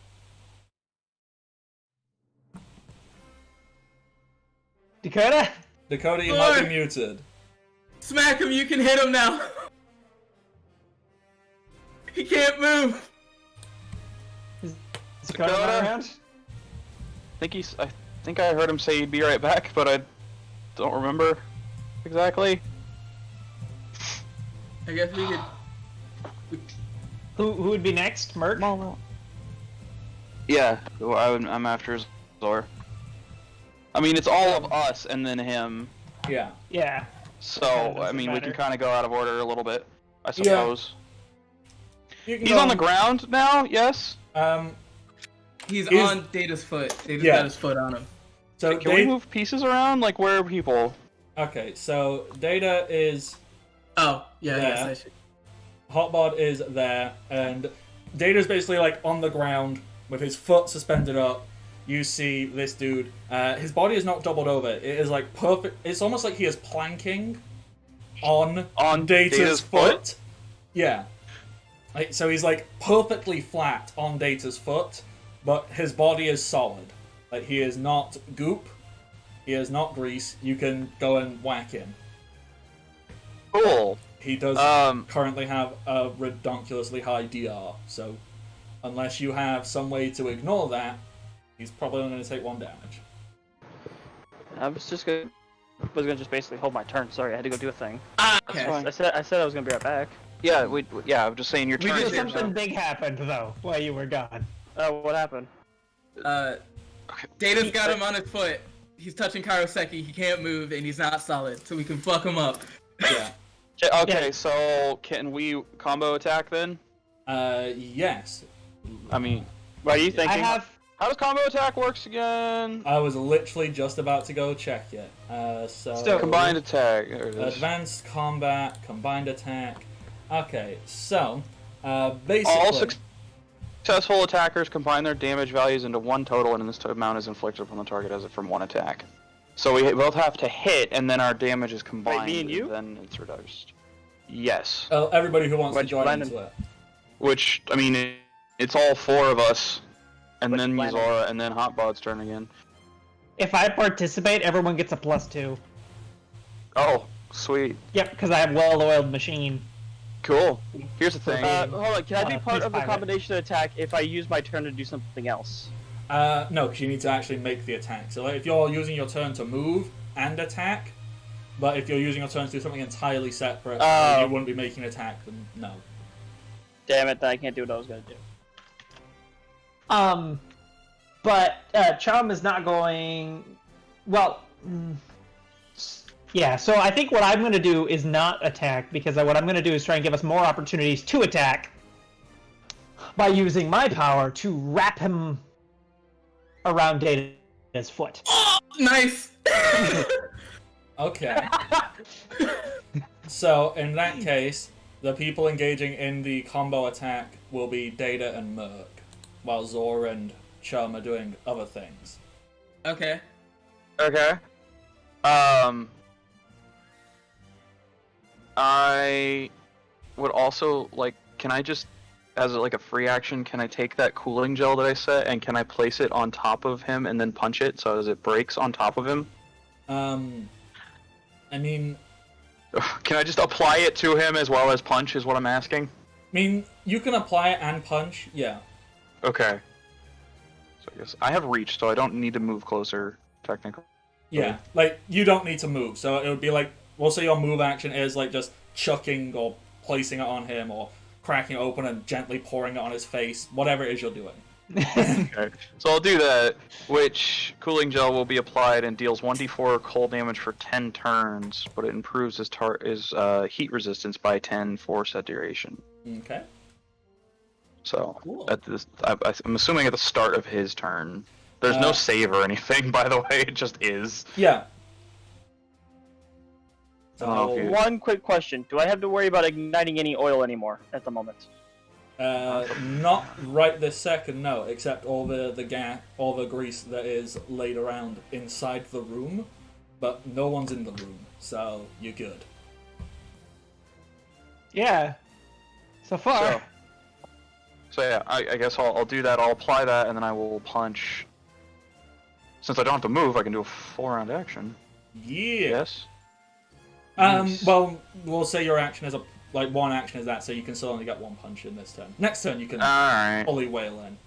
Dakota? Dakota, you might be muted. Smack him, you can hit him now. He can't move. Is Dakota not around? I think I heard him say he'd be right back, but I don't remember exactly. I guess we could... Who would be next? Merc? Yeah, well, I'm after Zor. I mean, it's all of us and then him. Yeah. Yeah. So, I mean, we can kind of go out of order a little bit, I suppose. He's on the ground now, yes? He's on Data's foot. Data's got his foot on him. So can we move pieces around? Like, where are people? Okay, so Data is... Oh, yeah, there. yes, I should. Hotbod is there, and Data's basically like on the ground with his foot suspended up. You see this dude. His body is not doubled over. It is like perfect. It's almost like he is planking on Data's foot. Yeah. Like, so he's like perfectly flat on Data's foot, but his body is solid. Like, he is not goop. He is not grease. You can go and whack him. Cool. He does currently have a ridiculously high DR, so unless you have some way to ignore that, he's probably only going to take 1 damage. I was gonna just basically hold my turn. Sorry, I had to go do a thing. Okay. I said I was gonna be right back. Yeah, I'm just saying your turn. We did something big happened though while you were gone. What happened? Data's got him on his foot. He's touching Kairoseki. He can't move, and he's not solid, so we can fuck him up. Yeah. Okay, so can we combo attack then? Yes. I mean, What are you thinking? how does combo attack works again? I was literally just about to go check it. So Combined attack. There it is. Advanced combat, combined attack. Okay, so basically, All successful attackers combine their damage values into one total, and this amount is inflicted upon the target as from one attack. So we both have to hit, and then our damage is combined. Wait, me and you? Then it's reduced. Yes. everybody who wants to join into it. Which, I mean, it's all 4 of us, and then Landon? Mizora, and then Hotbod's turn again. If I participate, everyone gets a +2. Oh, sweet. Yep, because I have well-oiled machine. Cool. Here's the thing. Hold on, can I be part please of the pilot. combination attack if I use my turn to do something else? No, because you need to actually make the attack. So like, if you're using your turn to move and attack, but if you're using your turn to do something entirely separate, you wouldn't be making an attack, then no. Damn it, then I can't do what I was gonna do. But Chum is not going... Well, yeah, so I think what I'm going to do is not attack, because what I'm going to do is try and give us more opportunities to attack by using my power to wrap him around Data's foot. Oh, nice! Okay. So, in that case, the people engaging in the combo attack will be Data and Merc, while Zor and Chum are doing other things. Okay. Okay. I would also, like, can I just as like a free action, can I take that cooling gel that I set and can I place it on top of him and then punch it so as it breaks on top of him? I mean, Can I just apply it to him as well as punch? Is what I'm asking. you can apply it and punch. Yeah. Okay. So I guess I have reach, so I don't need to move closer. Technically. Yeah, like, you don't need to move, so it would be like, we'll say your move action is, like, just chucking or placing it on him, or cracking it open and gently pouring it on his face, whatever it is you're doing. Okay. So I'll do that, which cooling gel will be applied and deals 1d4 cold damage for 10 turns, but it improves his heat resistance by 10 for set duration. Okay. So, Cool. at this, I'm assuming at the start of his turn. There's no save or anything, by the way, it just is. Yeah. Oh, okay. One quick question: do I have to worry about igniting any oil anymore at the moment? Not right this second, no, except all the grease that is laid around inside the room, but no one's in the room, so you're good. Yeah. So far. So yeah, I guess I'll do that, I'll apply that, and then I will punch. Since I don't have to move, I can do a 4-round action. Yeah. Yes? Well, we'll say your action is one action is that, so you can still only get one punch in this turn. Next turn you can Alright. fully wail in.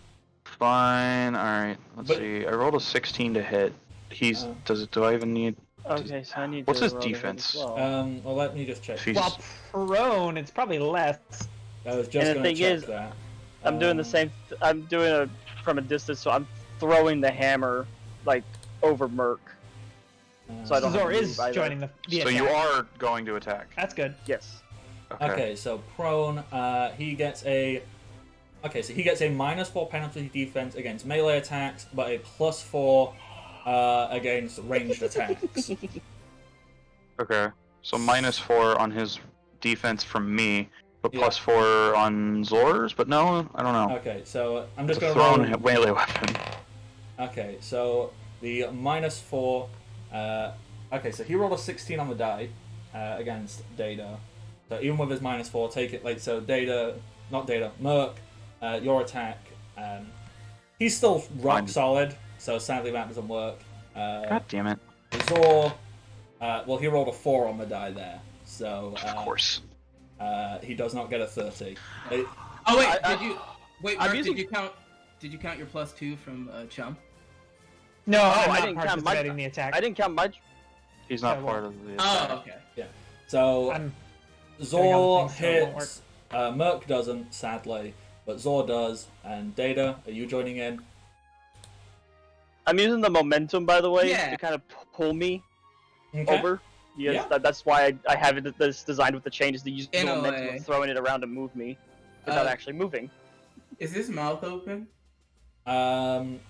Fine, alright. Let's But- see. I rolled a 16 to hit. Do I even need... Okay, so I need What's to his roll to hit defense? as well. Well, let me just check. If he's- While prone, it's probably less. I was just And the going to thing check is, that. I'm doing the same. I'm doing it from a distance, so I'm throwing the hammer like over Merc. So I don't have Zor to is move either. joining the So attack. you are going to attack. That's good. Yes. Okay, so prone, he gets a... Okay, so he gets a -4 penalty defense against melee attacks, but a +4 against ranged attacks. Okay. So -4 on his defense from me, but Yeah. +4 on Zor's, but no, I don't know. Okay, so I'm just It's a going to thrown roll... melee weapon. Okay, so the -4... okay, so he rolled a 16 on the die against Data. So even with his -4, take it like so. Merc, your attack. He's still rock Fine. solid, so sadly that doesn't work. God damn it. Zor, well, he rolled a 4 on the die there, so Of course. he does not get a 30. Oh wait, I- did you wait? I'm Mark, using- Did you count your +2 from Chum? No, I'm I not didn't count participating in the attack. I didn't count much. He's not Yeah, part of the attack. Oh, okay. So I'm Zor doing other things, so it won't hits. Merc doesn't, sadly, but Zor does. And Data, are you joining in? I'm using the momentum, by the way, Yeah. to kind of pull me Okay. over. Yes, Yeah. that's why I have it this designed with the changes to use the In a momentum way. of throwing it around to move me without Uh, actually moving. Is his mouth open? I'm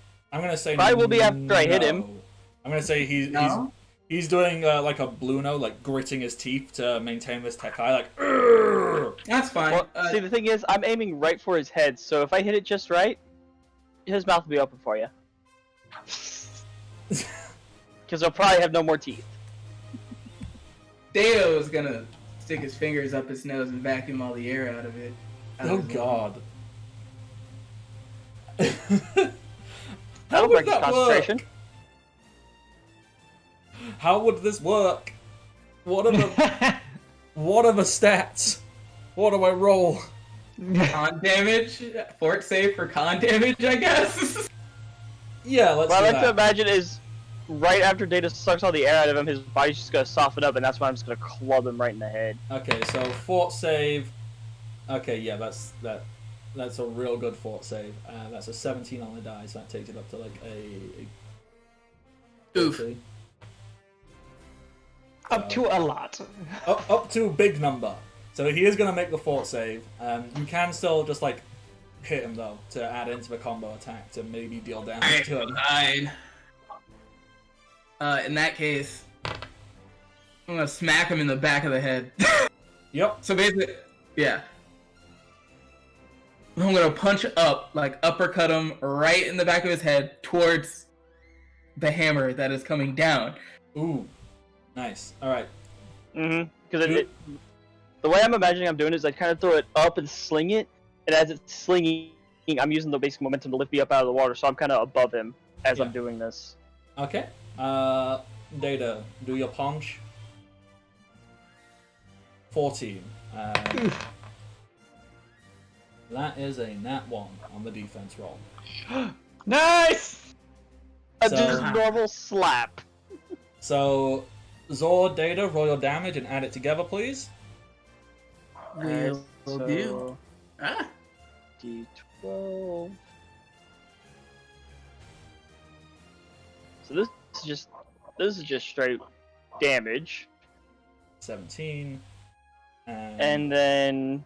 gonna say Probably will be after I hit him. no. I'm gonna say No? he's doing like a blue no, like gritting his teeth to maintain this Tekai, like. "Urgh!" That's fine. Well, see, the thing is, I'm aiming right for his head, so if I hit it just right, his mouth will be open for you. Because he'll probably have no more teeth. Deo is gonna stick his fingers up his nose and vacuum all the air out of it. Oh God. That'll break his that concentration. work? How would this work? What are the stats? What do I roll? Con damage? Fort save for con damage, I guess? Yeah, let's What do I like to that. imagine is, right after Data sucks all the air out of him, his body's just gonna soften up, and that's why I'm just gonna club him right in the head. Okay, so fort save. Okay, yeah, that's a real good fort save. That's a 17 on the die, so that takes it up to like a Oof. 30. up to a lot. Up to a big number. So he is going to make the fort save. You can still just like hit him though to add into the combo attack to maybe deal damage to him. Fine. In that case, I'm gonna smack him in the back of the head. Yep. So basically, yeah. I'm gonna punch up, like uppercut him right in the back of his head towards the hammer that is coming down. Ooh. Nice. All right. Mm-hmm. Because the way I'm imagining I'm doing is I kind of throw it up and sling it, and as it's slinging, I'm using the basic momentum to lift me up out of the water, so I'm kind of above him as I'm doing this. Okay. Data, do your punch. 14. That is a nat 1 on the defense roll. Nice! A So- just normal slap. So, Zor, Data, roll your damage and add it together, please. Will so do. Ah. D12. So this is just straight damage, 17. and then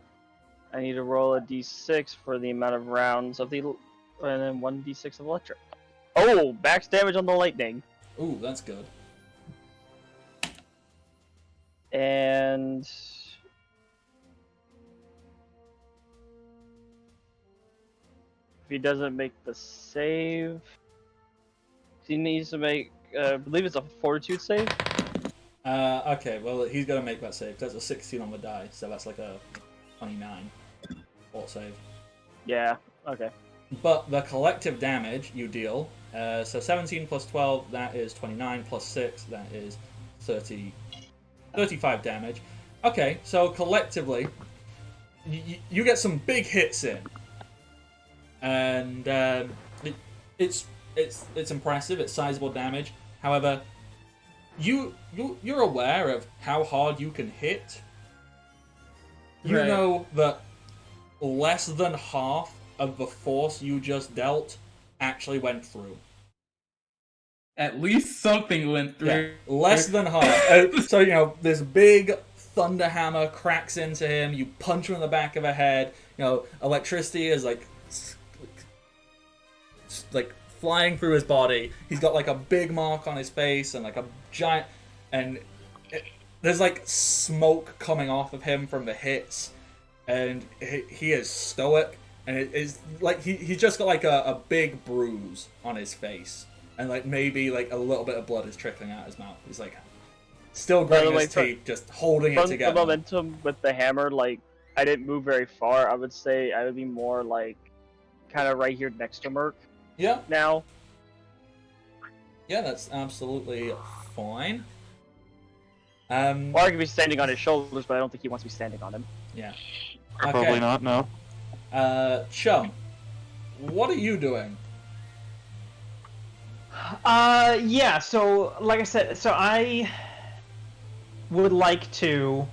I need to roll a d6 for the amount of rounds of the, and then 1d6 of electric. Oh, max damage on the lightning, Ooh, that's good. and if he doesn't make the save, he needs to make, I believe it's a fortitude save. Okay, well, he's going to make that save. That's a 16 on the die, so that's like a 29 fort save. Yeah. Okay. But the collective damage you deal, so 17 plus 12, that is 29, plus 6, that is 35 damage. Okay, so collectively, you get some big hits in. And it's impressive, it's sizable damage. However, you're aware of how hard you can hit. You Right. know that less than half of the force you just dealt actually went through. At least something went through. Yeah, less than half. So, you know, this big thunder hammer cracks into him, you punch him in the back of the head, you know, electricity is like flying through his body. He's got like a big mark on his face and like a giant, and there's like smoke coming off of him from the hits, and he is stoic, and it is like he's just got like a big bruise on his face, and like maybe like a little bit of blood is trickling out his mouth. He's like still gritting his teeth, just holding it From together. the momentum with the hammer, like I didn't move very far. I would say I would be more like kind of right here next to Merc Yeah, now. yeah, that's absolutely fine. Or I could be standing on his shoulders, but I don't think he wants me standing on him. Yeah. Probably Okay. not, no. Chum, what are you doing? Yeah, so like I said, so I would like to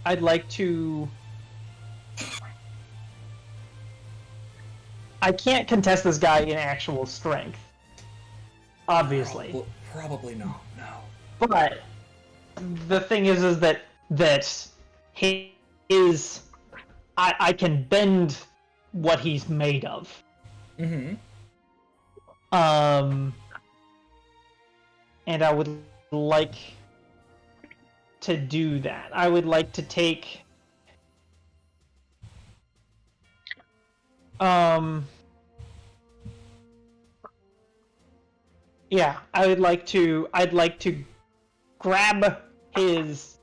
I'd like to I can't contest this guy in actual strength. Obviously. Probably not. No. But the thing is that he is I can bend what he's made of. Mm-hmm. And I would like to do that. I would like to take yeah, I'd like to grab his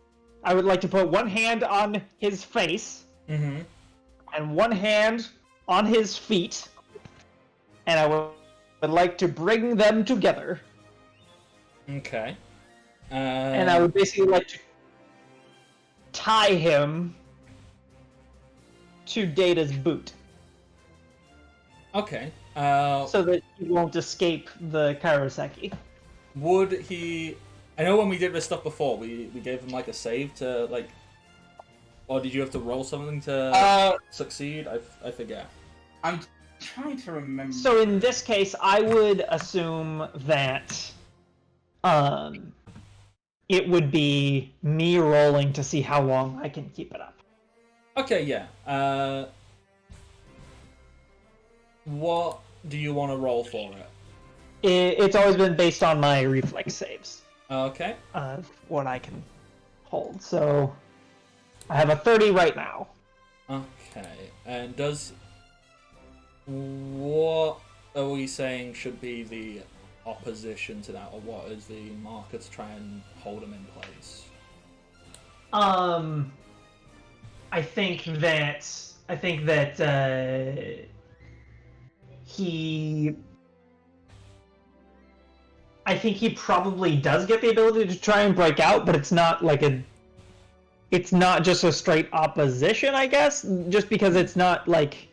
I would like to put one hand on his face Mm-hmm. and one hand on his feet, and I would like to bring them together. Okay. And I would basically like to tie him to Data's boot Okay. so that he won't escape the Kairoseki. Would he? I know when we did this stuff before, we gave him like a save to like, or did you have to roll something to succeed? I forget. I'm trying to remember. So in this case, I would assume that it would be me rolling to see how long I can keep it up. Okay. Yeah. What do you want to roll for it? It's always been based on my reflex saves Okay. of what I can hold. So I have a 30 right now. Okay. And what are we saying should be the opposition to that, or what is the marker to try and hold him in place? I think that he. I think he probably does get the ability to try and break out, but it's not like a. It's not just a straight opposition, I guess, just because it's not like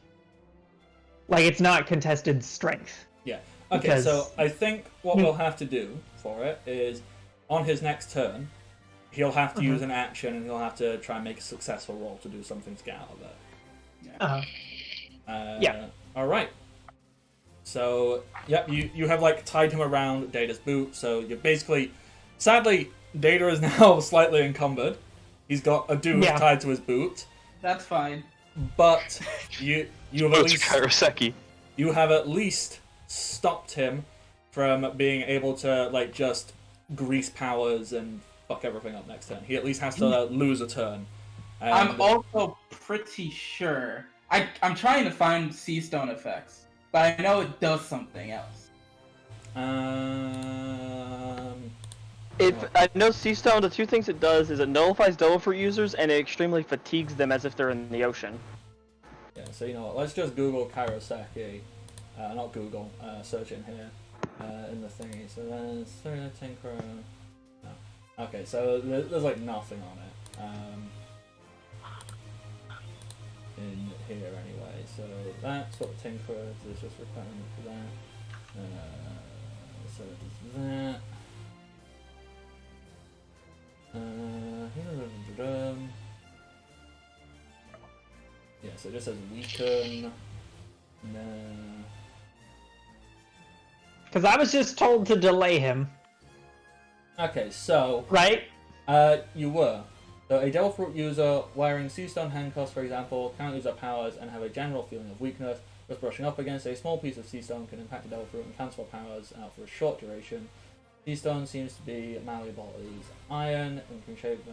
it's not contested strength. Yeah. Okay, Because- so I think what we'll have to do for it is, on his next turn, he'll have to use an action and he'll have to try and make a successful roll to do something to get out of it. Yeah. Alright. So, yep, you have, like, tied him around Data's boot, so you're basically... Sadly, Data is now slightly encumbered. He's got a dude tied to his boot, That's fine. but you have at It's least... Kairoseki. You have at least stopped him from being able to, like, just grease powers and fuck everything up next turn. He at least has to lose a turn. And... I'm also pretty sure. I'm trying to find Sea Stone effects, but I know it does something else. I know Sea Stone, the two things it does is it nullifies double fruit users and it extremely fatigues them as if they're in the ocean. Yeah, so you know what, let's just Google Kairoseki. Not Google, search in here. In the thingy. So there's Tinker. No. Okay, so there's like nothing on it. In here anyway. So that's what Tinker is, just returning for that. So it does that. Yeah, so it just says weaken. No. Because I was just told to delay him, Okay, so right? you were. So a Devil Fruit user wearing Sea Stone handcuffs, for example, cannot use their powers and have a general feeling of weakness. Just brushing up against a small piece of Sea Stone can impact a Devil Fruit and cancel powers out for a short duration. Sea Stone seems to be malleable as iron and can shape.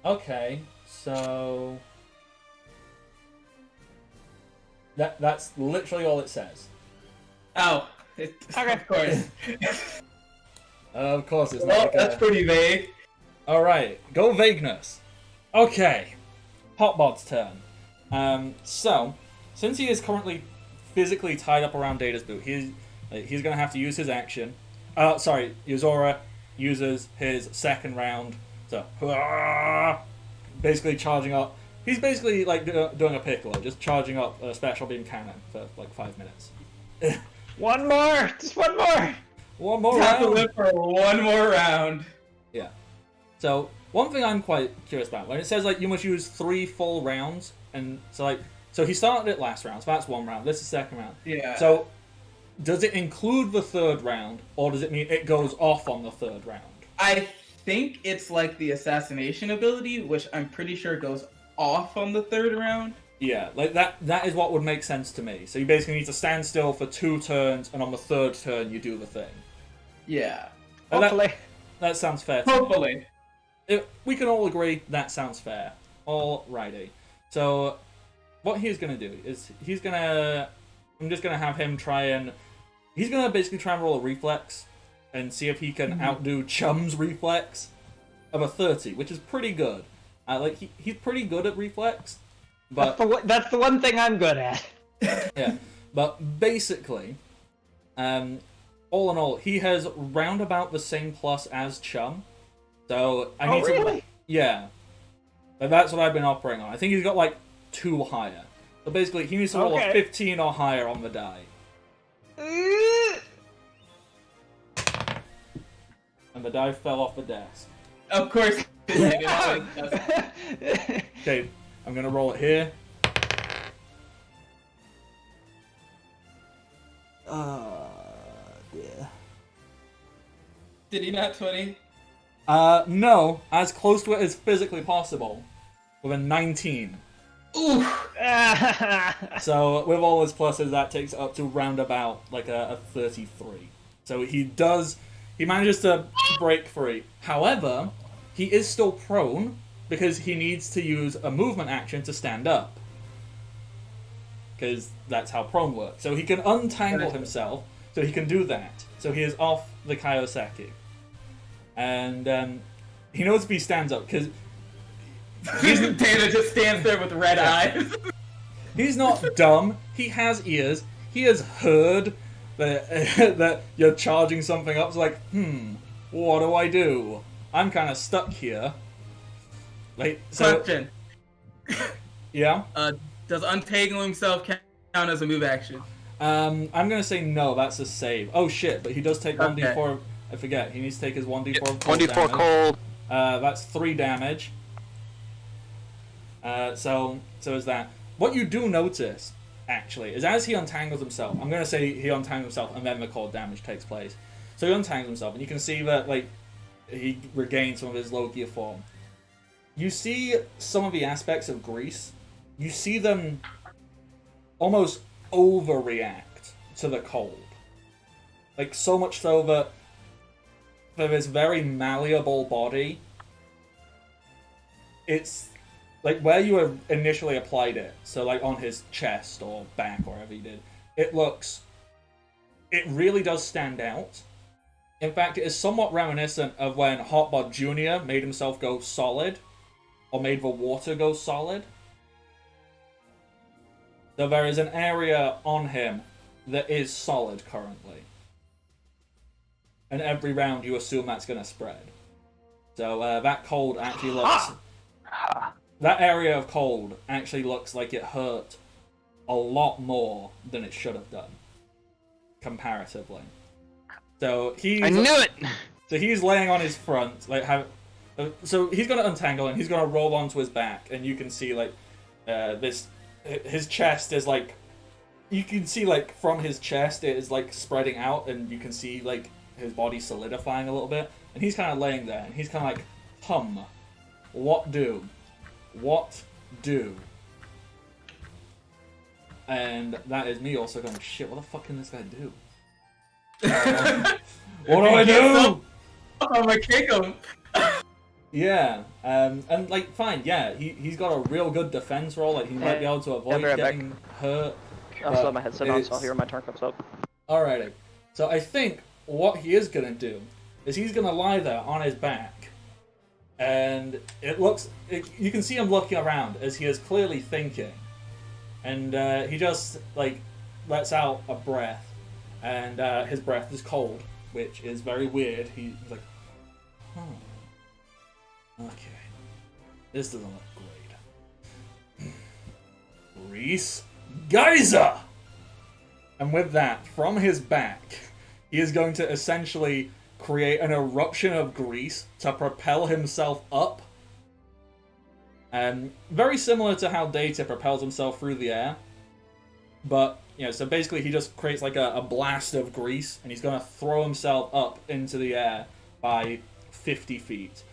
Okay, so that's literally all it says. Oh, Okay. of course. Of course, it's not. Well, Like that's pretty vague. All right, go vagueness. Okay, Hotbod's turn. So since he is currently physically tied up around Data's boot, he's gonna have to use his action. Sorry, Yuzora uses his second round. So basically charging up. He's basically like doing a Piccolo, just charging up a special beam cannon for like 5 minutes. One more! Just one more! One more Have to round. live for one more round. Yeah. So one thing I'm quite curious about, when it says like you must use 3 full rounds, and so he started it last round, so that's 1 round. This is second round. Yeah. So does it include the 3rd round, or does it mean it goes off on the 3rd round? I think it's like the assassination ability, which I'm pretty sure goes off on the 3rd round. Yeah, like that is what would make sense to me. So you basically need to stand still for 2 turns, and on the 3rd turn you do the thing. Yeah. And Hopefully. that sounds fair. To me. Hopefully. We can all agree that sounds fair. Alrighty. So what he's gonna do is I'm just gonna have him he's gonna basically try and roll a reflex and see if he can outdo Chum's reflex of a 30, which is pretty good. He's pretty good at reflex, but That's the one thing I'm good at. yeah. But basically, all in all, he has round about the same plus as Chum. So I need really? to. Yeah. But that's what I've been operating on. I think he's got like 2 higher. So basically, he needs to roll a Okay. 15 or higher on the die. And the die fell off the desk. Of course. It always does. Okay, I'm gonna roll it here. Yeah. Did he not 20? No, as close to it as physically possible. With a 19. Oof. So, with all his pluses, that takes it up to roundabout, like a 33. So he manages to break free. However, he is still prone, because he needs to use a movement action to stand up. Because that's how prone works. So he can untangle himself, so he can do that. So he is off the Kairoseki. and he knows if he stands up because Dana just stands there with red eyes. he's not dumb. He has ears. He has heard that that you're charging something up. It's like, what do I do? I'm kind of stuck here. Like, so, Question. yeah. Does untangling himself count as a move action? I'm gonna say no. That's a save. Oh shit! But he does take Okay. 1d4. I forget. He needs to take his 1d4. Cold 1d4 damage. cold. That's 3 damage. So is that. What you do notice, actually, is as he untangles himself, I'm going to say he untangles himself and then the cold damage takes place. So he untangles himself, and you can see that, like, he regains some of his low gear form. You see some of the aspects of Grease. You see them almost overreact to the cold. Like, so much so that for this very malleable body, it's like where you have initially applied it, so like on his chest or back or wherever you did, it really does stand out. In fact, it is somewhat reminiscent of when Hotbod Jr. made himself go solid, or made the water go solid. So there is an area on him that is solid currently. And every round you assume that's going to spread. So that cold actually looks... That area of cold actually looks like it hurt a lot more than it should have done. Comparatively. So he's... I knew it! So he's laying on his front, like so he's gonna untangle and he's gonna roll onto his back, and you can see like his chest is like, you can see like from his chest it is like spreading out, and you can see like his body solidifying a little bit, and he's kind of laying there and he's kind of like, what do? And that is me also going, shit, what the fuck can this guy do? What do I do? I'm gonna kick him. Yeah, and like, fine, yeah, he's got a real good defense roll, like he might be able to avoid right back. getting hurt. I'll still have my headset on, so I'll it's- hear when my turn comes up. Alrighty, so I think what he is gonna do is he's gonna lie there on his back, and you can see him looking around as he is clearly thinking, and he just like lets out a breath, and his breath is cold, which is very weird. He's like, okay, this doesn't look great. Grease Geyser! And with that, from his back, he is going to essentially create an eruption of grease to propel himself up. Very similar to how Data propels himself through the air. But, so basically he just creates like a blast of grease, and he's going to throw himself up into the air by 50 feet.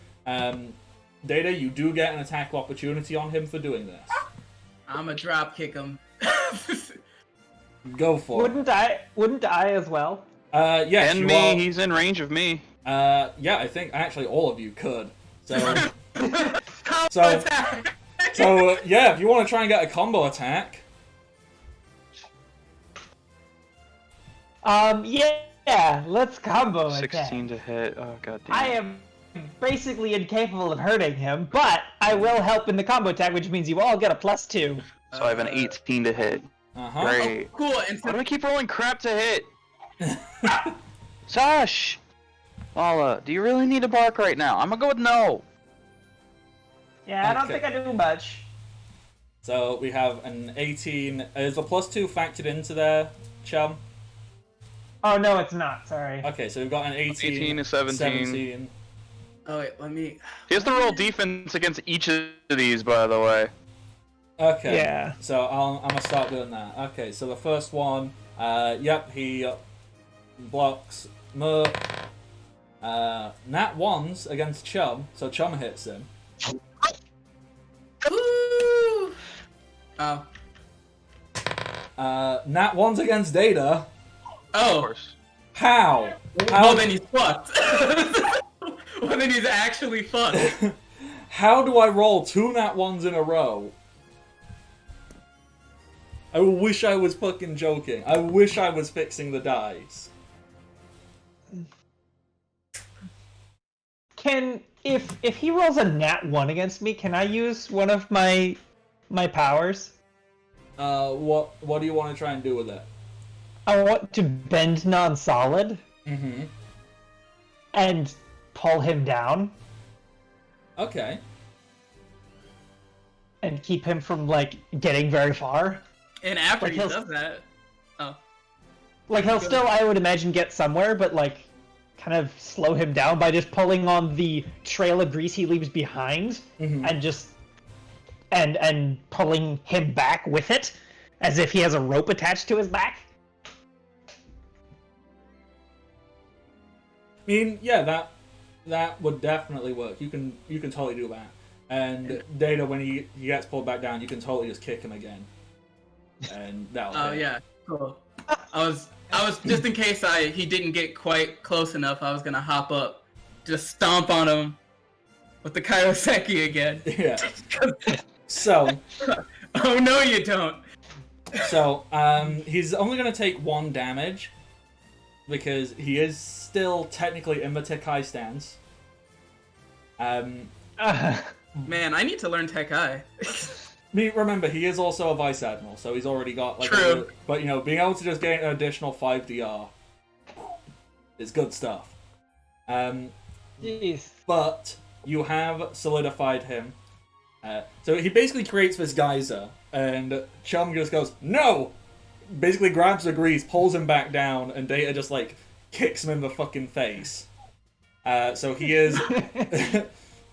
Data, you do get an attack opportunity on him for doing this. I'm gonna drop kick him. Go for it. Wouldn't I as well? Yes, And you me, are. he's in range of me. Yeah, I think actually all of you could. So, Combo attack! yeah, if you want to try and get a combo attack. Yeah, let's combo attack. 16 to hit. Oh, god damn. I am basically incapable of hurting him, but I will help in the combo attack, which means you all get a +2. So I have an 18 to hit. Uh-huh. Great. Cool. And Why do I keep rolling crap to hit? Sash! Lala, do you really need a bark right now? I'm gonna go with no. Yeah, I don't Okay. think I do much. So we have an 18. Is the +2 factored into there, Chum? Oh, no, it's not. Sorry. Okay, so we've got an 18. 18 to 17. oh wait, let me. He has to roll defense against each of these, by the way. Okay. Yeah. So I'm gonna start doing that. Okay, so the first one, yep, he blocks Merc. Nat 1s against Chum, so Chum hits him. Ooh! Oh. Nat 1s against Data. Of Oh. course. How? Well, then he's fucked. Well, then he's actually fucked. How do I roll 2 Nat 1s in a row? I wish I was fucking joking. I wish I was fixing the dice. if he rolls a nat 1 against me, can I use one of my powers? What do you want to try and do with it? I want to bend non-solid Mm-hmm. and pull him down Okay. and keep him from like getting very far. And after Like he he'll- does that, oh, Like he'll still, I would imagine, get somewhere, but like kind of slow him down by just pulling on the trail of grease he leaves behind Mhm. and just and pulling him back with it, as if he has a rope attached to his back. I mean, yeah, that would definitely work. You can totally do that. And Data, when he gets pulled back down, you can totally just kick him again. And that'll oh hit. yeah, cool. I was just in case he didn't get quite close enough. I was gonna hop up, just stomp on him with the Kairoseki again. Yeah. So, Oh no, you don't. he's only going to take 1 damage because he is still technically in the Tekai stance. Man, I need to learn Tekai. I mean, remember, he is also a Vice Admiral, so he's already got like True. but being able to just gain an additional 5 DR is good stuff. Jeez. But you have solidified him. So he basically creates this geyser, and Chum just goes, "No!" Basically grabs the grease, pulls him back down, and Data just like kicks him in the fucking face. So he is,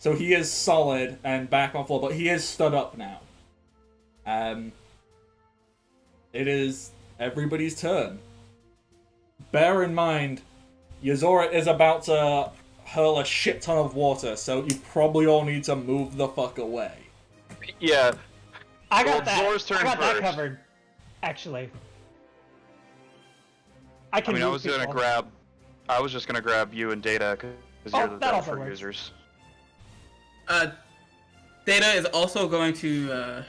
so he is solid and back on floor, but he is stood up now. It is everybody's turn. Bear in mind, Yuzora is about to hurl a shit ton of water, so you probably all need to move the fuck away. Yeah. I Well, got that. Zor's turn I got that first. covered. Actually, I can. mean, I move was people. just gonna grab you and Data because Oh, you're the that also Delphi works. users. Data is also going to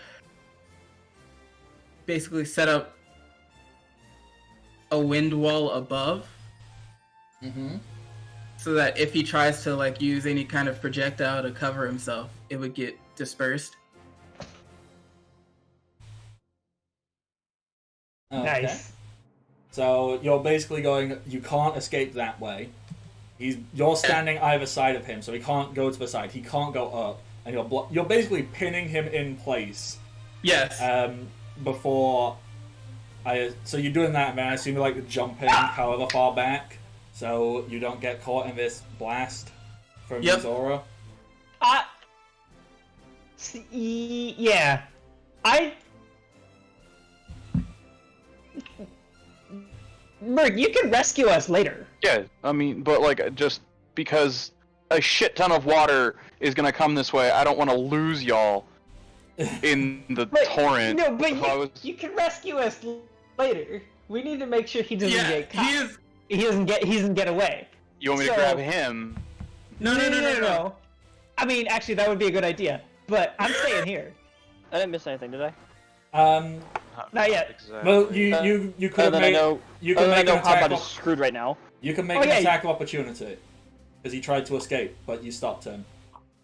basically set up a wind wall above, Mm-hmm. so that if he tries to like use any kind of projectile to cover himself, it would get dispersed. Okay. Nice. So you're basically going. You can't escape that way. You're standing either side of him, so he can't go to the side. He can't go up, and you're basically pinning him in place. Yes. Before so you're doing that, man. I assume you're like jumping however far back, so you don't get caught in this blast from Yep. Zora. Yeah. Merc, you can rescue us later. Yeah, I mean, but like, just because a shit ton of water is gonna come this way, I don't want to lose y'all in the torrent. No, but If I was- you can rescue us later. We need to make sure he doesn't Yeah, get caught. he is. He doesn't get away. You want me to So- grab him? No. I mean, actually, that would be a good idea. But I'm staying here. I didn't miss anything, did I? Not yet. Exactly. Well, you could have Other than I made know, you other could than I make an know Hotbot attack. is screwed right now. You can make Oh, an yeah. attack of opportunity because he tried to escape, but you stopped him.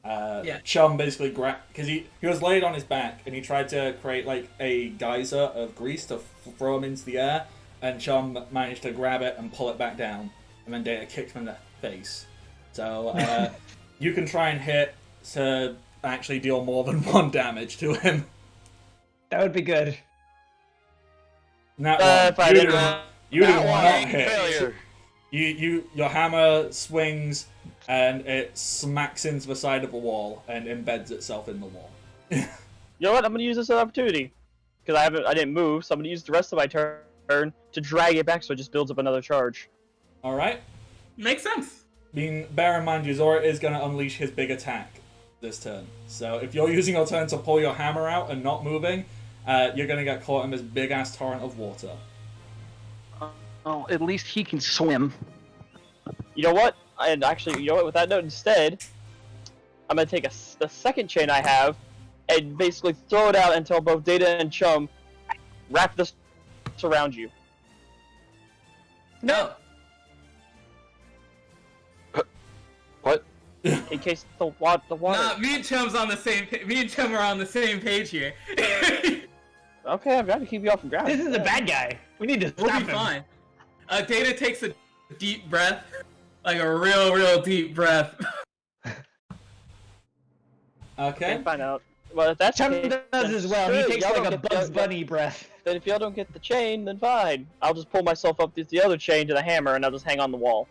Yeah. Chum basically grabbed because he was laid on his back and he tried to create like a geyser of grease to throw him into the air, and Chum managed to grab it and pull it back down, and then Data kicked him in the face. So you can try and hit to actually deal more than 1 damage to him. That would be good. That If I you didn't- did, you did That not one, hit. failure. Your hammer swings and it smacks into the side of a wall and embeds itself in the wall. You know what? I'm gonna use this as an opportunity because I didn't move, so I'm gonna use the rest of my turn to drag it back so it just builds up another charge. All right. Makes sense. Bear in mind, Yuzora is going to unleash his big attack this turn. So if you're using your turn to pull your hammer out and not moving, you're going to get caught in this big ass torrent of water. Oh, at least he can swim. You know what? And actually, you know what? With that note, instead, I'm gonna take the second chain I have and basically throw it out until both Data and Chum wrap this around you. No. What? Can in case the water. Nah, me and Chum's on the same. Me and Chum are on the same page here. Okay, I've got to keep you off the ground. This is a bad guy. We need to We'll stop be him. fine. Data takes a deep breath, like a real deep breath. Okay. Can't find out. Well, if that's Chum the case, does then as well. screw He it, takes y'all like don't a get Bugs the- Bunny breath. Then if y'all don't get the chain, then fine. I'll just pull myself up to the other chain to the hammer, and I'll just hang on the wall.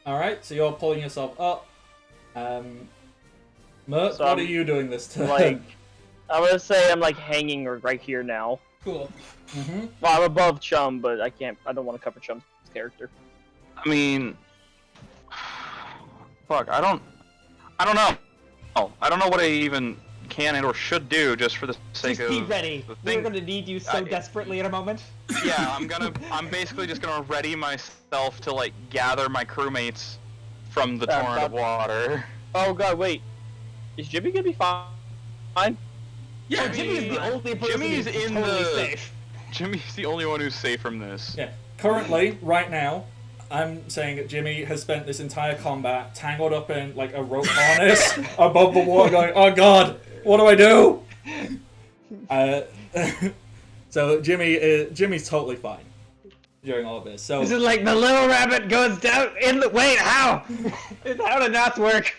Alright, so you're pulling yourself up. Merc, So what I'm, are you doing this turn? Like, I'm gonna say I'm like hanging right here now. Cool. Mm-hmm. Well, I'm above Chum, but I can't. I don't want to cover Chum's character. I mean, fuck, I don't know. Oh, I don't know what I even can and or should do just for the sake Just be of ready. the We're thing. gonna need you so desperately in a moment. Yeah, I'm basically just gonna ready myself to like gather my crewmates from the torrent of water. Oh god, wait. Is Jimmy gonna be fine? Yeah, Jimmy's the only person Jimmy's who's in totally the- safe. Jimmy's the only one who's safe from this. Yeah. Currently, right now, I'm saying that Jimmy has spent this entire combat tangled up in like a rope harness above the water, going, "Oh God, what do I do?" So Jimmy's totally fine during all of this. So This is like the little rabbit goes down in the. Wait, how? How did that work?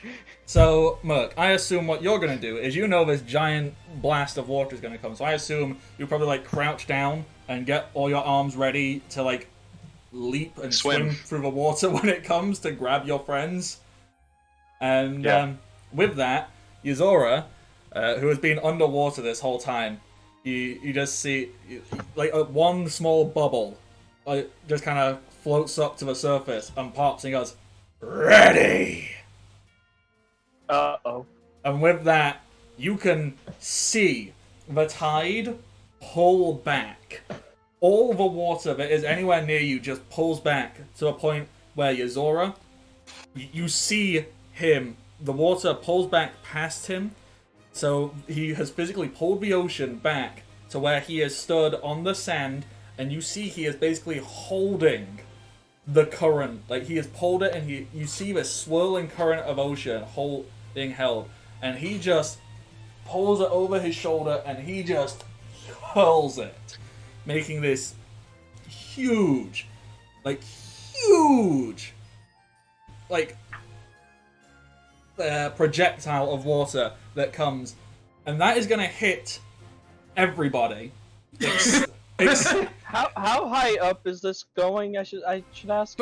So, Merc, I assume what you're going to do is this giant blast of water is going to come. So I assume you probably, like, crouch down and get all your arms ready to, like, leap and swim through the water when it comes to grab your friends. And with that, Yuzora, who has been underwater this whole time, you just see, like, one small bubble just kind of floats up to the surface and pops and goes, "Ready!" Uh-oh. And with that, you can see the tide pull back. All the water that is anywhere near you just pulls back to a point where Yuzora, you see him, the water pulls back past him, so he has physically pulled the ocean back to where he is stood on the sand, and you see he is basically holding the current. Like, he has pulled it, and you see the swirling current of ocean being held, and he just pulls it over his shoulder and he just hurls it, making this huge projectile of water that comes, and that is gonna hit everybody. How high up is this going? I should ask.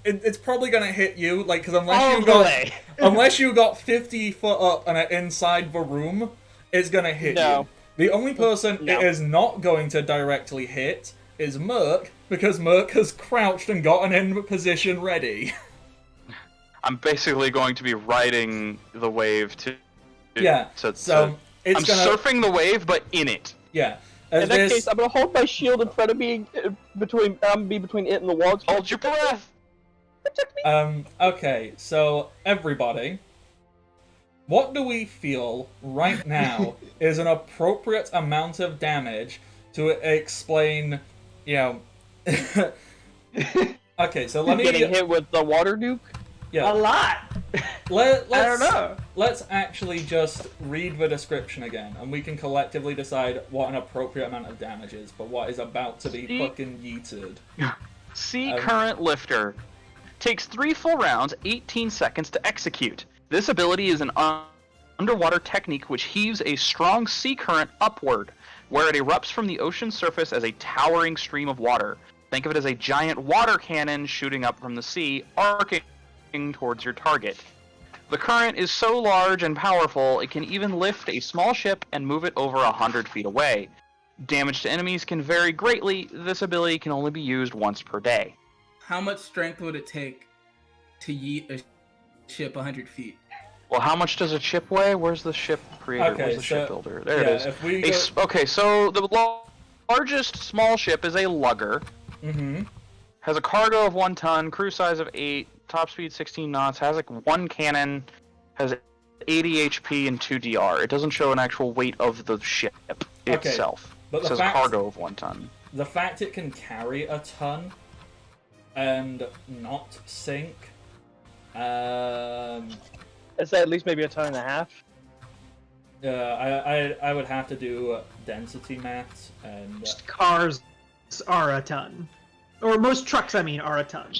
It's probably gonna hit you, like, because unless you got 50 foot up and are inside the room, it's gonna hit you. The only person it is not going to directly hit is Merc, because Merc has crouched and gotten in position ready. I'm basically going to be riding the wave to. Yeah. So it's I'm surfing the wave, but in it. Yeah. In that case, I'm gonna hold my shield in front of me, between it and the wall. Hold your breath. Okay, so everybody, what do we feel right now is an appropriate amount of damage to explain, Okay, so let me getting hit with the water nuke. Yeah, A lot. I don't know. Let's actually just read the description again, and we can collectively decide what an appropriate amount of damage is for what is about to be fucking yeeted. Sea Current Lifter. Takes 3 full rounds, 18 seconds to execute. This ability is an underwater technique which heaves a strong sea current upward, where it erupts from the ocean surface as a towering stream of water. Think of it as a giant water cannon shooting up from the sea, arcing towards your target. The current is so large and powerful, it can even lift a small ship and move it over 100 feet away. Damage to enemies can vary greatly. This ability can only be used once per day. How much strength would it take to yeet a ship 100 feet? Well, how much does a ship weigh? Where's the ship creator? Okay, Where's the ship builder? There it is. If we Okay, so the largest small ship is a lugger. Mm-hmm. Has a cargo of 1 ton, crew size of 8, top speed 16 knots, has like 1 cannon, has 80 HP and 2 DR. It doesn't show an actual weight of the ship itself. But it says cargo of 1 ton. The fact it can carry a ton and not sink I'd say at least maybe a ton and a half. I would have to do density maths and Most cars are a ton. Or most trucks, I mean, are a ton.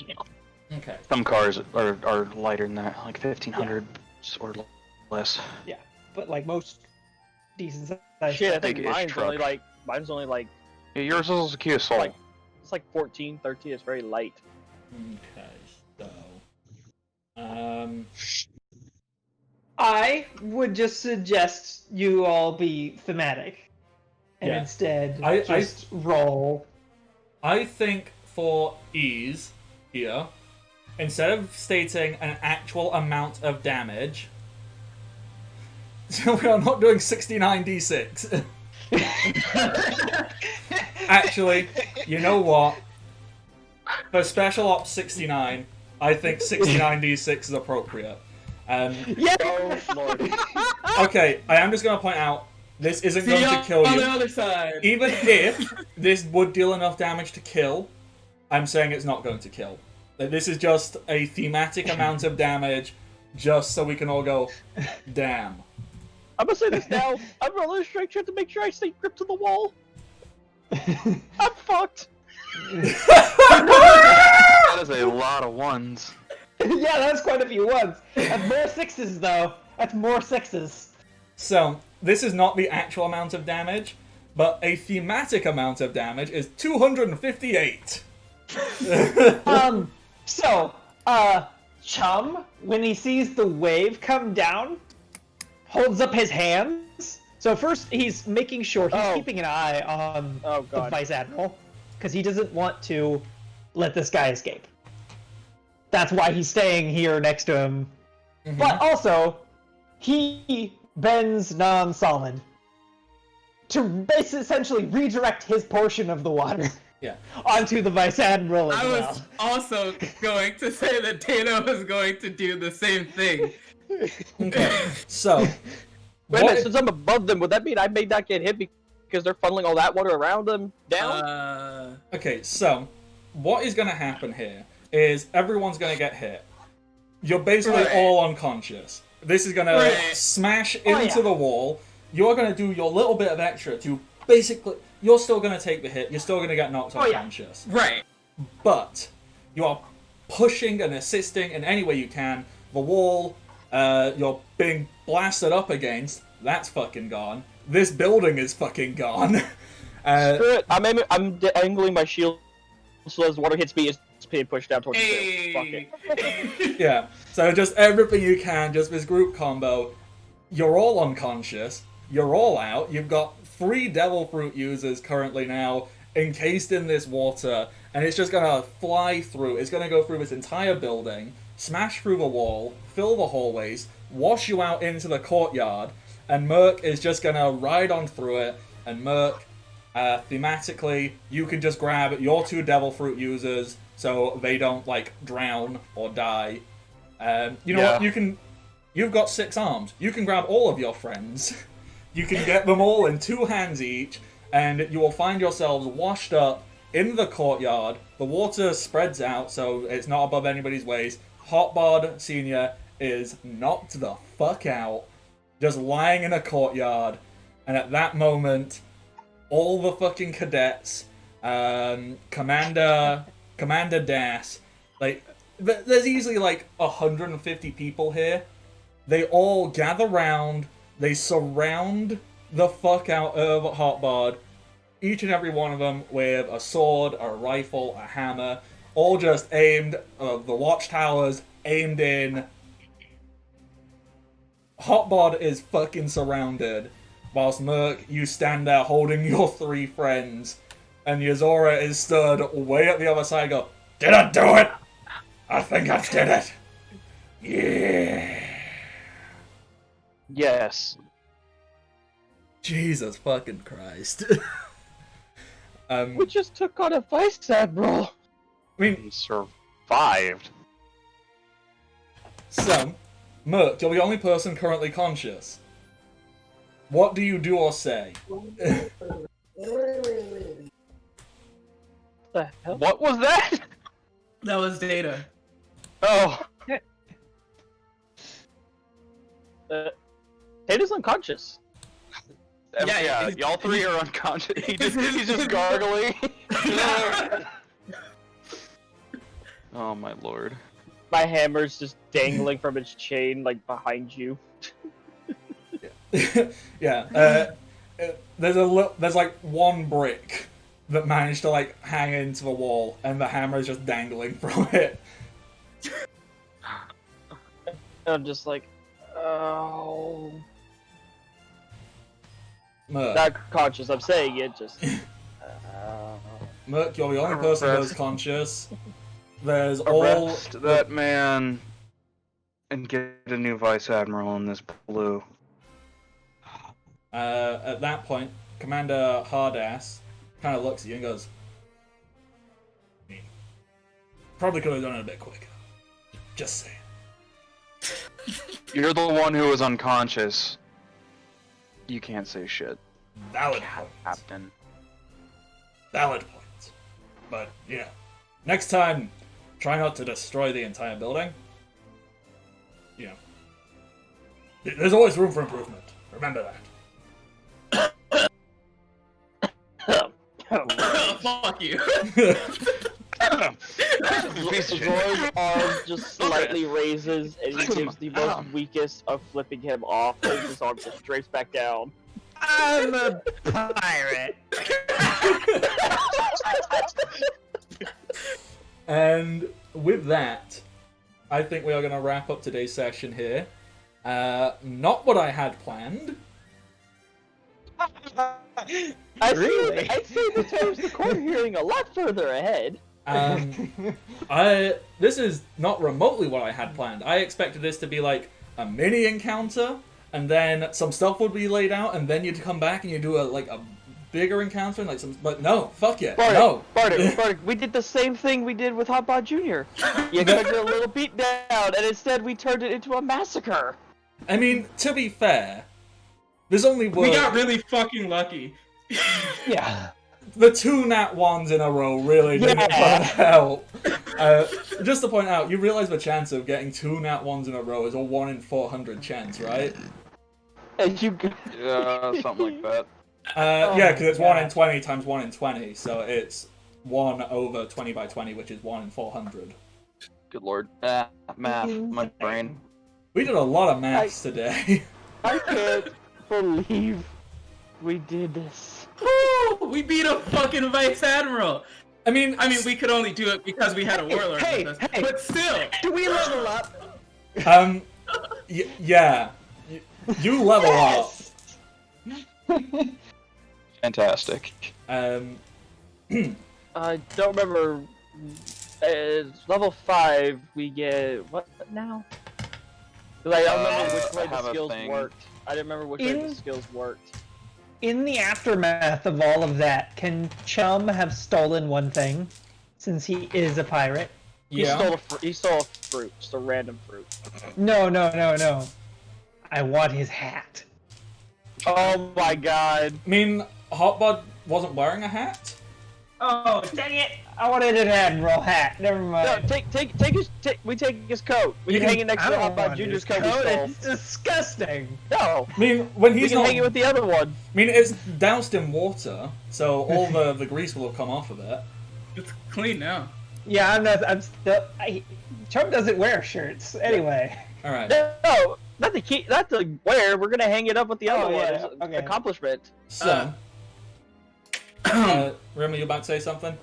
okay. Some cars are lighter than that, like 1,500 or less. Yeah, but like most decent sized Shit, I trucks. think Big-ish mine's only like Yeah, yours is a Kia Soul. Like- it's like 14, 13. It's very light. Okay, so I would just suggest you all be thematic. And Yeah. instead I- just roll. I think for ease here, instead of stating an actual amount of damage, so we are not doing 69d6. Actually, you know what? For Special Ops 69, I think 69d6 is appropriate. Yeah! Oh lord. Okay, I am just going to point out, this isn't See going you to kill on the you. other side. Even if this would deal enough damage to kill, I'm saying it's not going to kill. That this is just a thematic amount of damage, just so we can all go, damn. I'm gonna say this now. I'm rolling a strength check to make sure I stay gripped to the wall. I'm fucked. That is a lot of ones. Yeah, that's quite a few ones. That's more sixes, though. That's more sixes. So, this is not the actual amount of damage, but a thematic amount of damage is 258. Chum, when he sees the wave come down, holds up his hands. So first, he's making sure he's keeping an eye on the God. Vice Admiral, because he doesn't want to let this guy escape. That's why he's staying here next to him. But also, he bends non-solid to essentially redirect his portion of the water Yeah. onto the Vice Admiral as I well. was also going to say that Dana was going to do the same thing. Okay, so... Wait a what- minute, since I'm above them, would that mean I may not get hit because they're funneling all that water around them down? Okay, so what is going to happen here is everyone's going to get hit. You're basically Right. all unconscious. This is going to Right. smash Oh, into yeah. the wall. You're going to do your little bit of extra to basically... You're still going to take the hit. You're still going to get knocked Oh, yeah. unconscious. Right. But you are pushing and assisting in any way you can. The wall you're being blasted up against, that's fucking gone. This building is fucking gone. Screw it. I'm angling my shield so as the water hits me, it's being pushed down towards the Hey. Fuck it. Yeah, so just everything you can, just this group combo. You're all unconscious, you're all out, you've got 3 Devil Fruit users currently now encased in this water, and it's just gonna fly through, it's gonna go through this entire building, smash through the wall, fill the hallways, wash you out into the courtyard, and Merc is just gonna ride on through it, and Merc, thematically, you can just grab your 2 Devil Fruit users, so they don't, like, drown or die. You know Yeah. what? You've got 6 arms. You can grab all of your friends. You can get them all in 2 hands each, and you will find yourselves washed up in the courtyard. The water spreads out, so it's not above anybody's waist. Hotbod Senior is knocked the fuck out, just lying in a courtyard, and at that moment, all the fucking cadets, Commander Das, like, there's easily like 150 people here. They all gather round, they surround the fuck out of Hotbod, each and every one of them with a sword, a rifle, a hammer, all just aimed, the watchtowers aimed in. Hotbod is fucking surrounded, whilst Merc, you stand there holding your 3 friends, and Yazora is stood way at the other side, go, "Did I do it? I think I did it. Yeah." Yes. Jesus fucking Christ. We just took on a Vice Admiral. I mean, He survived. so, Merc, you're the only person currently conscious. What do you do or say? The hell? What was that? That was Data. Oh, Tata's unconscious. Yeah, y'all three are unconscious. He's just gargling. Oh my lord. My hammer's just dangling from its chain, like behind you. Yeah. There's like one brick that managed to like hang into the wall, and the hammer is just dangling from it. I'm just like, oh. Merc, Not conscious, I'm saying it, just. Merc, you're the only person who's conscious. There's all Arrest that man and get a new vice admiral in this blue. At that point, Commander Hardass kind of looks at you and goes, probably could have done it a bit quicker. Just saying. You're the one who was unconscious. You can't say shit, Valid point. Captain. Valid point. But, yeah. Next time, try not to destroy the entire building. You know. There's always room for improvement. Remember that. Fuck you. Zor's arm just slightly raises, and he gives the most weakest of flipping him off, and his arm just drapes back down. I'm a pirate. And with that, I think we are going to wrap up today's session here. Not what I had planned. I see the terms the court hearing a lot further ahead. This is not remotely what I had planned. I expected this to be like a mini encounter, and then some stuff would be laid out, and then you'd come back and you do a bigger encounter, and like some. But no, fuck it, no. Bardic, we did the same thing we did with Hotbot Jr. You expected a little beat down, and instead we turned it into a massacre. I mean, to be fair, there's only We got really fucking lucky. Yeah. the 2 nat 1s in a row really didn't help. Just to point out, you realize the chance of getting 2 nat 1s in a row is a 1 in 400 chance, right? And you. Yeah, something like that. Yeah, because it's 1 in 20 times 1 in 20, so it's 1 over 20 by 20, which is 1 in 400. Good lord. Math, my brain. We did a lot of maths today. I can't believe we did this. Woo! We beat a fucking vice admiral. I mean, we could only do it because we had a warlord with us. Hey. But still. Do we level up? Yeah. You level up. Fantastic. I don't remember. Level 5, we get what now? Because I don't remember which way the skills worked. I didn't remember which way the skills worked. In the aftermath of all of that, can Chum have stolen one thing, since he is a pirate? Yeah. He stole a fruit, just a random fruit. No. I want his hat. Oh my god. I mean, Hotbod wasn't wearing a hat? Oh, dang it! I wanted an admiral hat. Never mind. No, we take his coat. We can hang it next to the Hotbot Junior's coat we stole. It's disgusting. No. I mean, when We he's can not... hang it with the other one. I mean, it's doused in water, so all the grease will have come off of it. It's clean now. Yeah, I'm still. Chum doesn't wear shirts anyway. Alright. No, not the wear. We're gonna hang it up with the other one. It's okay. Accomplishment. So, remember you about to say something?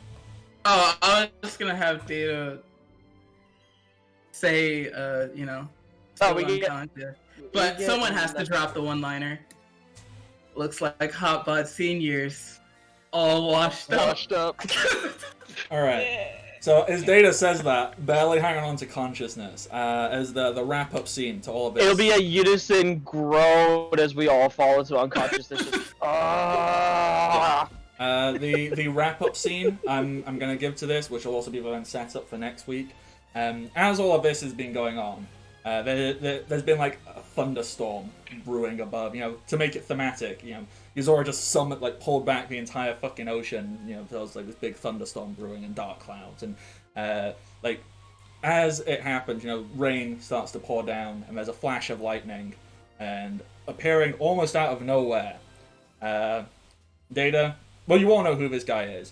Oh, I was just gonna have Data say, Oh, we get- unconscious. But get- someone has to drop the one-liner. Looks like Hotbot seniors all washed up. Alright. So, as Data says that, barely hanging on to consciousness, as the wrap-up scene to all of this. It'll be a unison groan as we all fall into unconsciousness. The wrap-up scene I'm going to give to this, which will also be the setup for next week. As all of this has been going on, there's been like a thunderstorm brewing above, to make it thematic. Azure just pulled back the entire fucking ocean. There was like this big thunderstorm brewing and dark clouds, and as it happens, rain starts to pour down, and there's a flash of lightning, and appearing almost out of nowhere. Data, well, you all know who this guy is.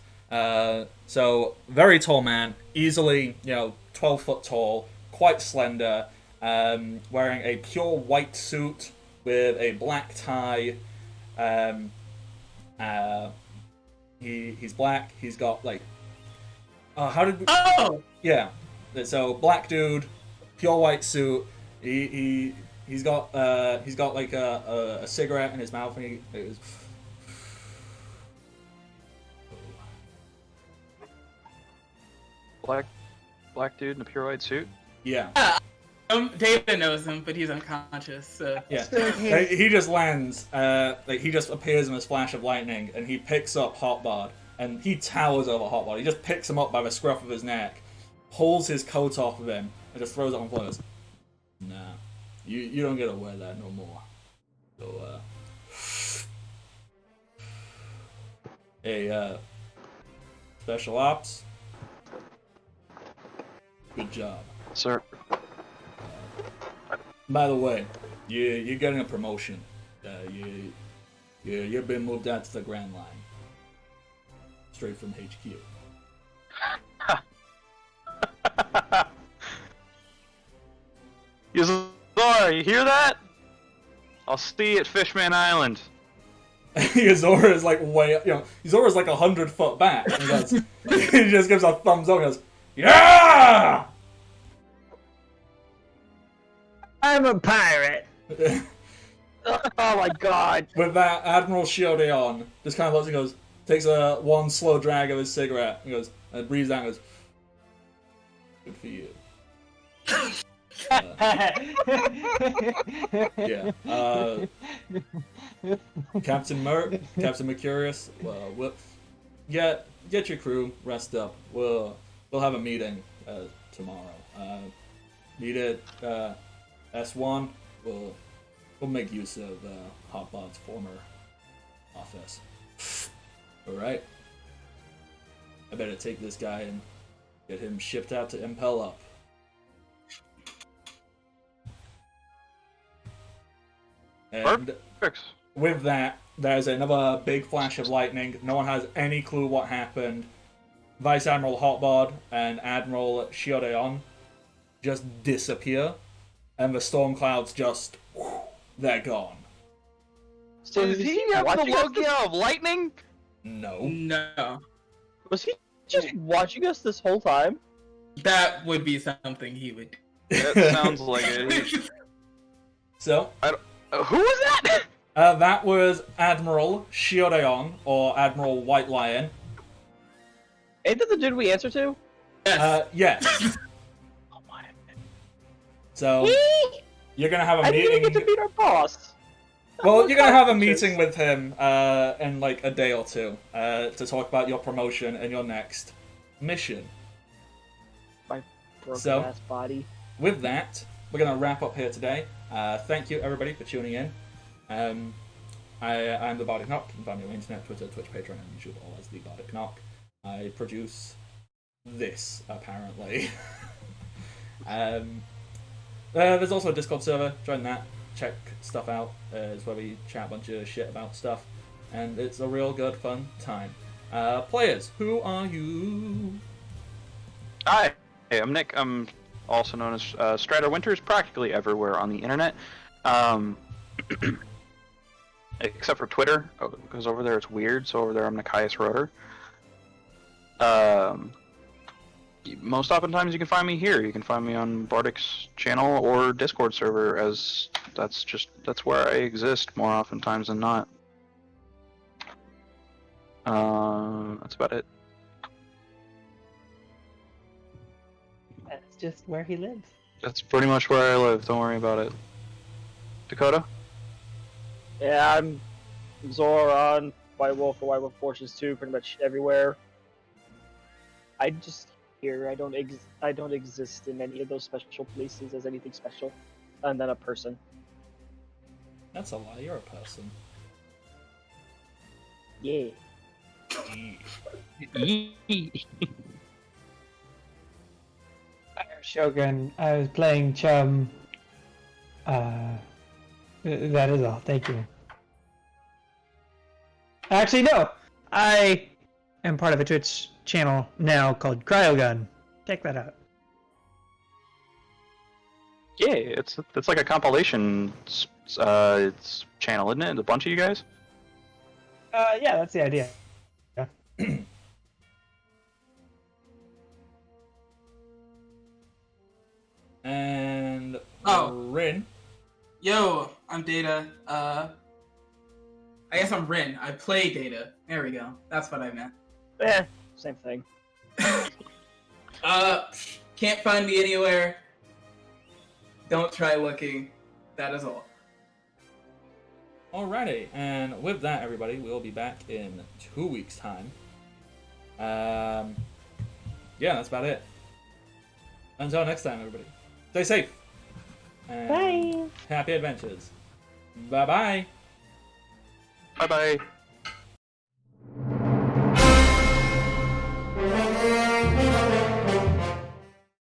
So, very tall man, easily, 12 foot tall, quite slender, wearing a pure white suit with a black tie. He's black. He's got like, how did we? Oh! Yeah. So black dude, pure white suit. He's got like a cigarette in his mouth, and it was. Black dude in a pure white suit. Yeah. Data knows him, but he's unconscious. So. Yeah. He just lands. Like he just appears in this flash of lightning, and he picks up Hotbod, and he towers over Hotbod. He just picks him up by the scruff of his neck, pulls his coat off of him, and just throws it on the floor. And goes, nah, you don't get to wear that no more. So hey, special ops. Good job. Sir. By the way, you're getting a promotion. You've been moved out to the Grand Line. Straight from HQ. Zora, you hear that? I'll see you at Fishman Island. Zora is like Zora's like 100 foot back. And he just gives a thumbs up and goes, yeah! I'm a pirate. Oh my god. With that, Admiral Shiodeon just kind of looks and goes, takes one slow drag of his cigarette and goes, and breathes out and goes, good for you. Yeah. Captain Mercurius, well, get your crew, rest up. We'll have a meeting tomorrow. Meet at S1. We'll make use of Hotbod's former office. Alright. I better take this guy and get him shipped out to Impel Up. And Perfect. with that, there's another big flash of lightning. No one has any clue what happened. Vice Admiral Hotbod and Admiral Shiodeon just disappear, and the storm clouds just, they're gone. So Does he have the Logia of lightning? No. No. Was he just watching us this whole time? That would be something he would do. That sounds like it. So, Who was that? that was Admiral Shiodeon, or Admiral White Lion. Ain't that the dude we answer to? Yes. Yes. Oh my. So, you're gonna have a I didn't even meeting. get to meet our boss. Well, you're gonna have a meeting with him in like a day or two to talk about your promotion and your next mission. My broken So- ass body. With that, we're gonna wrap up here today. Thank you everybody for tuning in. I'm the Bardic Knock. You can find me on the internet, Twitter, Twitch, Patreon, and YouTube, all as the Bardic Knock. I produce this apparently. There's also a Discord server. Join that. Check stuff out. It's where we chat a bunch of shit about stuff, and it's a real good fun time. Players, who are you? Hi, hey, I'm Nick. I'm also known as Strider Winters, practically everywhere on the internet. Except for Twitter, because over there it's weird, so over there I'm Nikias Rotor. Most oftentimes you can find me here. You can find me on Bardic's channel or Discord server, as that's where I exist more oftentimes than not. That's about it. That's just where he lives. That's pretty much where I live. Don't worry about it. Dakota? Yeah, I'm Zoran, White Wolf, or White Wolf Forces 2, pretty much everywhere. I just here. I don't exist in any of those special places as anything special, and then a person. That's a lie. You're a person. Yeah. Shogun, I was playing Chum. That is all. Thank you. Actually, no. I am part of a Twitch channel now called Cryogun. Check that out. Yeah, it's like a compilation it's channel, isn't it? A bunch of you guys. Yeah, that's the idea. Yeah. And Oh. Rin. Yo, I'm Data. I guess I'm Rin. I play Data. There we go. That's what I meant. Same thing. Can't find me anywhere. Don't try looking. That is all. Alrighty, and with that, everybody, we'll be back in 2 weeks' time. Yeah, that's about it. Until next time, everybody, stay safe. And Bye. happy adventures. Bye-bye. Bye bye.